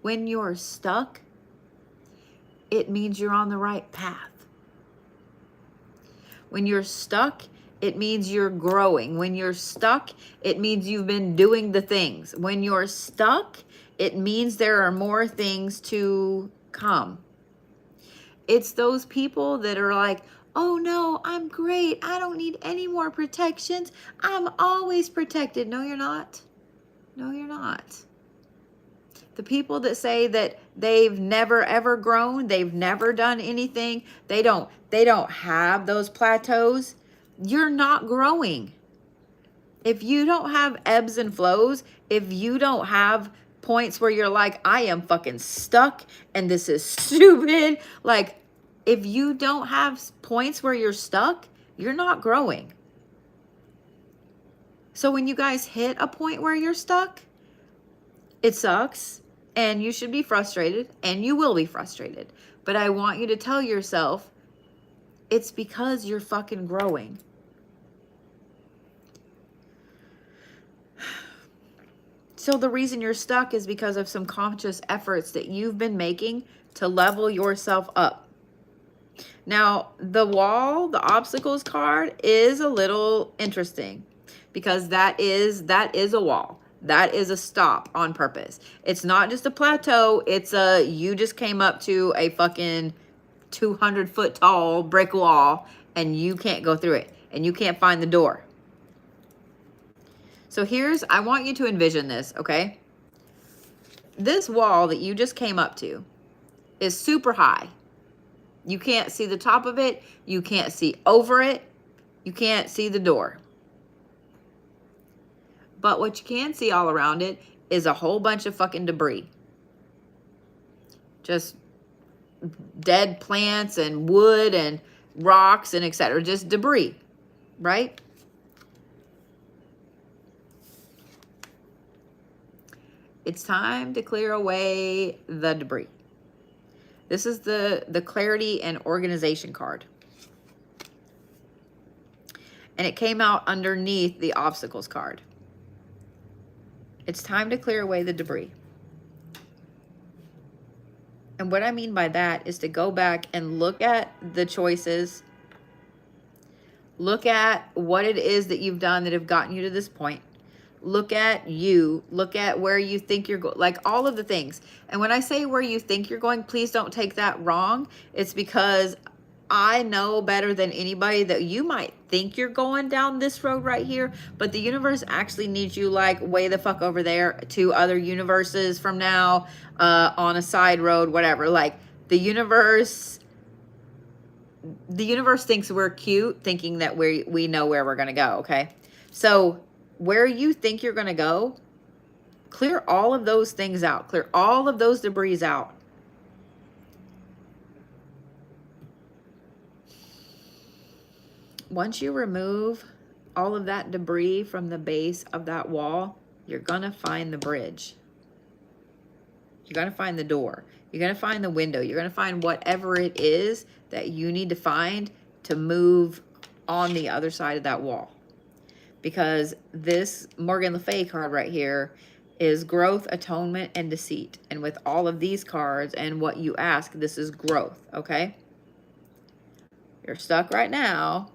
When you're stuck, it means you're on the right path. When you're stuck, it means you're growing. When you're stuck, it means you've been doing the things. When you're stuck, it means there are more things to come. It's those people that are like, oh no, I'm great. I don't need any more protections. I'm always protected. No, you're not. No, you're not. The people that say that they've never ever grown, they've never done anything, they don't have those plateaus, you're not growing. If you don't have ebbs and flows, if you don't have points where you're like, I am fucking stuck and this is stupid, like if you don't have points where you're stuck, you're not growing. So when you guys hit a point where you're stuck, it sucks. And you should be frustrated, and you will be frustrated. But I want you to tell yourself, it's because you're fucking growing. So the reason you're stuck is because of some conscious efforts that you've been making to level yourself up. Now, the wall, the obstacles card is a little interesting because that is a wall. That is a stop on purpose. It's not just a plateau. It's a, you just came up to a fucking 200-foot tall brick wall and you can't go through it and you can't find the door. So here's, I want you to envision this, okay? This wall that you just came up to is super high. You can't see the top of it. You can't see over it. You can't see the door. But what you can see all around it is a whole bunch of fucking debris. Just dead plants and wood and rocks and etc. Just debris, right? It's time to clear away the debris. This is the clarity and organization card. And it came out underneath the obstacles card. It's time to clear away the debris. And what I mean by that is to go back and look at the choices. Look at what it is that you've done that have gotten you to this point. Look at you. Look at where you think you're going. Like all of the things. And when I say where you think you're going, please don't take that wrong. It's because I know better than anybody that you might think you're going down this road right here, but the universe actually needs you like way the fuck over there to other universes from now, on a side road, whatever. Like the universe thinks we're cute, thinking that we know where we're going to go. Okay. So where you think you're going to go, clear all of those things out, clear all of those debris out. Once you remove all of that debris from the base of that wall, you're going to find the bridge. You're going to find the door. You're going to find the window. You're going to find whatever it is that you need to find to move on the other side of that wall. Because this Morgan Le Fay card right here is growth, atonement, and deceit. And with all of these cards and what you ask, this is growth, okay? You're stuck right now.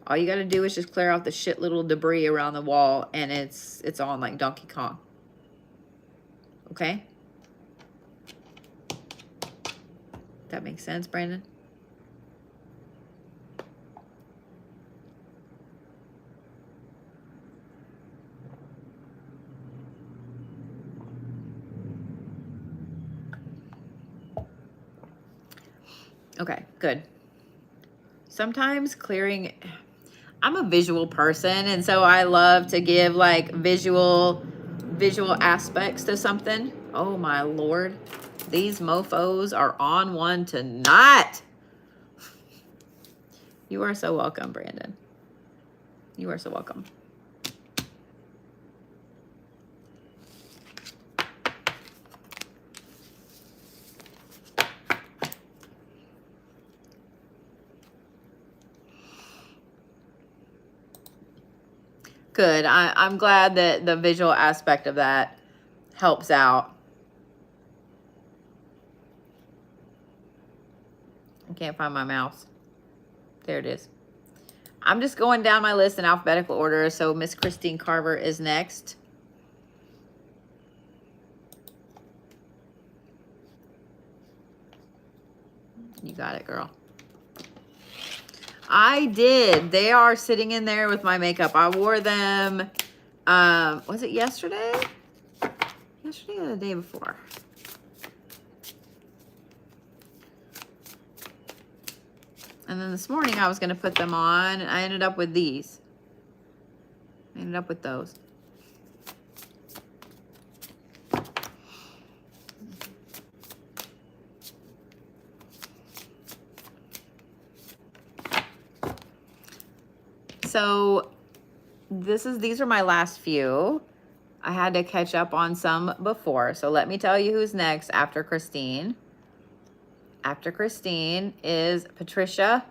All you got to do is just clear out the shit little debris around the wall, and it's on like Donkey Kong. Okay? That makes sense, Brandon? Okay, good. Sometimes clearing... I'm a visual person, and so I love to give like visual aspects to something. Oh my Lord. These mofos are on one tonight. You are so welcome, Brandon. You are so welcome. Good. I'm glad that the visual aspect of that helps out. I can't find my mouse. There it is. I'm just going down my list in alphabetical order. So Miss Christine Carver is next. You got it, girl. I did. They are sitting in there with my makeup. I wore them, was it yesterday? Yesterday or the day before? And then this morning I was going to put them on, and I ended up with these. I ended up with those. So these are my last few. I had to catch up on some before. So let me tell you who's next after Christine. After Christine is Patricia,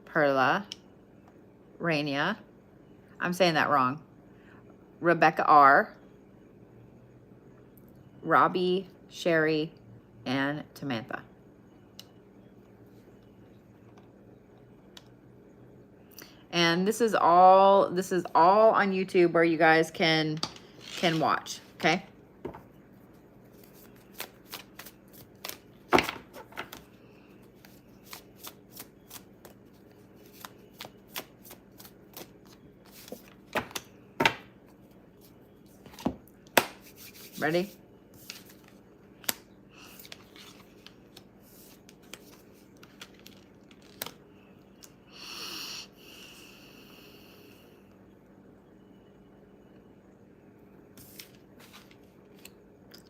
Perla, Rania. I'm saying that wrong. Rebecca R, Robbie, Sherry, and Samantha. And this is all on YouTube where you guys can watch, okay? Ready?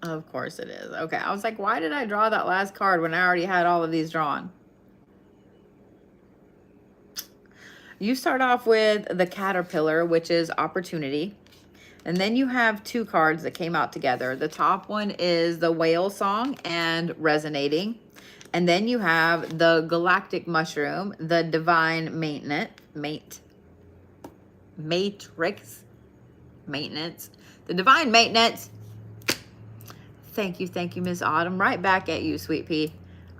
Of course it is. Okay, I was like, why did I draw that last card when I already had all of these drawn? You start off with the caterpillar, which is opportunity. And then you have two cards that came out together. The top one is the whale song and resonating. And then you have the galactic mushroom, the divine maintenance, the divine maintenance. Thank you, Miss Autumn. Right back at you, Sweet Pea.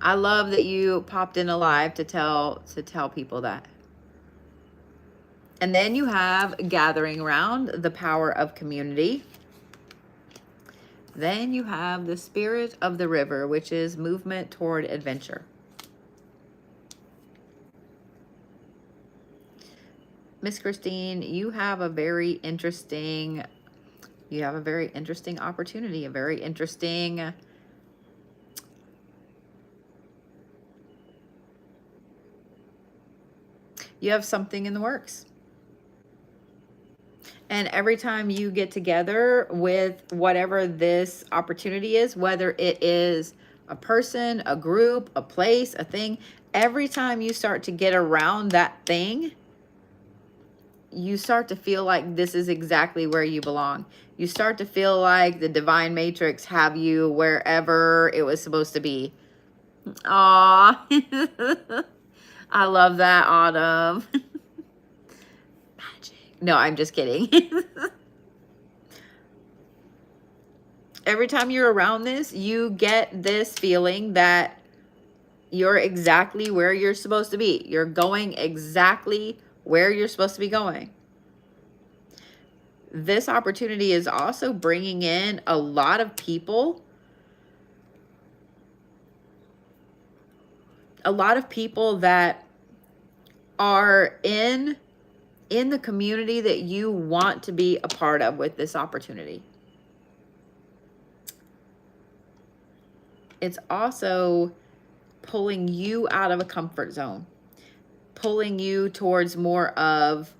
I love that you popped in alive to tell people that. And then you have gathering around, the power of community. Then you have the spirit of the river, which is movement toward adventure. Miss Christine, you have a very interesting opportunity, a very interesting you have something in the works. And every time you get together with whatever this opportunity is, whether it is a person, a group, a place, a thing, every time you start to get around that thing, you start to feel like this is exactly where you belong. You start to feel like the divine matrix have you wherever it was supposed to be. Aww. I love that, Autumn. Magic. No, I'm just kidding. Every time you're around this, you get this feeling that you're exactly where you're supposed to be. You're going exactly where you're supposed to be going. This opportunity is also bringing in a lot of people. A lot of people that are in the community that you want to be a part of with this opportunity. It's also pulling you out of a comfort zone, pulling you towards more of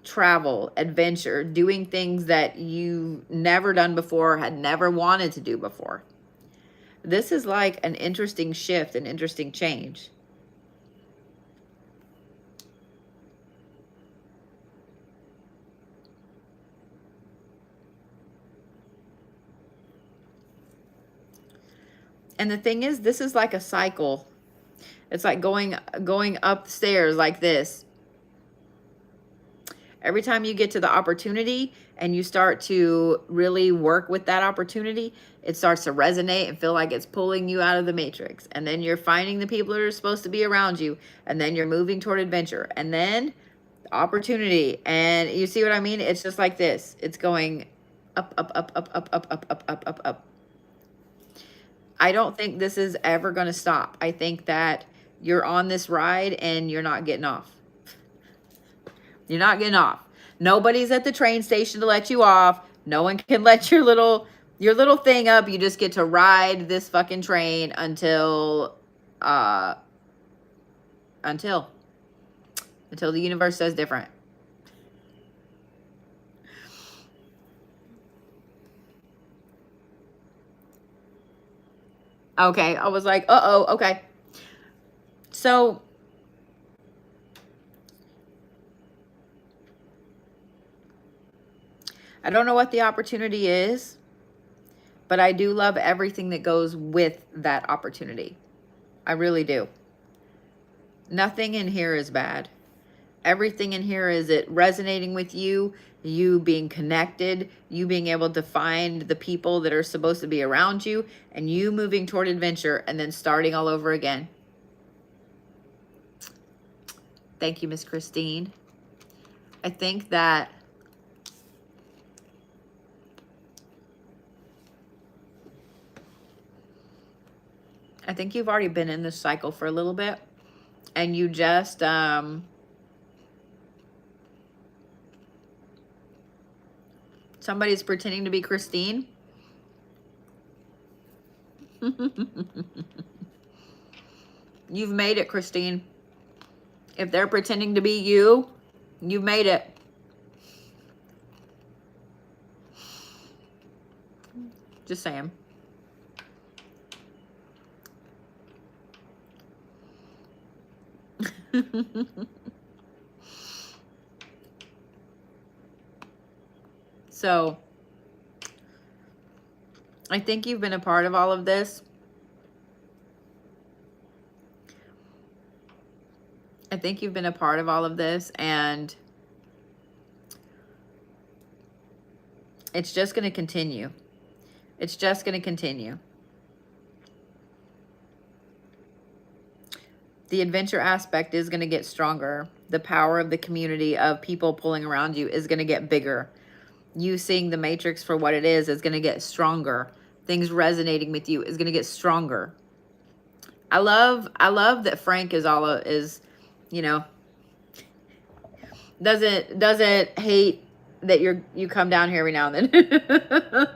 travel, adventure, doing things that you've never done before, had never wanted to do before. This is like an interesting shift, an interesting change. And the thing is, this is like a cycle. It's like going upstairs like this. Every time you get to the opportunity and you start to really work with that opportunity, it starts to resonate and feel like it's pulling you out of the matrix. And then you're finding the people that are supposed to be around you. And then you're moving toward adventure. And then opportunity. And you see what I mean? It's just like this. It's going up, up, up, up, up, up, up, up, up, up, up. I don't think this is ever going to stop. I think that you're on this ride and you're not getting off. You're not getting off. Nobody's at the train station to let you off. No one can let your little thing up. You just get to ride this fucking train until the universe says different. Okay, I was like, uh-oh, okay. So I don't know what the opportunity is, but I do love everything that goes with that opportunity. I really do. Nothing in here is bad. Everything in here is it resonating with you. you being connected, you being able to find the people that are supposed to be around you, and you moving toward adventure and then starting all over again. Thank you, Miss Christine. I think that you've already been in this cycle for a little bit, and you just somebody's pretending to be Christine. You've made it, Christine. If they're pretending to be you, you've made it. Just saying. So, I think you've been a part of all of this. I think you've been a part of all of this, and it's just going to continue. It's just going to continue. The adventure aspect is going to get stronger. The power of the community of people pulling around you is going to get bigger. You seeing the matrix for what it is going to get stronger. Things resonating with you is going to get stronger. I love that Frank is, you know, doesn't hate that you come down here every now and then.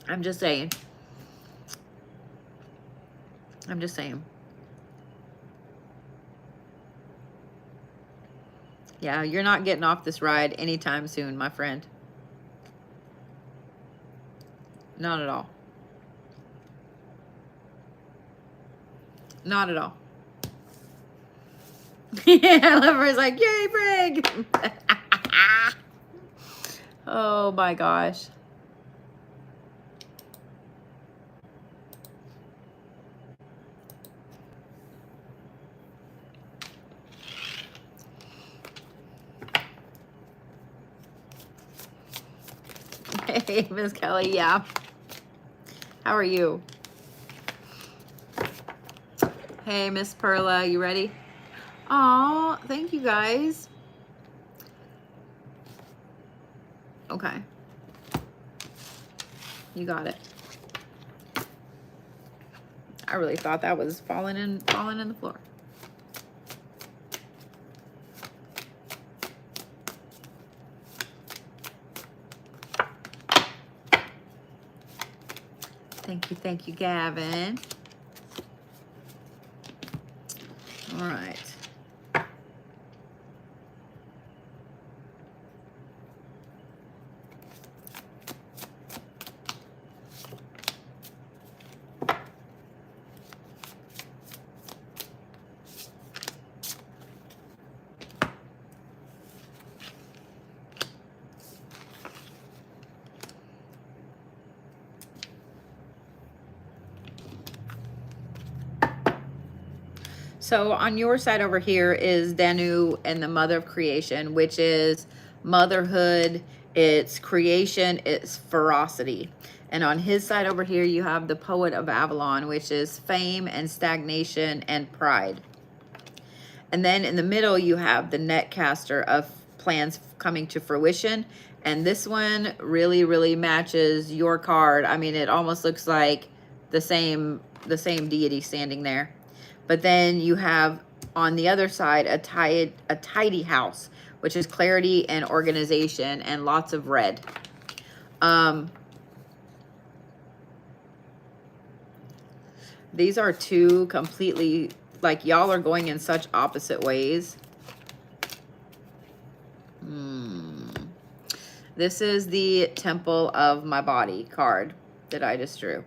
I'm just saying. I'm just saying. Yeah, you're not getting off this ride anytime soon, my friend. Not at all. Not at all. Yeah, Lover's like, yay, Brig! Oh my gosh. Hey, Miss Kelley, yeah. How are you? Hey, Miss Perla, you ready? Aw, thank you guys. Okay. You got it. I really thought that was falling in the floor. Thank you, Gavin. All right. So on your side over here is Danu and the Mother of Creation, which is motherhood, it's creation, it's ferocity. And on his side over here, you have the Poet of Avalon, which is fame and stagnation and pride. And then in the middle, you have the Netcaster of plans coming to fruition. And this one really, really matches your card. I mean, it almost looks like the same deity standing there. But then you have on the other side a tidy house, which is clarity and organization and lots of red. These are two completely, like, y'all are going in such opposite ways. This is the Temple of My Body card that I just drew.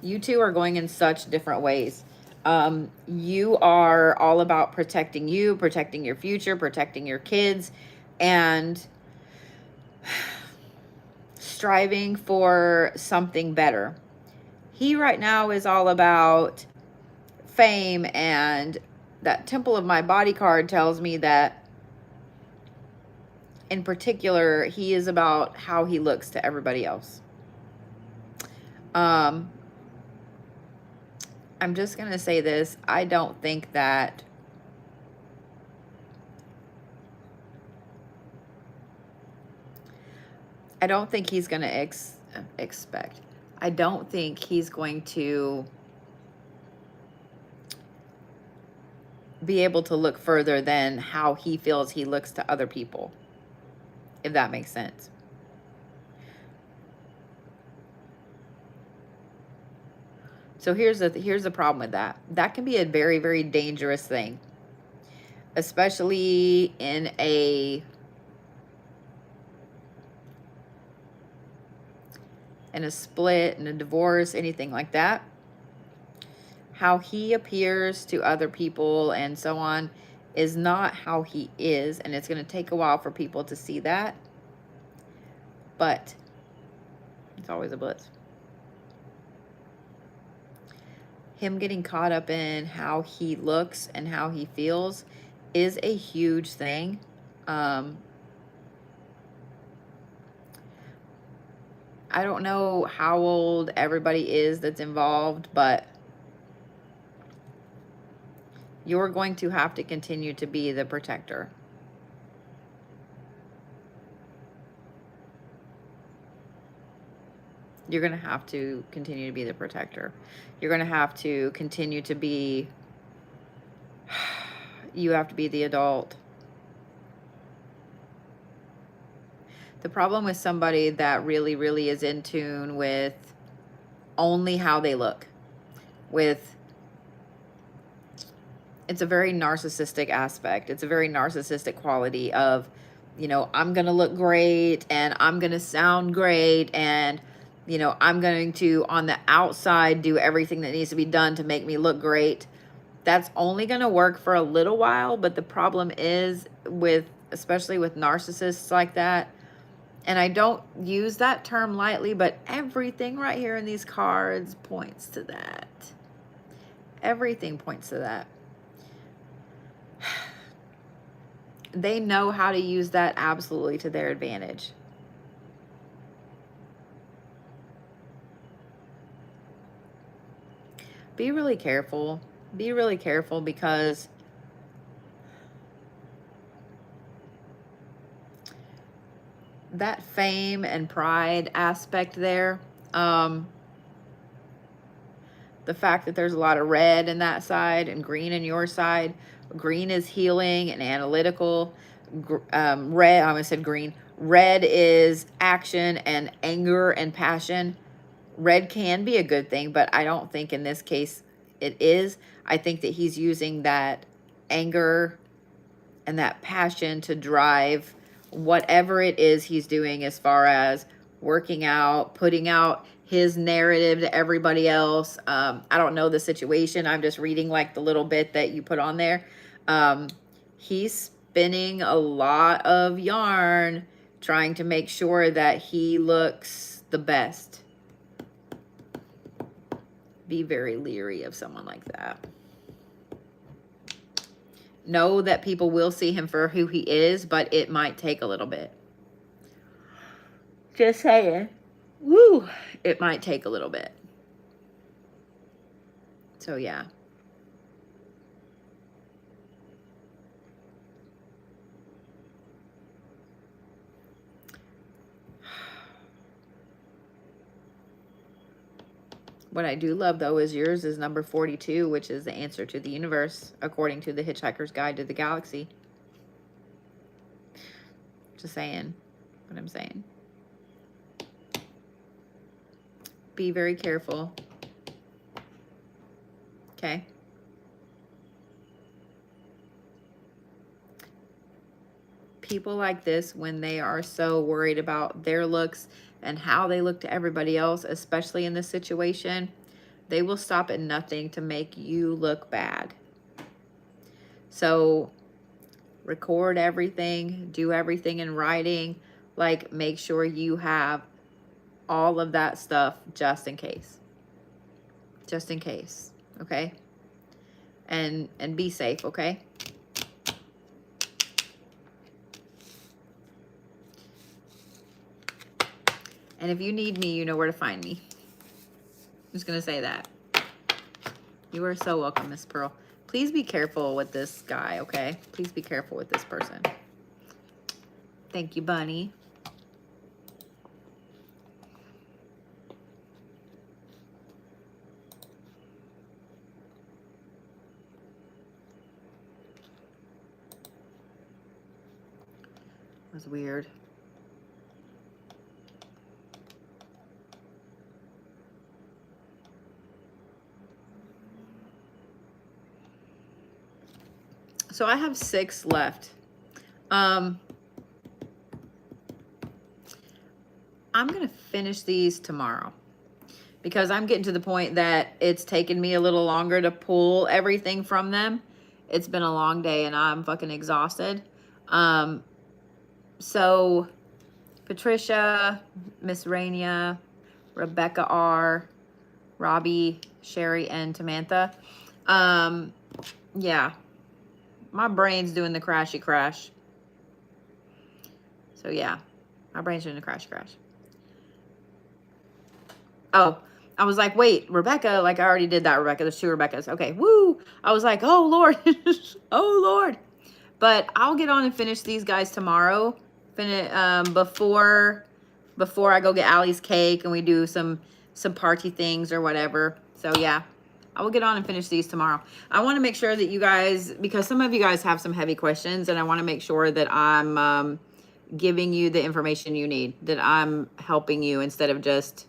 You two are going in such different ways. You are all about protecting you, protecting your future, protecting your kids, and striving for something better. He right now is all about fame and that Temple of My Body card tells me that, in particular, he is about how he looks to everybody else. I'm just going to say this. I don't think that he's going to expect. I don't think he's going to be able to look further than how he feels he looks to other people, if that makes sense. So here's the problem with that. That can be a very, very dangerous thing, especially in a split, in a divorce, anything like that. How he appears to other people and so on is not how he is, and it's going to take a while for people to see that. But it's always a blitz. Him getting caught up in how he looks and how he feels is a huge thing. I don't know how old everybody is that's involved, but you're going to have to continue to be the protector. You're going to have to continue to be the protector. You're going to have to continue to be, you have to be the adult. The problem with somebody that really, really is in tune with only how they look, it's a very narcissistic aspect. It's a very narcissistic quality of, you know, I'm going to look great and I'm going to sound great and, you know, I'm going to, on the outside, do everything that needs to be done to make me look great. That's only going to work for a little while, but the problem is especially with narcissists like that, and I don't use that term lightly, but everything right here in these cards points to that. Everything points to that. They know how to use that absolutely to their advantage. Be really careful. Be really careful, because that fame and pride aspect there, the fact that there's a lot of red in that side and green in your side. Green is healing and analytical. Red, I almost said green. Red is action and anger and passion. Red can be a good thing, but I don't think in this case it is. I think that he's using that anger and that passion to drive whatever it is he's doing, as far as working out, putting out his narrative to everybody else. I don't know the situation. I'm just reading like the little bit that you put on there. He's spinning a lot of yarn trying to make sure that he looks the best. Be very leery of someone like that. Know that people will see him for who he is, but it might take a little bit. Just saying. Woo! It might take a little bit. So, yeah. What I do love, though, is yours is number 42, which is the answer to the universe, according to the Hitchhiker's Guide to the Galaxy. Just saying what I'm saying. Be very careful. Okay? People like this, when they are so worried about their looks and how they look to everybody else, especially in this situation, they will stop at nothing to make you look bad. So record everything, do everything in writing, like make sure you have all of that stuff just in case. Just in case, okay? and be safe, okay? And if you need me, you know where to find me. I'm just gonna say that. You are so welcome, Miss Pearl. Please be careful with this guy, okay? Please be careful with this person. Thank you, Bunny. That was weird. So I have 6 left. I'm gonna finish these tomorrow because I'm getting to the point that it's taken me a little longer to pull everything from them. It's been a long day and I'm fucking exhausted. So Patricia, Miss Rainia, Rebecca R, Robbie, Sherry, and Samantha. Yeah. My brain's doing the crashy crash. So yeah, my brain's doing the crashy crash. Oh, I was like, wait, Rebecca, like I already did that, Rebecca. There's 2 Rebeccas. Okay, woo. I was like, oh, Lord. Oh, Lord. But I'll get on and finish these guys tomorrow. Before I go get Allie's cake and we do some party things or whatever. So yeah, I will get on and finish these tomorrow. I want to make sure that you guys, because some of you guys have some heavy questions, and I want to make sure that I'm giving you the information you need, that I'm helping you instead of just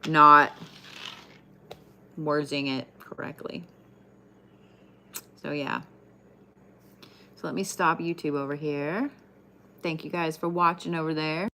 not wording it correctly. So yeah. So let me stop YouTube over here. Thank you guys for watching over there.